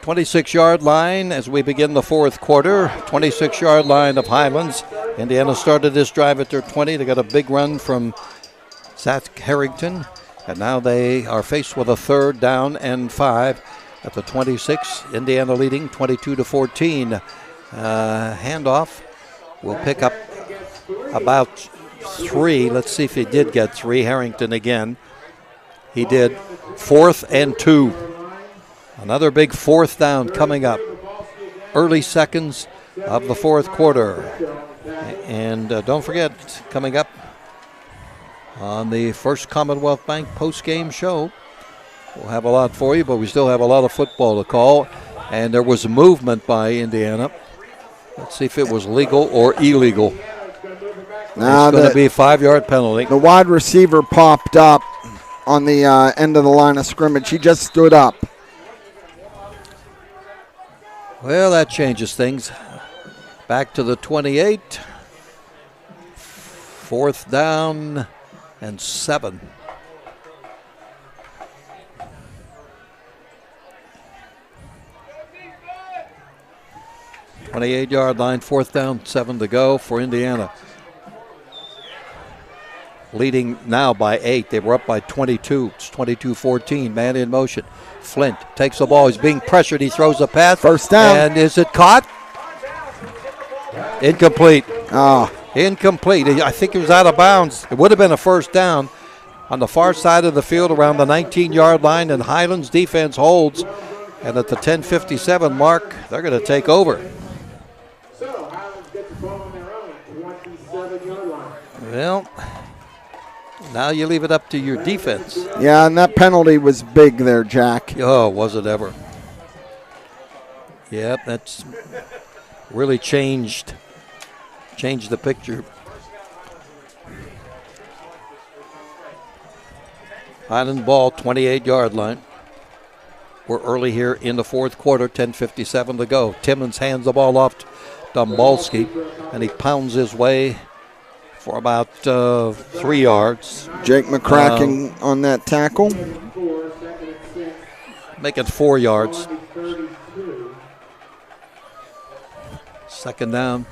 .26-yard line as we begin the fourth quarter. 26-yard line of Highlands. Indiana started this drive at their 20. They got a big run from Zach Harrington. And now they are faced with a third down and 5 at the 26. Indiana leading 22-14. Handoff will pick up about 3. Let's see if he did get 3. Harrington again. He did. 4th and 2. Another big fourth down coming up. Early seconds of the fourth quarter. And don't forget, coming up on the First Commonwealth Bank post-game show, we'll have a lot for you, but we still have a lot of football to call. And there was movement by Indiana Let's see if it was legal or illegal. Now it's going to be a 5-yard penalty. The wide receiver popped up on the end of the line of scrimmage. He just stood up. Well, that changes things. Back to the 28. 4th down and 7. $28-yard line, 4th down, 7 to go for Indiana. Leading now by 8. They were up by 22. It's 22-14. Man in motion. Flint takes the ball. He's being pressured. He throws a pass. First down. And is it caught? Incomplete. Oh. Incomplete. I think it was out of bounds. It would have been a first down on the far side of the field around the 19-yard line, and Highlands defense holds. And at the 10:57 mark, they're going to take over. Well, now you leave it up to your defense. Yeah, and that penalty was big there, Jack. Oh, was it ever. Yep, that's really changed the picture. Highland ball, 28-yard line. We're early here in the fourth quarter, 10:57 to go. Timmons hands the ball off to Dombalski, and he pounds his way for about 3 yards. Jake McCracken on that tackle. Make it 4 yards. Second down,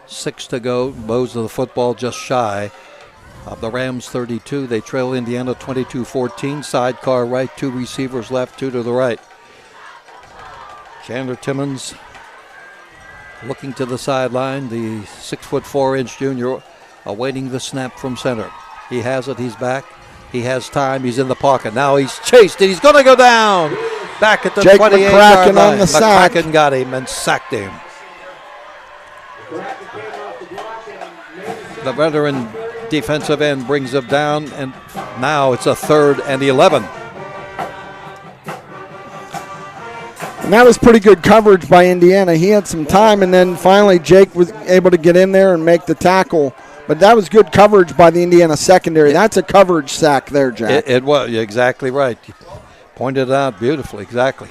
6 to go. Bows of the football just shy of the Rams 32. They trail Indiana 22-14. Sidecar right, 2 receivers left, 2 to the right. Chandler Timmons looking to the sideline. The 6'4" junior awaiting the snap from center. He has it. He's back. He has time. He's in the pocket. Now he's chased and he's going to go down. Back at the 28-yard line. on the sack. McCracken got him and sacked him. The veteran defensive end brings him down, and now it's a 3rd and 11. And that was pretty good coverage by Indiana. He had some time, and then finally Jake was able to get in there and make the tackle. But that was good coverage by the Indiana secondary. That's a coverage sack there, Jack. It was. You're exactly right. You pointed it out beautifully. Exactly.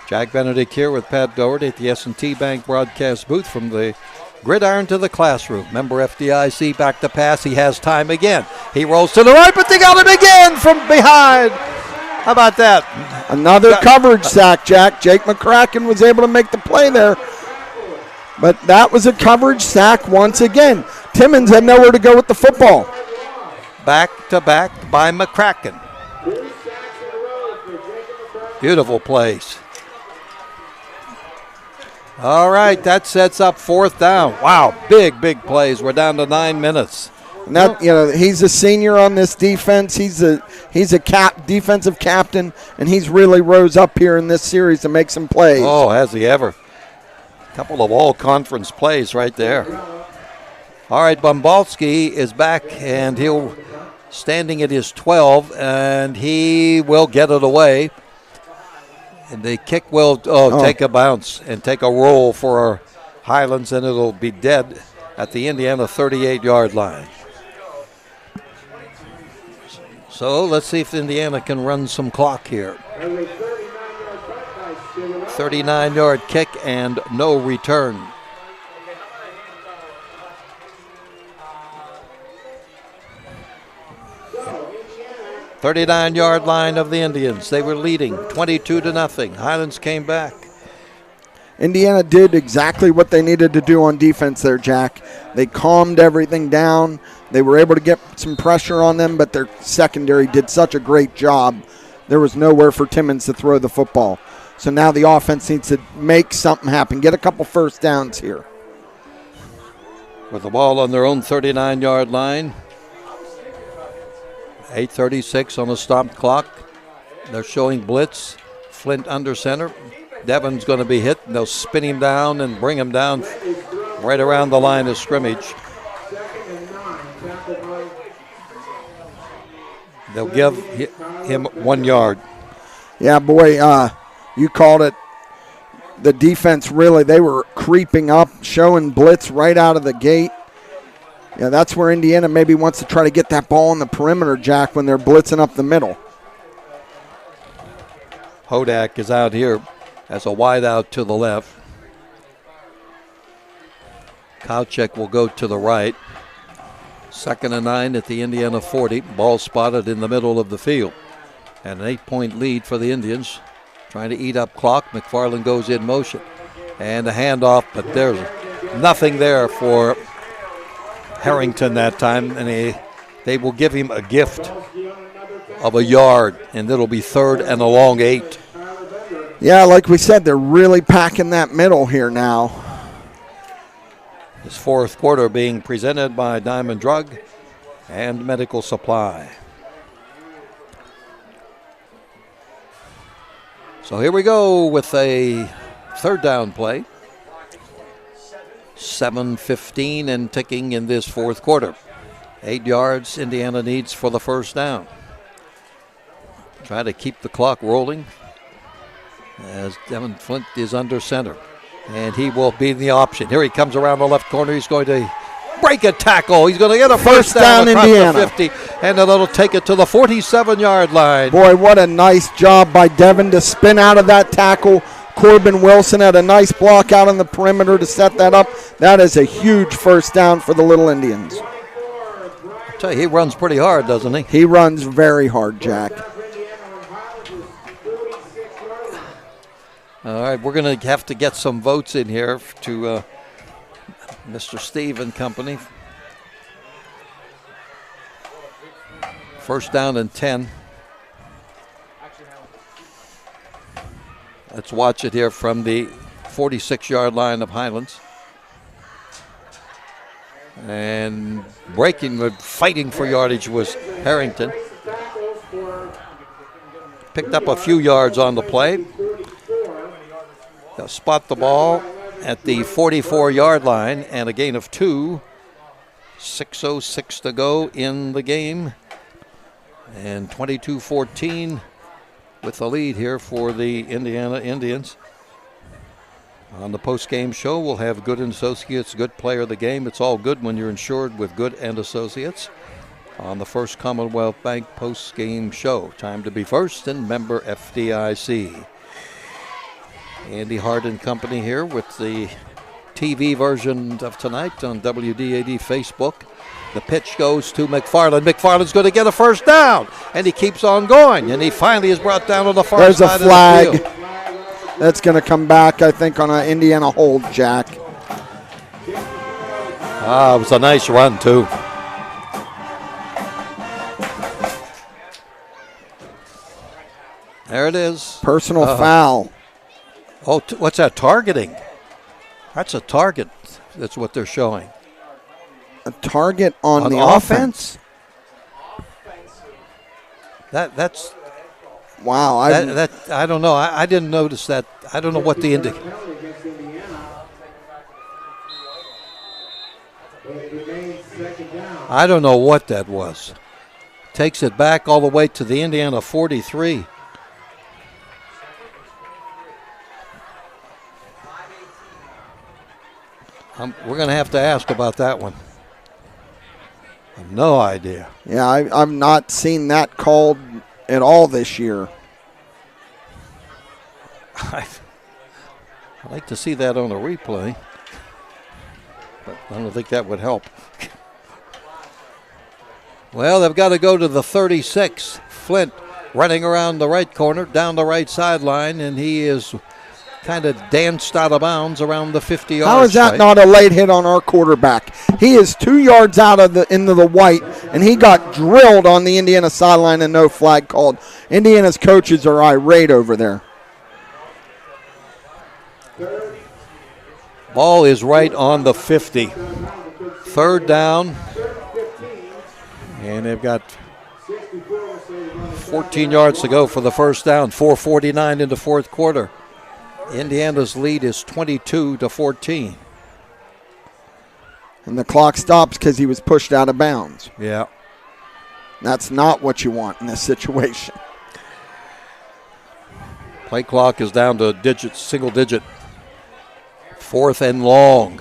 Jack Benedict here with Pat Doherty at the S&T Bank broadcast booth from the gridiron to the classroom. Member FDIC, back to pass. He has time again. He rolls to the right, but they got him again from behind. How about that? Another coverage sack, Jack. Jake McCracken was able to make the play there. But that was a coverage sack once again. Timmons had nowhere to go with the football. Back to back by McCracken. Beautiful plays. All right, that sets up 4th down. Wow, big plays. We're down to 9 minutes. Now, he's a senior on this defense. He's a defensive captain, and he's really rose up here in this series to make some plays. Oh, has he ever? A couple of all-conference plays right there. All right, Dombalski is back, and he'll standing at his 12, and he will get it away. And the kick will take a bounce and take a roll for Highlands, and it'll be dead at the Indiana 38-yard line. So let's see if Indiana can run some clock here. 39-yard kick and no return. The 39-yard line of the Indians. They were leading 22-0. Highlands came back. Indiana did exactly what they needed to do on defense there, Jack. They calmed everything down. They were able to get some pressure on them, but their secondary did such a great job. There was nowhere for Timmons to throw the football. So now the offense needs to make something happen, get a couple first downs here. With the ball on their own 39-yard line. 8:36 on the stopped clock. They're showing blitz. Flint under center. Devin's going to be hit. They'll spin him down and bring him down right around the line of scrimmage. They'll give him 1 yard. Yeah, boy, you called it. the defense really, they were creeping up, showing blitz right out of the gate. Yeah, that's where Indiana maybe wants to try to get that ball on the perimeter, Jack, when they're blitzing up the middle. Hodak is out here as a wide out to the left. Kowchek will go to the right. 2nd and 9 at the Indiana 40. Ball spotted in the middle of the field. And an 8-point lead for the Indians. Trying to eat up clock. McFarland goes in motion. And a handoff, but there's nothing there for Harrington that time. And they will give him a gift of a yard. And it'll be 3rd and a long 8. Yeah, like we said, they're really packing that middle here now. This 4th quarter being presented by Diamond Drug and Medical Supply. So here we go with a 3rd down play. 7:15 and ticking in this 4th quarter. 8 yards Indiana needs for the 1st down. Try to keep the clock rolling as Devin Flint is under center. And he will be the option. Here he comes around the left corner. He's going to break a tackle. He's going to get a first down across Indiana. the 50. And then it'll take it to the 47-yard line. Boy, what a nice job by Devin to spin out of that tackle. Corbin Wilson had a nice block out on the perimeter to set that up. That is a huge first down for the Little Indians. I tell you, he runs pretty hard, doesn't he? He runs very hard, Jack. All right, we're going to have to get some votes in here to Mr. Steve and company. 1st down and 10. Let's watch it here from the 46-yard line of Highlands. And fighting for yardage was Harrington. Picked up a few yards on the play. They'll spot the ball at the 44-yard line and a gain of 2. 6:06 to go in the game. And 22-14 with the lead here for the Indiana Indians. On the post-game show, we'll have Good and Associates, Good Player of the Game. It's all good when you're insured with Good and Associates. On the First Commonwealth Bank post-game show. Time to be first and member FDIC. Andy Hart and company here with the TV version of tonight on WDAD Facebook. The pitch goes to McFarland. McFarland's going to get a first down, and he keeps on going, and he finally is brought down on the far There's side a flag. of the field. That's going to come back, I think, on an Indiana hold, Jack. It was a nice run, too. There it is. Personal foul. Oh, what's that, targeting? That's a target. That's what they're showing. A target on the offense? That's wow. I don't know. I didn't notice that. I don't know what the indicator. I don't know what that was. Takes it back all the way to the Indiana 43. We're going to have to ask about that one. I have no idea. Yeah, I've not seen that called at all this year. I'd like to see that on a replay, but I don't think that would help. Well, they've got to go to the 36. Flint running around the right corner, down the right sideline, and he is kind of danced out of bounds around the 50-yard How is that not a late hit on our quarterback? He is 2 yards out of into the white, and he got drilled on the Indiana sideline and no flag called. Indiana's coaches are irate over there. Ball is right on the 50. 3rd down. And they've got 14 yards to go for the first down. 4:49 in the 4th quarter. Indiana's lead is 22-14. And the clock stops because he was pushed out of bounds. Yeah. That's not what you want in this situation. Play clock is down to single digit 4th and long.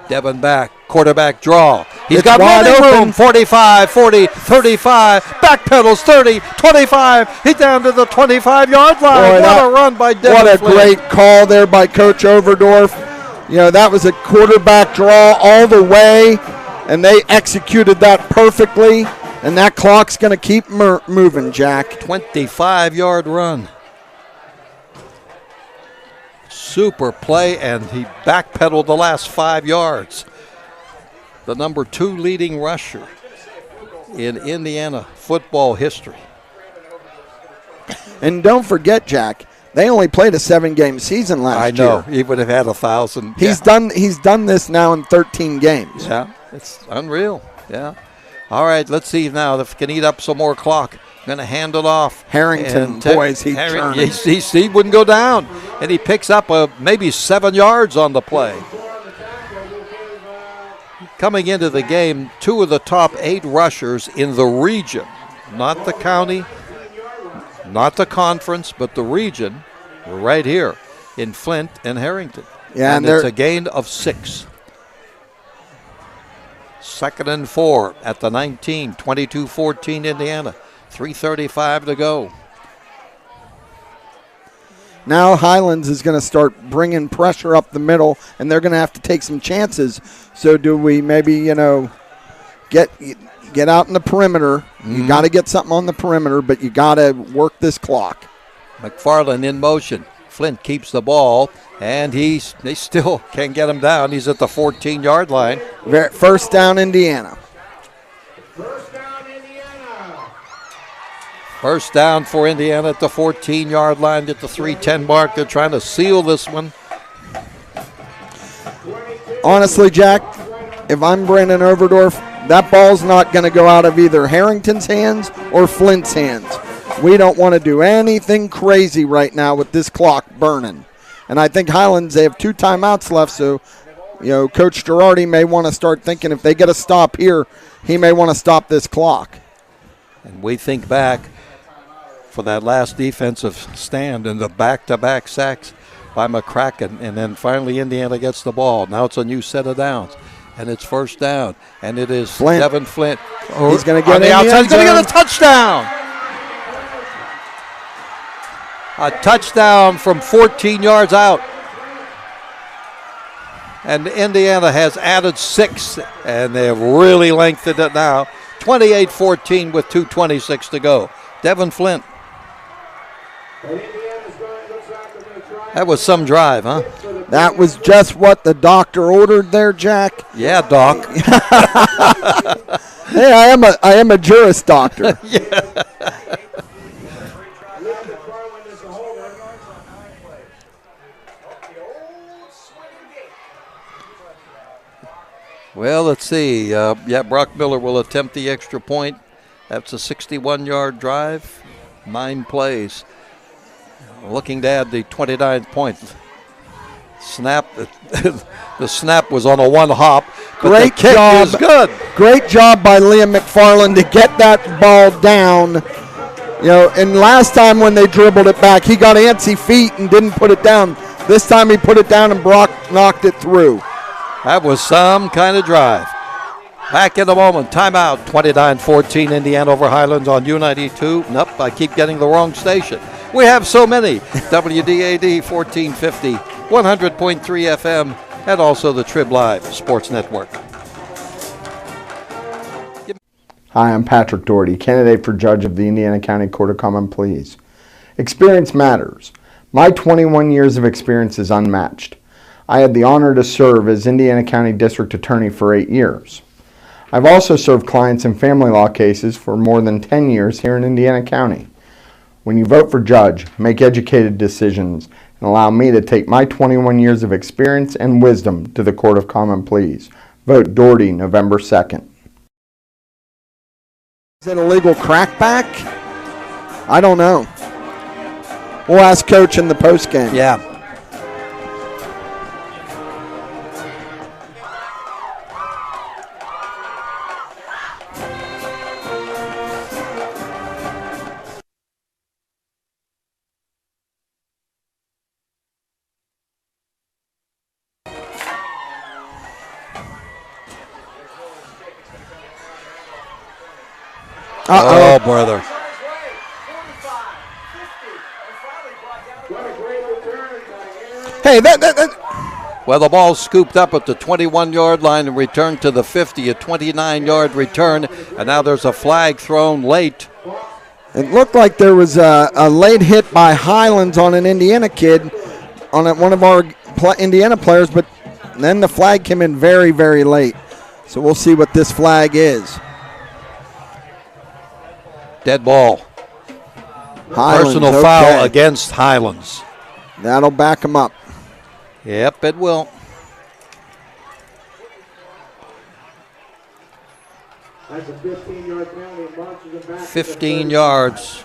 Devin back, quarterback draw. He's It's got wide running open. room. 45, 40, 35. Back pedals 30, 25. He's down to the 25-yard line. Boy, What a run by Devin What a Flynn. great call there by Coach Overdorf. You know, that was a quarterback draw all the way, and they executed that perfectly, and that clock's going to keep moving, Jack. 25-yard run. Super play, and he backpedaled the last 5 yards. The number 2 leading rusher in Indiana football history. And don't forget, Jack, they only played a 7-game season last year. I know. He would have had 1,000. He's done this now in 13 games. Yeah, it's unreal. Yeah. All right, let's see now if he can eat up some more clock. Going to hand it off. Harrington, boys, he turned. He wouldn't go down. And he picks up maybe 7 yards on the play. Coming into the game, 2 of the top 8 rushers in the region, not the county, not the conference, but the region, right here in Flint and Harrington. Yeah, and it's a gain of 6. 2nd and 4 at the 19, 22-14 Indiana. 3:35 to go. Now Highlands is going to start bringing pressure up the middle, and they're going to have to take some chances. So do we maybe, get out in the perimeter? You got to get something on the perimeter, but you got to work this clock. McFarland in motion. Flint keeps the ball, and they still can't get him down. He's at the 14-yard line. First down, Indiana. First down for Indiana at the 14-yard line at the 3:10 mark. They're trying to seal this one. Honestly, Jack, if I'm Brandon Overdorf, that ball's not going to go out of either Harrington's hands or Flint's hands. We don't want to do anything crazy right now with this clock burning. And I think Highlands, they have 2 timeouts left, so Coach Girardi may want to start thinking if they get a stop here, he may want to stop this clock. And we think back for that last defensive stand and the back-to-back sacks by McCracken, and then finally Indiana gets the ball. Now it's a new set of downs, and it's first down, and it is Devin Flint. He's going to get on the outside. He's going to get a touchdown. A touchdown from 14 yards out. And Indiana has added 6, and they have really lengthened it now. 28-14 with 2:26 to go. Devin Flint. That was some drive, huh? That was just what the doctor ordered there, Jack. Yeah, Doc. Hey, I am a juris doctor. Yeah. Well, let's see. Brock Miller will attempt the extra point. That's a 61-yard drive, 9 plays. Looking to add the 29th point. Snap. The snap was on a 1 hop. Great the kick job. is good. Great job by Liam McFarland to get that ball down. And last time when they dribbled it back, he got antsy feet and didn't put it down. This time he put it down and Brock knocked it through. That was some kind of drive. Back in a moment. Timeout. 29-14 Indiana over Highlands on U92. Nope, I keep getting the wrong station. We have so many. WDAD 1450, 100.3 FM, and also the Trib Live Sports Network. Hi, I'm Patrick Doherty, candidate for judge of the Indiana County Court of Common Pleas. Experience matters. My 21 years of experience is unmatched. I had the honor to serve as Indiana County District Attorney for 8 years. I've also served clients in family law cases for more than 10 years here in Indiana County. When you vote for judge, make educated decisions and allow me to take my 21 years of experience and wisdom to the Court of Common Pleas. Vote Doherty November 2nd. Is it a legal crackback? I don't know. We'll ask Coach in the postgame. Yeah. Oh, brother. Hey, Well, the ball scooped up at the 21-yard line and returned to the 50, a 29-yard return, and now there's a flag thrown late. It looked like there was a late hit by Highlands on an Indiana kid, on one of our Indiana players, but then the flag came in very, very late. So we'll see what this flag is. Dead ball. Highlands, Personal foul against Highlands. That'll back him up. Yep, it will. That's a 15-yard penalty. Launches it back 15 yards.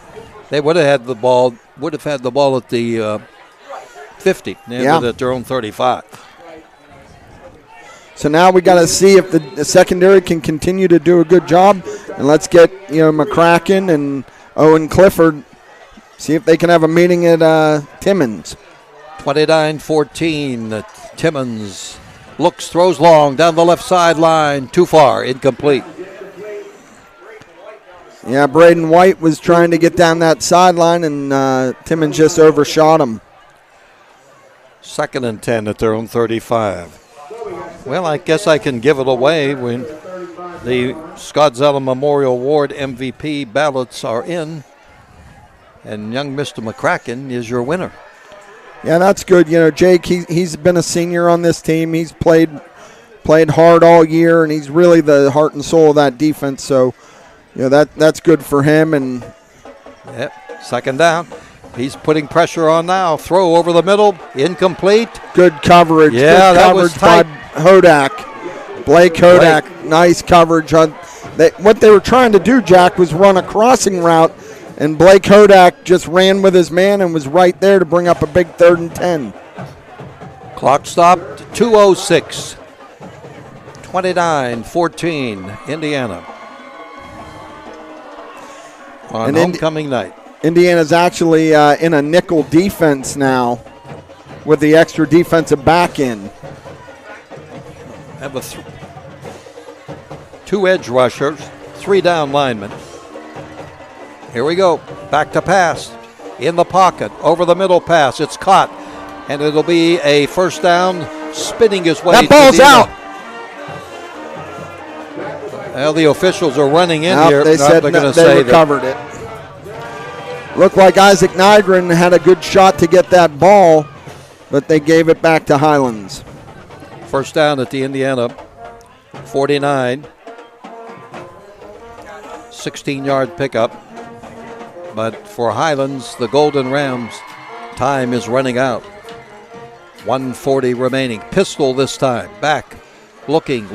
They would have had the ball. Would have had the ball at the 50. They ended at their own 35. So now we got to see if the secondary can continue to do a good job, and let's get McCracken and Owen Clifford. See if they can have a meeting at Timmins. 29-14. Timmins looks, throws long down the left sideline. Too far, incomplete. Yeah, Braden White was trying to get down that sideline, and Timmins just overshot him. 2nd and 10 at their own 35. Well, I guess I can give it away when the Scott Zellum Memorial Award MVP ballots are in, and young Mr. McCracken is your winner. Yeah, that's good. Jake, he's been a senior on this team. He's played hard all year, and he's really the heart and soul of that defense. So, that's good for him. And yep, 2nd down. He's putting pressure on now. Throw over the middle, incomplete. Good coverage. Yeah, good that was tight. By Hodak. Blake Hodak, nice coverage. What they were trying to do, Jack, was run a crossing route, and Blake Hodak just ran with his man and was right there to bring up a big 3rd and 10. Clock stopped, 2:06. 29-14, Indiana. On homecoming night. Indiana's actually in a nickel defense now with the extra defensive back in. Have 2 edge rushers, 3 down linemen. Here we go. Back to pass. In the pocket. Over the middle pass. It's caught. And it'll be a 1st down, spinning his way. That ball's out. Well, the officials are running in Nope, here. They said they recovered it. Looked like Isaac Nygren had a good shot to get that ball, but they gave it back to Highlands. 1st down at the Indiana 49. 16-yard pickup. But for Highlands, the Golden Rams, time is running out. 1:40 remaining. Pistol this time. Back. Looking,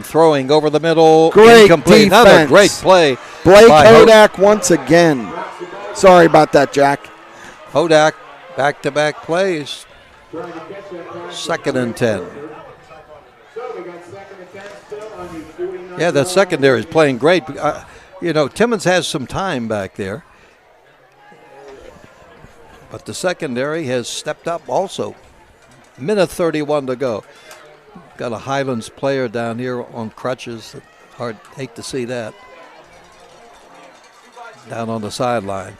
throwing over the middle. Great incomplete. defense. Another great play. Blake Hodak once again. Sorry about that, Jack. Hodak, back-to-back plays. 2nd and 10. Yeah, that secondary is playing great. Timmins has some time back there. But the secondary has stepped up also. Minute 31 to go. Got a Highlands player down here on crutches. Hate to see that. Down on the sideline.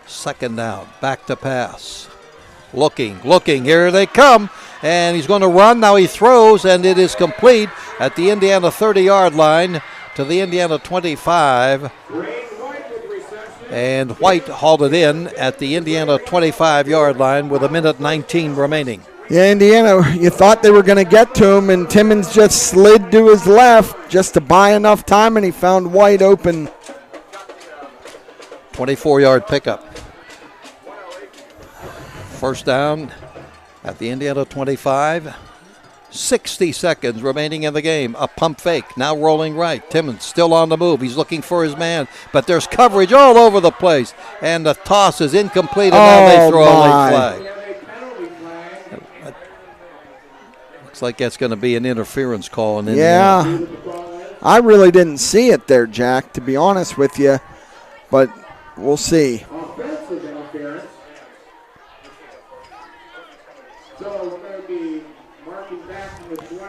2nd down. Back to pass. Looking. Here they come. And he's going to run. Now he throws, and it is complete at the Indiana 30-yard line to the Indiana 25. And White hauled it in at the Indiana 25-yard line with 1:19 remaining. Yeah, Indiana, you thought they were going to get to him, and Timmins just slid to his left just to buy enough time, and he found White open. 24-yard pickup. 1st down at the Indiana 25. 60 seconds remaining in the game. A pump fake. Now rolling right. Timmins still on the move. He's looking for his man. But there's coverage all over the place. And the toss is incomplete. And now they throw a late flag. Looks like that's going to be an interference call in Indiana. Yeah. I really didn't see it there, Jack, to be honest with you. But we'll see.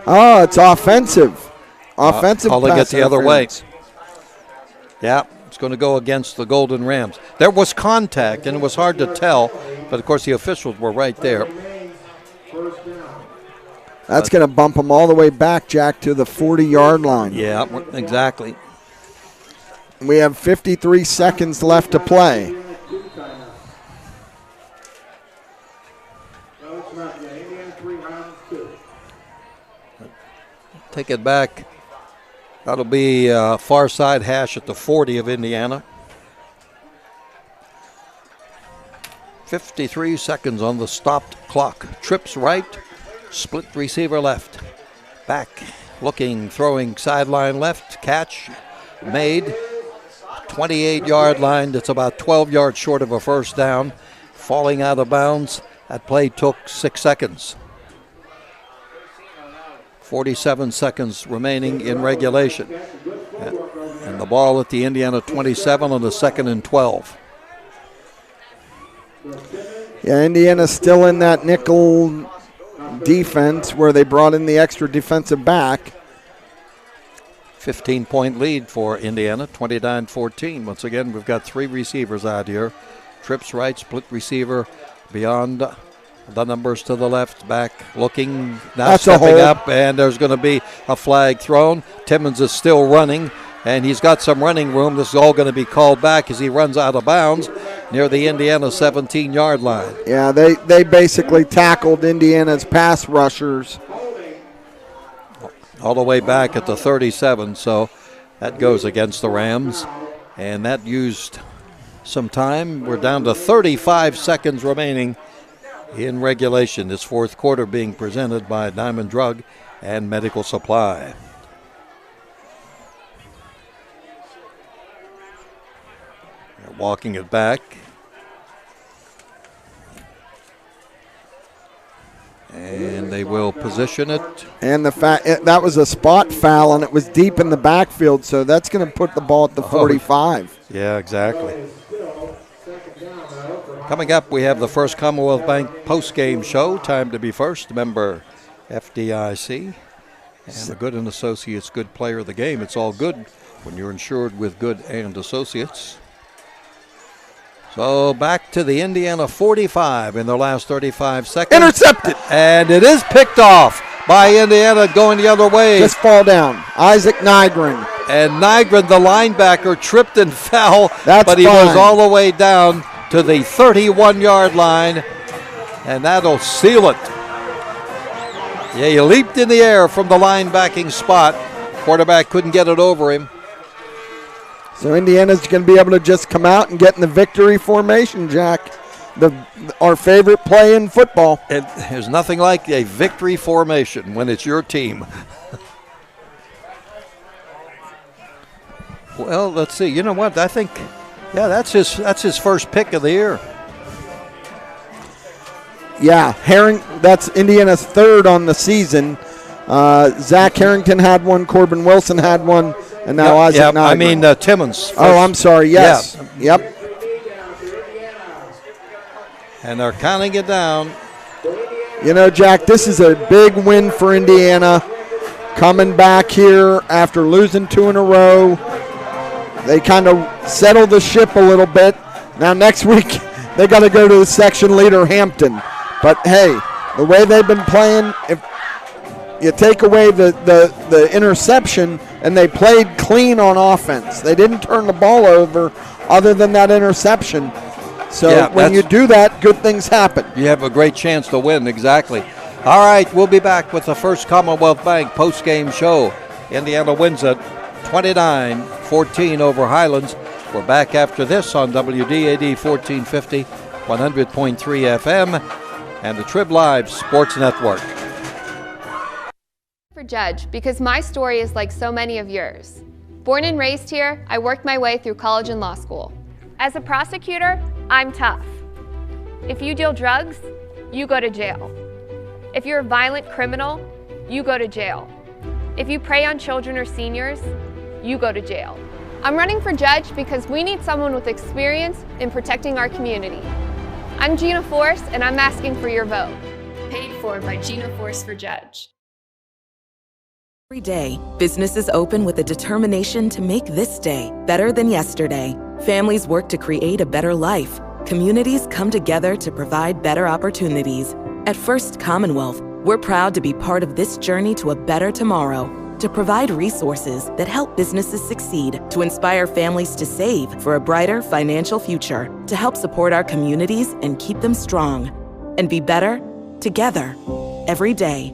Oh, it's offensive. Offensive calling it the other way. Yeah, it's going to go against the Golden Rams. There was contact, and it was hard to tell, but of course the officials were right there. That's going to bump them all the way back, Jack, to the 40-yard line. Yeah, exactly. We have 53 seconds left to play. Take it back. That'll be far side hash at the 40 of Indiana. 53 seconds on the stopped clock. Trips right, split receiver left. Back, looking, throwing sideline left. Catch made. 28-yard line. That's about 12 yards short of a first down. Falling out of bounds. That play took 6 seconds. 47 seconds remaining in regulation. And the ball at the Indiana 27 on the 2nd and 12. Yeah, Indiana's still in that nickel defense where they brought in the extra defensive back. 15-point lead for Indiana, 29-14. Once again, we've got 3 receivers out here. Trips right, split receiver beyond the numbers to the left, back looking, now stepping up, and there's going to be a flag thrown. Timmons is still running, and he's got some running room. This is all going to be called back as he runs out of bounds near the Indiana 17-yard line. Yeah, they basically tackled Indiana's pass rushers. All the way back at the 37, so that goes against the Rams, and that used some time. We're down to 35 seconds remaining in regulation. This fourth quarter being presented by Diamond Drug and Medical Supply. They're walking it back. And they will position it. And that was a spot foul, and it was deep in the backfield, so that's going to put the ball at the 45. Yeah, exactly. Coming up, we have the First Commonwealth Bank post-game show. Time to be first. Member FDIC. And the Good and Associates Good Player of the Game. It's all good when you're insured with Good and Associates. So back to the Indiana 45 in their last 35 seconds. Intercepted. And it is picked off by Indiana going the other way. Just fall down. Isaac Nygren. And Nygren, the linebacker, tripped and fell. But he was all the way down to the 31-yard line. And that'll seal it. Yeah, he leaped in the air from the linebacking spot. Quarterback couldn't get it over him. So Indiana's going to be able to just come out and get in the victory formation, Jack. Our favorite play in football. And there's nothing like a victory formation when it's your team. Well, let's see. You know what? I think, yeah, that's his first pick of the year. Yeah, that's Indiana's third on the season. Zach Harrington had one, Corbin Wilson had one, and now Isaac Nygren. I mean Timmons. First. Oh, I'm sorry, yes. Yeah. Yep. And they're counting it down. You know, Jack, this is a big win for Indiana. Coming back here after losing 2 in a row. They kind of settled the ship a little bit. Now next week, they got to go to the section leader, Hampton. But, hey, the way they've been playing, if you take away the interception, and they played clean on offense. They didn't turn the ball over other than that interception. So when you do that, good things happen. You have a great chance to win, exactly. All right, we'll be back with the First Commonwealth Bank post-game show. Indiana wins it 29-14 over Highlands. We're back after this on WDAD 1450, 100.3 FM, and the Trib Live Sports Network. For Judge, because my story is like so many of yours. Born and raised here, I worked my way through college and law school. As a prosecutor, I'm tough. If you deal drugs, you go to jail. If you're a violent criminal, you go to jail. If you prey on children or seniors, you go to jail. I'm running for judge because we need someone with experience in protecting our community. I'm Gina Force, and I'm asking for your vote. Paid for by Gina Force for Judge. Every day, businesses open with a determination to make this day better than yesterday. Families work to create a better life. Communities come together to provide better opportunities. At First Commonwealth, we're proud to be part of this journey to a better tomorrow, to provide resources that help businesses succeed, to inspire families to save for a brighter financial future, to help support our communities and keep them strong, and be better together every day.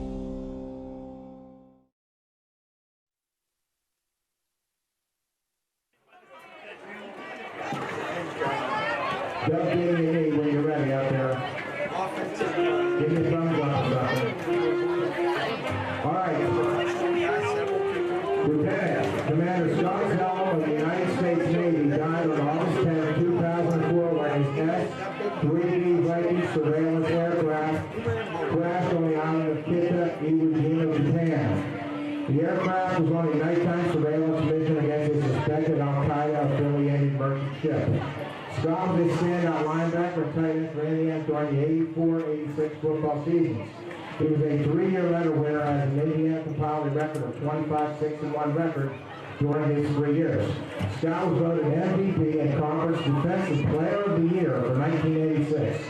Just give me a knee when you're ready out there. Give me a thumbs up or something. All right. Lieutenant Commander Scott Zellum of the United States Navy died on August 10, 2004 when his S-3D Viking surveillance aircraft crashed on the island of Kita, Iwo Jima, Japan. The aircraft was on a nighttime surveillance mission against a suspected Al-Qaeda-affiliated merchant ship. Scott was a standout linebacker and tight end for Indiana during the 84-86 football seasons. He was a 3-year letter winner as an Indiana compiled a record of 25-6-1 record during his 3 years. Scott was voted MVP and Conference Defensive Player of the Year for 1986.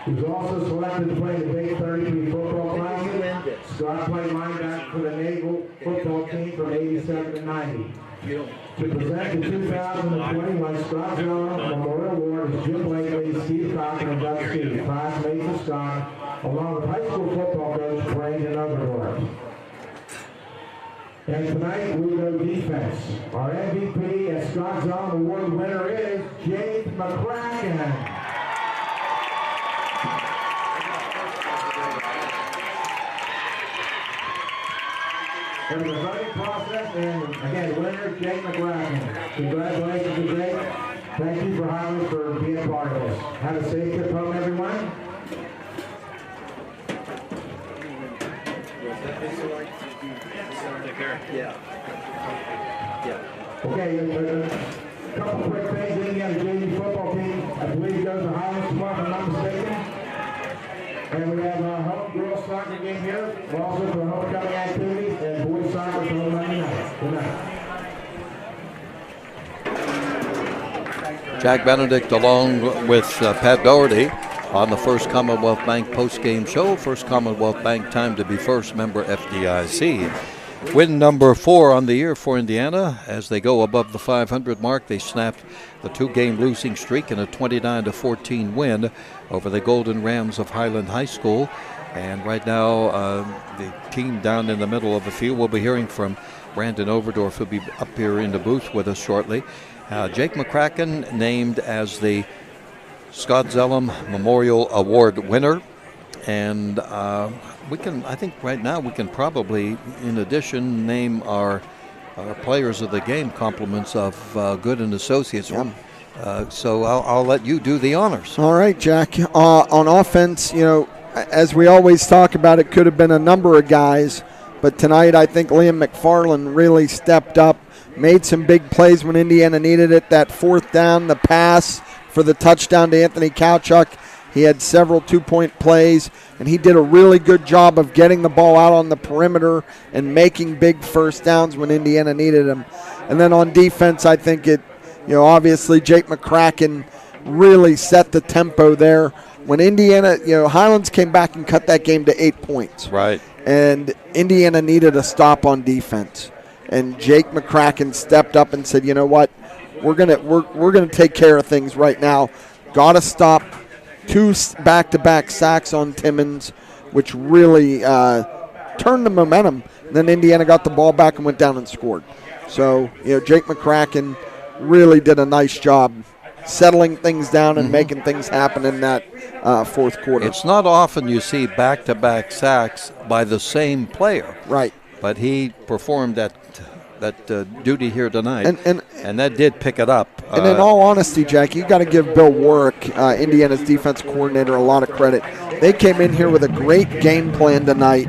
He was also selected to play in the Big 33 football classic. Scott played linebacker for the Naval football team from 87 to 90. To present the 2021 Scott Zellum Memorial Award is Jim Blakely, Steve Cochran, and Doug Steve, classmates of Scott, along with high school football coach Brandon Overdorf. And tonight we go defense. Our MVP and Scott Zellum Award winner is Jake McCracken. It was a voting process, and again, winner Jake McCracken. Congratulations to Jake. Thank you for Highlands for being a part of this. Have a safe trip home, everyone. Take care. Yeah. Okay, a couple quick things. Indiana JV football team, I believe, goes to Highlands tomorrow, if I'm not mistaken. And we have a home girls soccer game here, also for homecoming activities, and boys soccer for Monday night. Good night. Jack Benedict along with Pat Doherty on the First Commonwealth Bank post-game show. First Commonwealth Bank, time to be first, member FDIC. Win number 4 on the year for Indiana. As they go above the 500 mark, they snapped the 2-game losing streak in a 29-14 win over the Golden Rams of Highland High School. And right now, the team down in the middle of the field, we'll be hearing from Brandon Overdorf, who'll be up here in the booth with us shortly. Jake McCracken named as the Scott Zellum Memorial Award winner. And I think right now we can probably, in addition, name our players of the game compliments of Good and Associates. Yeah. So I'll let you do the honors. All right, Jack. On offense, as we always talk about, it could have been a number of guys. But tonight I think Liam McFarland really stepped up, made some big plays when Indiana needed it. That 4th down, the pass for the touchdown to Anthony Kowchuk. He had several 2-point plays, and he did a really good job of getting the ball out on the perimeter and making big first downs when Indiana needed him. And then on defense, I think obviously Jake McCracken really set the tempo there. When Indiana, Highlands came back and cut that game to 8 points. Right. And Indiana needed a stop on defense. And Jake McCracken stepped up and said, you know what, we're gonna take care of things right now. Got to stop 2 back-to-back sacks on Timmons, which really turned the momentum. And then Indiana got the ball back and went down and scored. So, Jake McCracken really did a nice job settling things down and making things happen in that 4th quarter. It's not often you see back-to-back sacks by the same player. Right. But he performed that duty here tonight, and that did pick it up. And in all honesty, Jack, you got to give Bill Warwick, Indiana's defense coordinator, a lot of credit. They came in here with a great game plan tonight.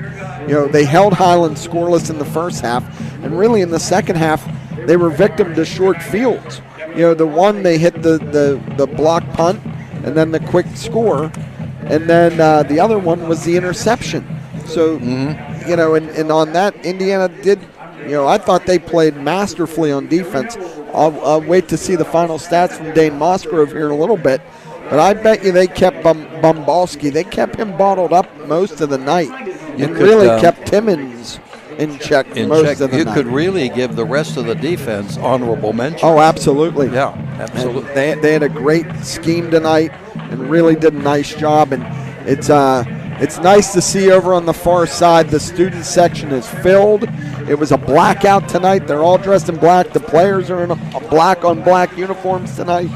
They held Highlands scoreless in the first half, and really in the second half, they were victim to short fields. The one they hit the block punt, and then the quick score, and then the other one was the interception. So, and on that, Indiana did I thought they played masterfully on defense. I'll wait to see the final stats from Dane Musgrove here in a little bit. But I bet you they kept Bumbalski. They kept him bottled up most of the night. And really kept Timmons in check most of the night. You could really give the rest of the defense honorable mention. Oh, absolutely. Yeah, absolutely. They had a great scheme tonight and really did a nice job. And it's nice to see over on the far side the student section is filled. It was a blackout tonight. They're all dressed in black. The players are in a black on black uniforms tonight.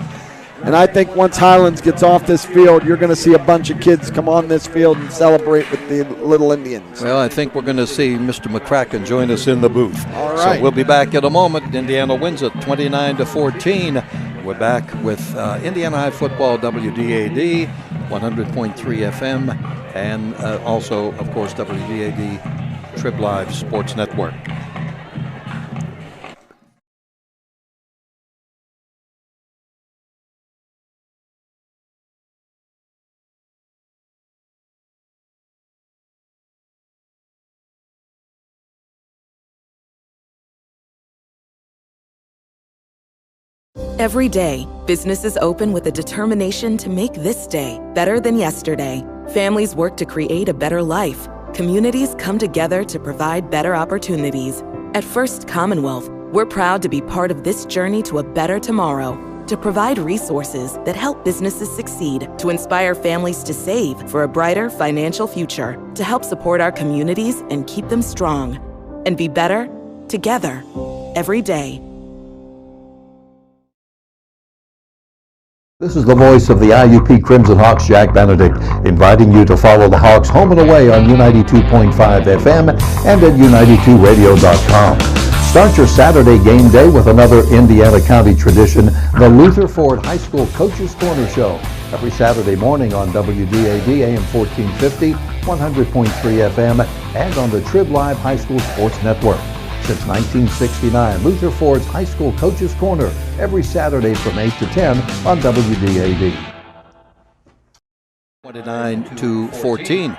And I think once Highlands gets off this field, you're going to see a bunch of kids come on this field and celebrate with the Little Indians. Well, I think we're going to see Mr. McCracken join us in the booth. All right. So we'll be back in a moment. Indiana wins it 29-14. We're back with Indiana High Football, WDAD, 100.3 FM, and also, of course, WDAD Trib Live Sports Network. Every day, businesses open with a determination to make this day better than yesterday. Families work to create a better life. Communities come together to provide better opportunities. At First Commonwealth, we're proud to be part of this journey to a better tomorrow, to provide resources that help businesses succeed, to inspire families to save for a brighter financial future, to help support our communities and keep them strong, and be better together every day. This is the voice of the IUP Crimson Hawks, Jack Benedict, inviting you to follow the Hawks home and away on U92.5 FM and at U92radio.com. Start your Saturday game day with another Indiana County tradition, the Luther Ford High School Coaches Corner Show, every Saturday morning on WDAD AM 1450, 100.3 FM, and on the Trib Live High School Sports Network. Since 1969, Luther Ford's High School Coaches Corner, every Saturday from 8 to 10 on WDAD. 29-14,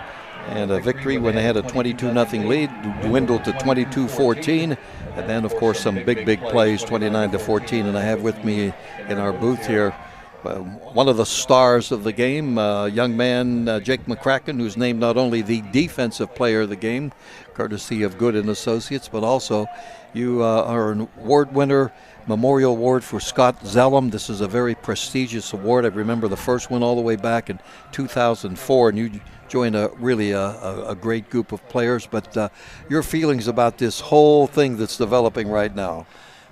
and a victory when they had a 22-0 lead, dwindled to 22-14, and then, of course, some big plays, 29-14, and I have with me in our booth here one of the stars of the game, young man Jake McCracken, who's named not only the defensive player of the game, courtesy of Good and Associates, but also you are an award winner, Memorial Award for Scott Zellum. This is a very prestigious award. I remember the first one all the way back in 2004, and you joined a great group of players. But your feelings about this whole thing that's developing right now?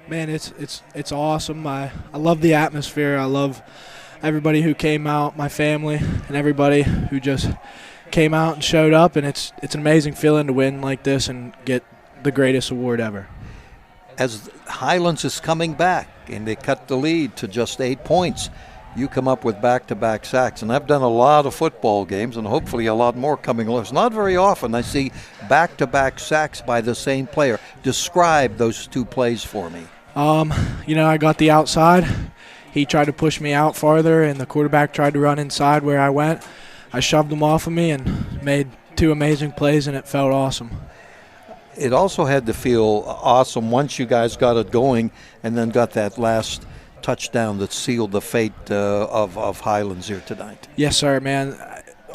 Man, it's awesome. I love the atmosphere. I love everybody who came out, my family, and everybody who just came out and showed up. And it's an amazing feeling to win like this and get the greatest award ever. As Highlands is coming back and they cut the lead to just 8 points, you come up with back-to-back sacks. And I've done a lot of football games and hopefully a lot more coming along. It's not very often I see back-to-back sacks by the same player. Describe those two plays for me. I got the outside. He tried to push me out farther, and the quarterback tried to run inside where I went. I shoved him off of me and made two amazing plays, and it felt awesome. It also had to feel awesome once you guys got it going and then got that last touchdown that sealed the fate of Highlands here tonight. Yes, sir, man.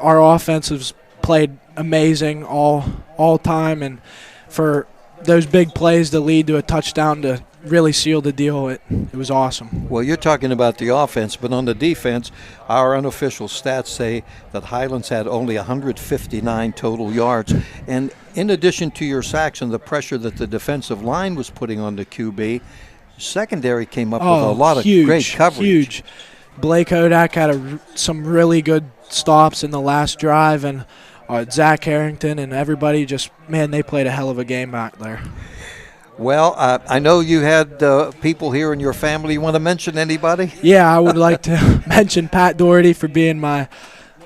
Our offense has played amazing all time, and for those big plays to lead to a touchdown to really sealed the deal. It was awesome. Well, you're talking about the offense, but on the defense, our unofficial stats say that Highlands had only 159 total yards. And in addition to your sacks and the pressure that the defensive line was putting on the QB, secondary came up with a lot of great coverage. Huge. Blake Hodak had some really good stops in the last drive, and Zach Harrington and everybody they played a hell of a game back there. Well, I know you had people here in your family. You want to mention anybody? Yeah, I would like to mention Pat Doherty for being my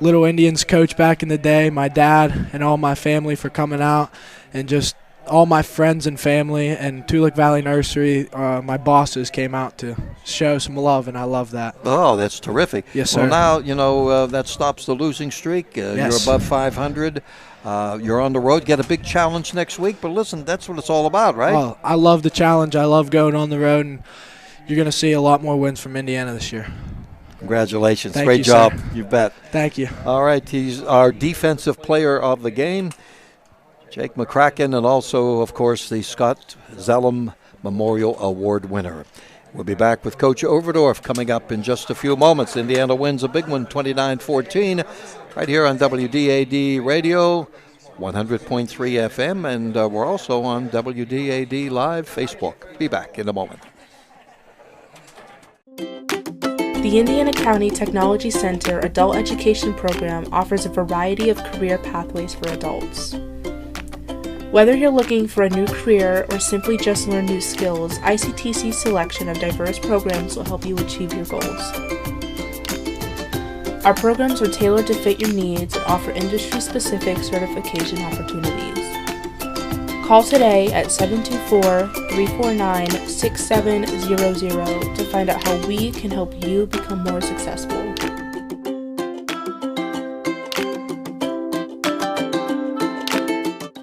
Little Indians coach back in the day, my dad and all my family for coming out and just all my friends and family and Tulick Valley Nursery, my bosses came out to show some love, and I love that. Oh, that's terrific. Yes, sir. Well, now, you know, that stops the losing streak. Yes. You're above 500. You're on the road. Get a big challenge next week. But listen, that's what it's all about, right? Oh, I love the challenge. I love going on the road, and you're going to see a lot more wins from Indiana this year. Congratulations. Thank Great you, job. sir. You bet. Thank you. All right, he's our defensive player of the game, Jake McCracken, and also, of course, the Scott Zellum Memorial Award winner. We'll be back with Coach Overdorf coming up in just a few moments. Indiana wins a big one, 29-14, right here on WDAD Radio, 100.3 FM, and we're also on WDAD Live Facebook. Be back in a moment. The Indiana County Technology Center Adult Education Program offers a variety of career pathways for adults. Whether you're looking for a new career or simply just learn new skills, ICTC's selection of diverse programs will help you achieve your goals. Our programs are tailored to fit your needs and offer industry-specific certification opportunities. Call today at 724-349-6700 to find out how we can help you become more successful.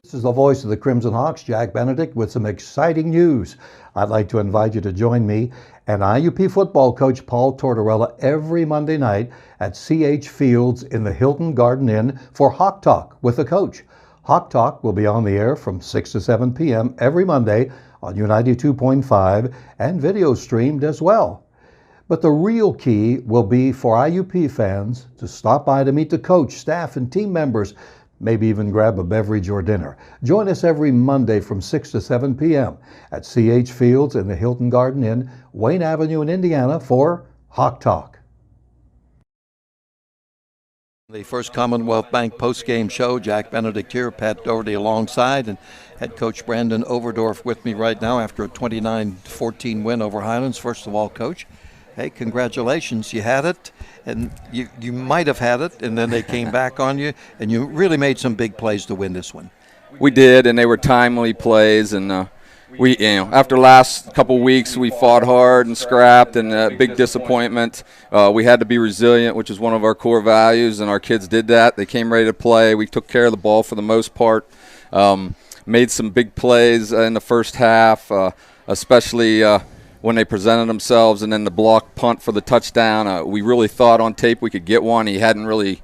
This is the voice of the Crimson Hawks, Jack Benedict, with some exciting news. I'd like to invite you to join me and IUP football coach Paul Tortorella every Monday night at CH Fields in the Hilton Garden Inn for Hawk Talk with the coach. Hawk Talk will be on the air from 6 to 7 p.m. every Monday on U92.5 and video streamed as well. But the real key will be for IUP fans to stop by to meet the coach, staff, and team members, maybe even grab a beverage or dinner. Join us every Monday from 6 to 7 p.m. at CH Fields in the Hilton Garden Inn, Wayne Avenue in Indiana for Hawk Talk. The First Commonwealth Bank post-game show, Jack Benedict here, Pat Doherty alongside, and head coach Brandon Overdorf with me right now after a 29-14 win over Highlands. First of all, coach, hey, congratulations. You had it, and you might have had it, and then they came back on you, and you really made some big plays to win this one. We did, and they were timely plays, and we, after last couple weeks, we fought hard and scrapped, and big disappointment. We had to be resilient, which is one of our core values, and our kids did that. They came ready to play. We took care of the ball for the most part. Made some big plays in the first half, especially when they presented themselves, and then the block punt for the touchdown. We really thought on tape we could get one. He hadn't really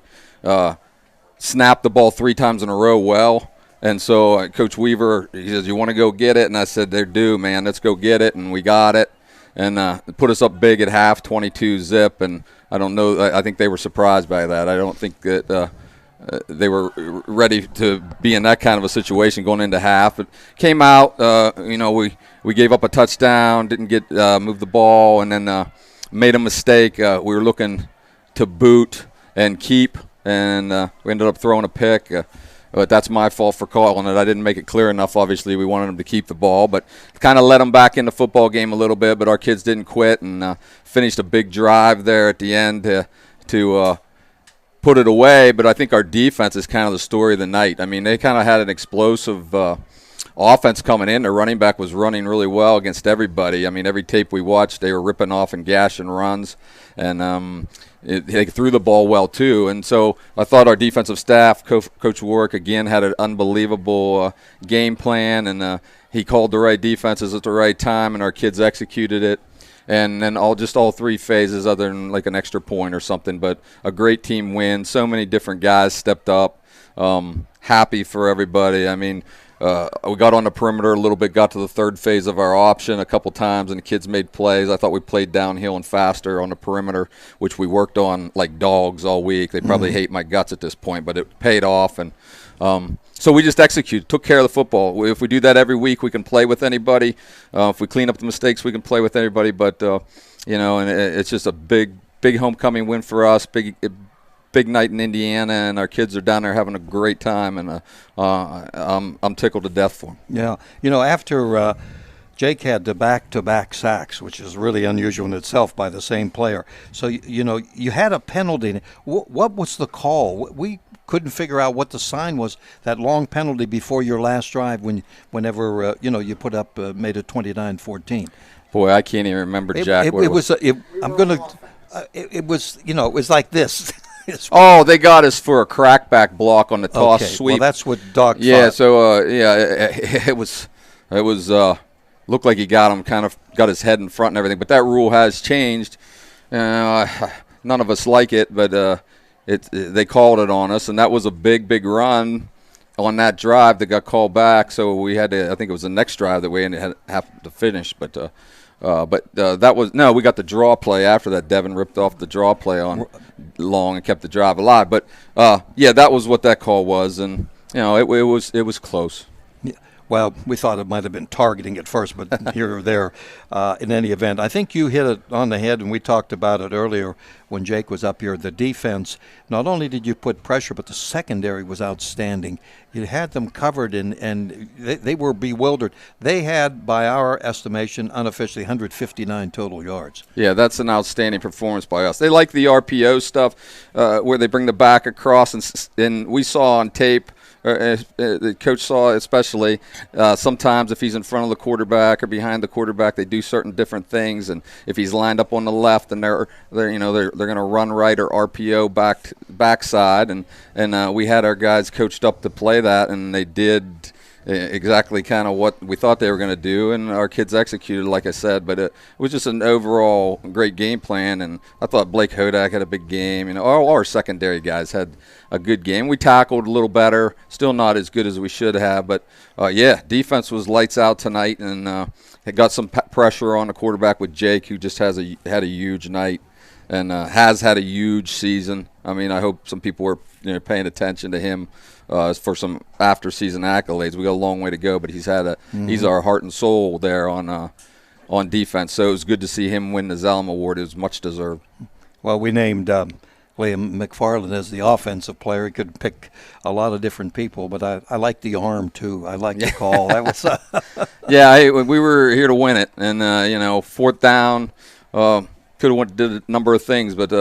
snapped the ball 3 times in a row well. And so Coach Weaver, he says, you want to go get it? And I said, they're due, man. Let's go get it. And we got it. And put us up big at half, 22-zip. And I don't know. I think they were surprised by that. I don't think that they were ready to be in that kind of a situation going into half. It came out, we gave up a touchdown, didn't get move the ball, and then made a mistake. We were looking to boot and keep, and we ended up throwing a pick. But that's my fault for calling it. I didn't make it clear enough. Obviously, we wanted them to keep the ball, but kind of let them back in the football game a little bit. But our kids didn't quit and finished a big drive there at the end to put it away. But I think our defense is kind of the story of the night. I mean, they kind of had an explosive offense coming in. Their running back was running really well against everybody. I mean, every tape we watched, they were ripping off and gashing runs. And they threw the ball well, too. And so I thought our defensive staff, Coach Warwick, again, had an unbelievable game plan. And he called the right defenses at the right time, and our kids executed it. And then all 3 phases other than like an extra point or something. But a great team win. So many different guys stepped up. Happy for everybody. I mean, we got on the perimeter a little bit, got to the 3rd phase of our option a couple times, and the kids made plays. I thought we played downhill and faster on the perimeter, which we worked on like dogs all week. They probably hate my guts at this point, but it paid off. And so we just executed, took care of the football. If we do that every week, we can play with anybody. If we clean up the mistakes, we can play with anybody. But, and it's just a big homecoming win for us, big night in Indiana, and our kids are down there having a great time, and I'm tickled to death for them. Yeah. After Jake had the back-to-back sacks, which is really unusual in itself by the same player. So, you had a penalty. What was the call? We couldn't figure out what the sign was. That long penalty before your last drive, whenever you put up made it 29-14. Boy, I can't even remember, Jack. It was like this. Oh, they got us for a crackback block on the toss sweep. Well, that's what Doc thought. Yeah, so it was looked like he got his head in front and everything. But that rule has changed. None of us like it, but they called it on us, and that was a big run on that drive that got called back. So we had to. I think it was the next drive that we had to finish, but that was we got the draw play after that. Devin ripped off the draw play on long and kept the drive alive. But that was what that call was, and it was close. Yeah. Well, we thought it might have been targeting at first, but here or there. In any event, I think you hit it on the head, and we talked about it earlier when Jake was up here. The defense, not only did you put pressure, but the secondary was outstanding. You had them covered, and they were bewildered. They had, by our estimation, unofficially 159 total yards. Yeah, that's an outstanding performance by us. They like the RPO stuff where they bring the back across, and we saw on tape, the coach saw especially sometimes if he's in front of the quarterback or behind the quarterback, they do certain different things. And if he's lined up on the left, and they're going to run right or RPO backside, and we had our guys coached up to play that, and they did exactly kind of what we thought they were going to do, and our kids executed, like I said. But it was just an overall great game plan, and I thought Blake Hodak had a big game. All our secondary guys had a good game. We tackled a little better, still not as good as we should have, but defense was lights out tonight, and it got some pressure on the quarterback with Jake, who just had a huge night and has had a huge season. I mean, I hope some people were paying attention to him for some after-season accolades. We got a long way to go, but he's our heart and soul there on defense. So it was good to see him win the Zellum Award. It was much deserved. Well, we named Liam McFarland as the offensive player. He could pick a lot of different people, but I like the arm too. I like the call. That was we were here to win it, and fourth down, could have did a number of things, but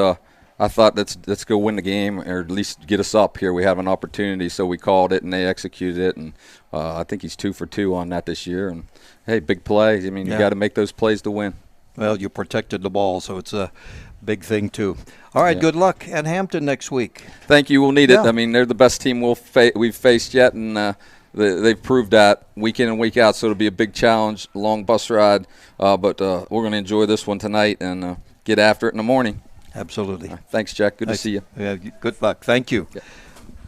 I thought let's go win the game, or at least get us up here. We have an opportunity, so we called it, and they executed it, and I think he's 2 for 2 on that this year. And hey, big play. I mean, you got to make those plays to win. Well, you protected the ball, so it's a big thing too. All right, good luck at Hampton next week. Thank you. We'll need it. I mean, they're the best team we've faced yet, and they've proved that week in and week out. So it'll be a big challenge, long bus ride, but we're going to enjoy this one tonight and get after it in the morning. Absolutely. Thanks, Jack. Good to see you. Yeah, good luck. Thank you.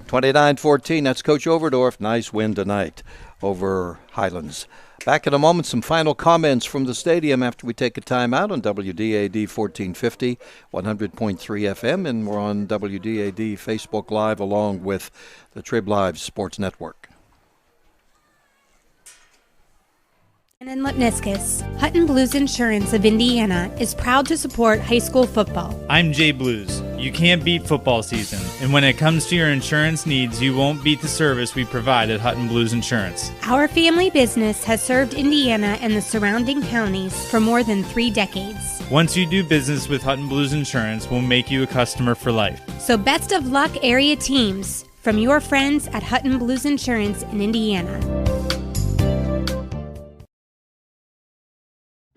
29-14, that's Coach Overdorf. Nice win tonight over Highlands. Back in a moment, some final comments from the stadium after we take a timeout on WDAD 1450, 100.3 FM, and we're on WDAD Facebook Live along with the Trib Live Sports Network. In Lipniscus, Hutton Blues Insurance of Indiana is proud to support high school football. I'm Jay Blues. You can't beat football season, and when it comes to your insurance needs, you won't beat the service we provide at Hutton Blues Insurance. Our family business has served Indiana and the surrounding counties for more than 3 decades. Once you do business with Hutton Blues Insurance, we'll make you a customer for life. So best of luck, area teams, from your friends at Hutton Blues Insurance in Indiana.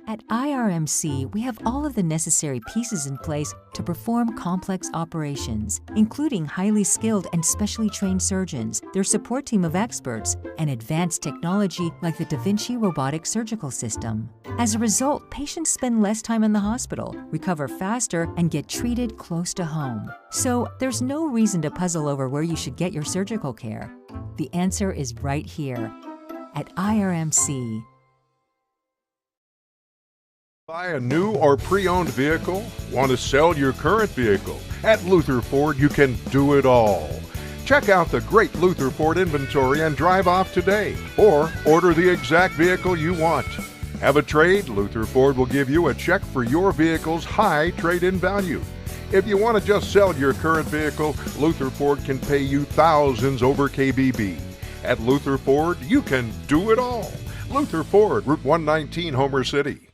At IRMC, we have all of the necessary pieces in place to perform complex operations, including highly skilled and specially trained surgeons, their support team of experts, and advanced technology like the Da Vinci robotic surgical system. As a result, patients spend less time in the hospital, recover faster, and get treated close to home. So there's no reason to puzzle over where you should get your surgical care. The answer is right here at IRMC. Buy a new or pre-owned vehicle? Want to sell your current vehicle? At Luther Ford, you can do it all. Check out the great Luther Ford inventory and drive off today, or order the exact vehicle you want. Have a trade? Luther Ford will give you a check for your vehicle's high trade-in value. If you want to just sell your current vehicle, Luther Ford can pay you thousands over KBB. At Luther Ford, you can do it all. Luther Ford, Route 119, Homer City.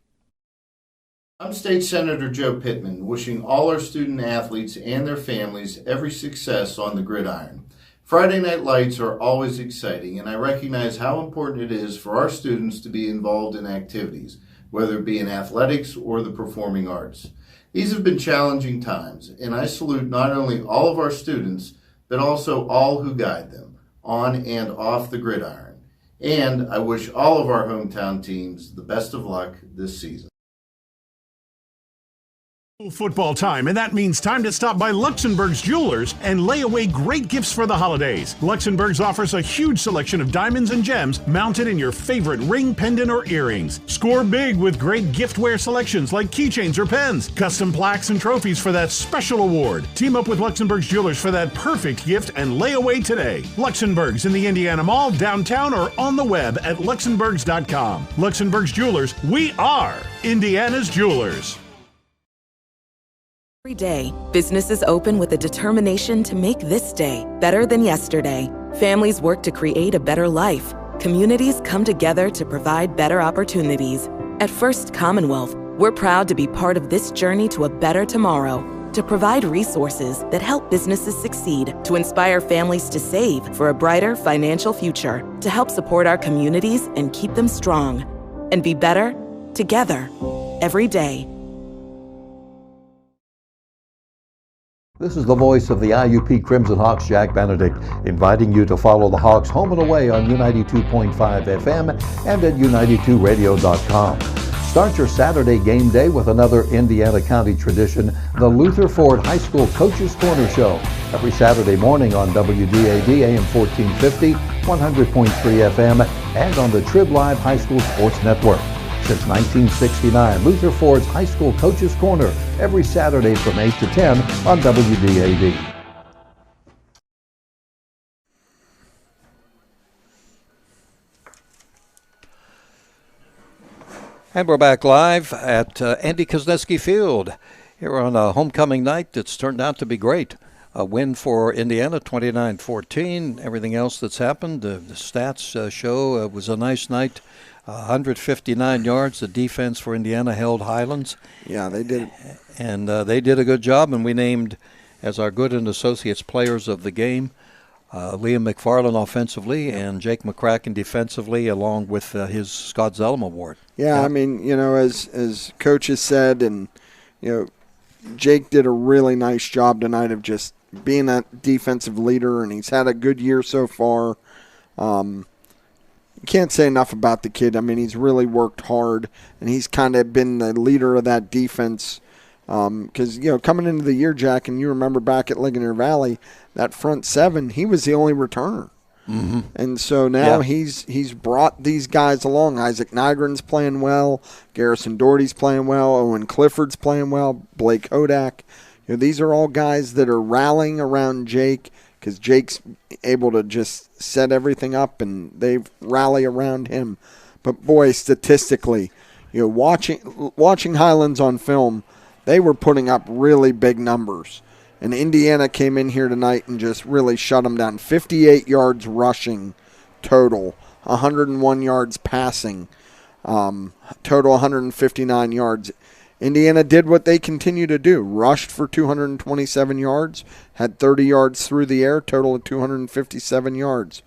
I'm State Senator Joe Pittman, wishing all our student athletes and their families every success on the gridiron. Friday night lights are always exciting, and I recognize how important it is for our students to be involved in activities, whether it be in athletics or the performing arts. These have been challenging times, and I salute not only all of our students, but also all who guide them, on and off the gridiron. And I wish all of our hometown teams the best of luck this season. Football time, and that means time to stop by Luxembourg's Jewelers and lay away great gifts for the holidays. Luxembourg's offers a huge selection of diamonds and gems mounted in your favorite ring, pendant, or earrings. Score big with great giftware selections like keychains or pens, custom plaques and trophies for that special award. Team up with Luxembourg's Jewelers for that perfect gift and lay away today. Luxembourg's in the Indiana Mall, downtown, or on the web at luxembourgs.com. Luxembourg's Jewelers, we are Indiana's Jewelers. Every day, businesses open with a determination to make this day better than yesterday. Families work to create a better life. Communities come together to provide better opportunities. At First Commonwealth, we're proud to be part of this journey to a better tomorrow, to provide resources that help businesses succeed, to inspire families to save for a brighter financial future, to help support our communities and keep them strong, and be better together every day. This is the voice of the IUP Crimson Hawks, Jack Benedict, inviting you to follow the Hawks home and away on U92.5 FM and at U92radio.com. Start your Saturday game day with another Indiana County tradition, the Luther Ford High School Coaches Corner Show, every Saturday morning on WDAD AM 1450, 100.3 FM, and on the Trib Live High School Sports Network. Since 1969, Luther Ford's High School Coaches Corner, every Saturday from 8 to 10 on WDAD. And we're back live at Andy Kosneski Field here on a homecoming night that's turned out to be great. A win for Indiana, 29-14. Everything else that's happened, the stats show it was a nice night. 159 yards. The defense for Indiana held Highlands. Yeah, they did. And they did a good job, and we named as our Good and Associates players of the game Liam McFarland offensively and Jake McCracken defensively, along with his Scott Zellum Award. Yeah, I mean, as Coach has said, and, Jake did a really nice job tonight of just being a defensive leader, and he's had a good year so far. You can't say enough about the kid. I mean, he's really worked hard, and he's kind of been the leader of that defense. Because, coming into the year, Jack, and you remember back at Ligonier Valley, that front seven, he was the only returner. Mm-hmm. And so now he's brought these guys along. Isaac Nygren's playing well. Garrison Doherty's playing well. Owen Clifford's playing well. Blake Hodak. These are all guys that are rallying around Jake, because Jake's able to just set everything up, and they rally around him. But, boy, statistically, watching Highlands on film, they were putting up really big numbers. And Indiana came in here tonight and just really shut them down. 58 yards rushing total, 101 yards passing, total 159 yards. Indiana did what they continue to do, rushed for 227 yards, had 30 yards through the air, total of 257 yards.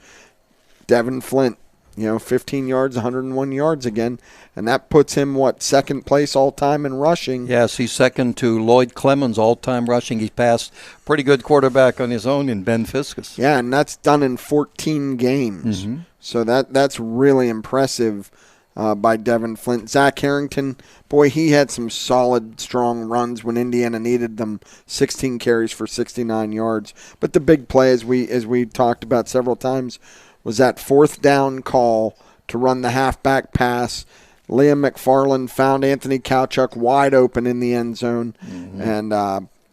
Devin Flint, 15 yards, 101 yards again, and that puts him, second place all-time in rushing? Yes, he's second to Lloyd Clemens all-time rushing. He passed pretty good quarterback on his own in Ben Fiskus. Yeah, and that's done in 14 games. Mm-hmm. So that's really impressive. By Devin Flint. Zach Harrington, boy, he had some solid, strong runs when Indiana needed them. 16 carries for 69 yards. But the big play, as we talked about several times, was that fourth down call to run the halfback pass. Liam McFarland found Anthony Kowchuk wide open in the end zone, and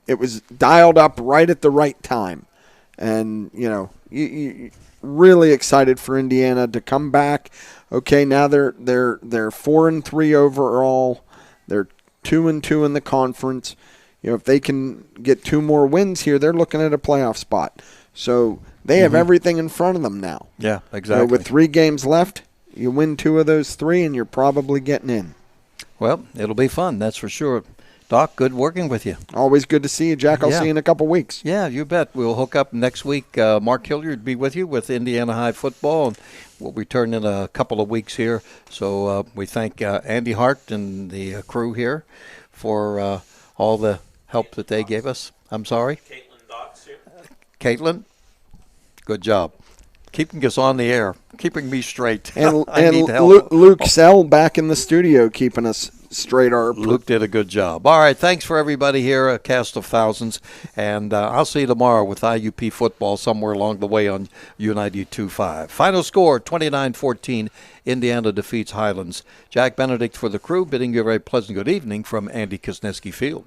it was dialed up right at the right time. And, you really excited for Indiana to come back. Okay, now they're 4-3 overall. They're 2-2 in the conference. If they can get 2 more wins here, they're looking at a playoff spot. So they have everything in front of them now. Yeah, exactly. With 3 games left, you win 2 of those 3, and you're probably getting in. Well, it'll be fun, that's for sure. Doc, good working with you. Always good to see you, Jack. I'll see you in a couple weeks. Yeah, you bet. We'll hook up next week. Mark Hilliard will be with you with Indiana High football, and we'll return in a couple of weeks here. So we thank Andy Hart and the crew here for all the help that they gave us. I'm sorry? Caitlin, good job. Keeping us on the air, keeping me straight. And, I need help. Luke Sell back in the studio keeping us straight. Luke did a good job. All right, thanks for everybody here, a cast of thousands. And I'll see you tomorrow with IUP football somewhere along the way on U92.5. Final score, 29-14, Indiana defeats Highlands. Jack Benedict for the crew, bidding you a very pleasant good evening from Andy Kosneski Field.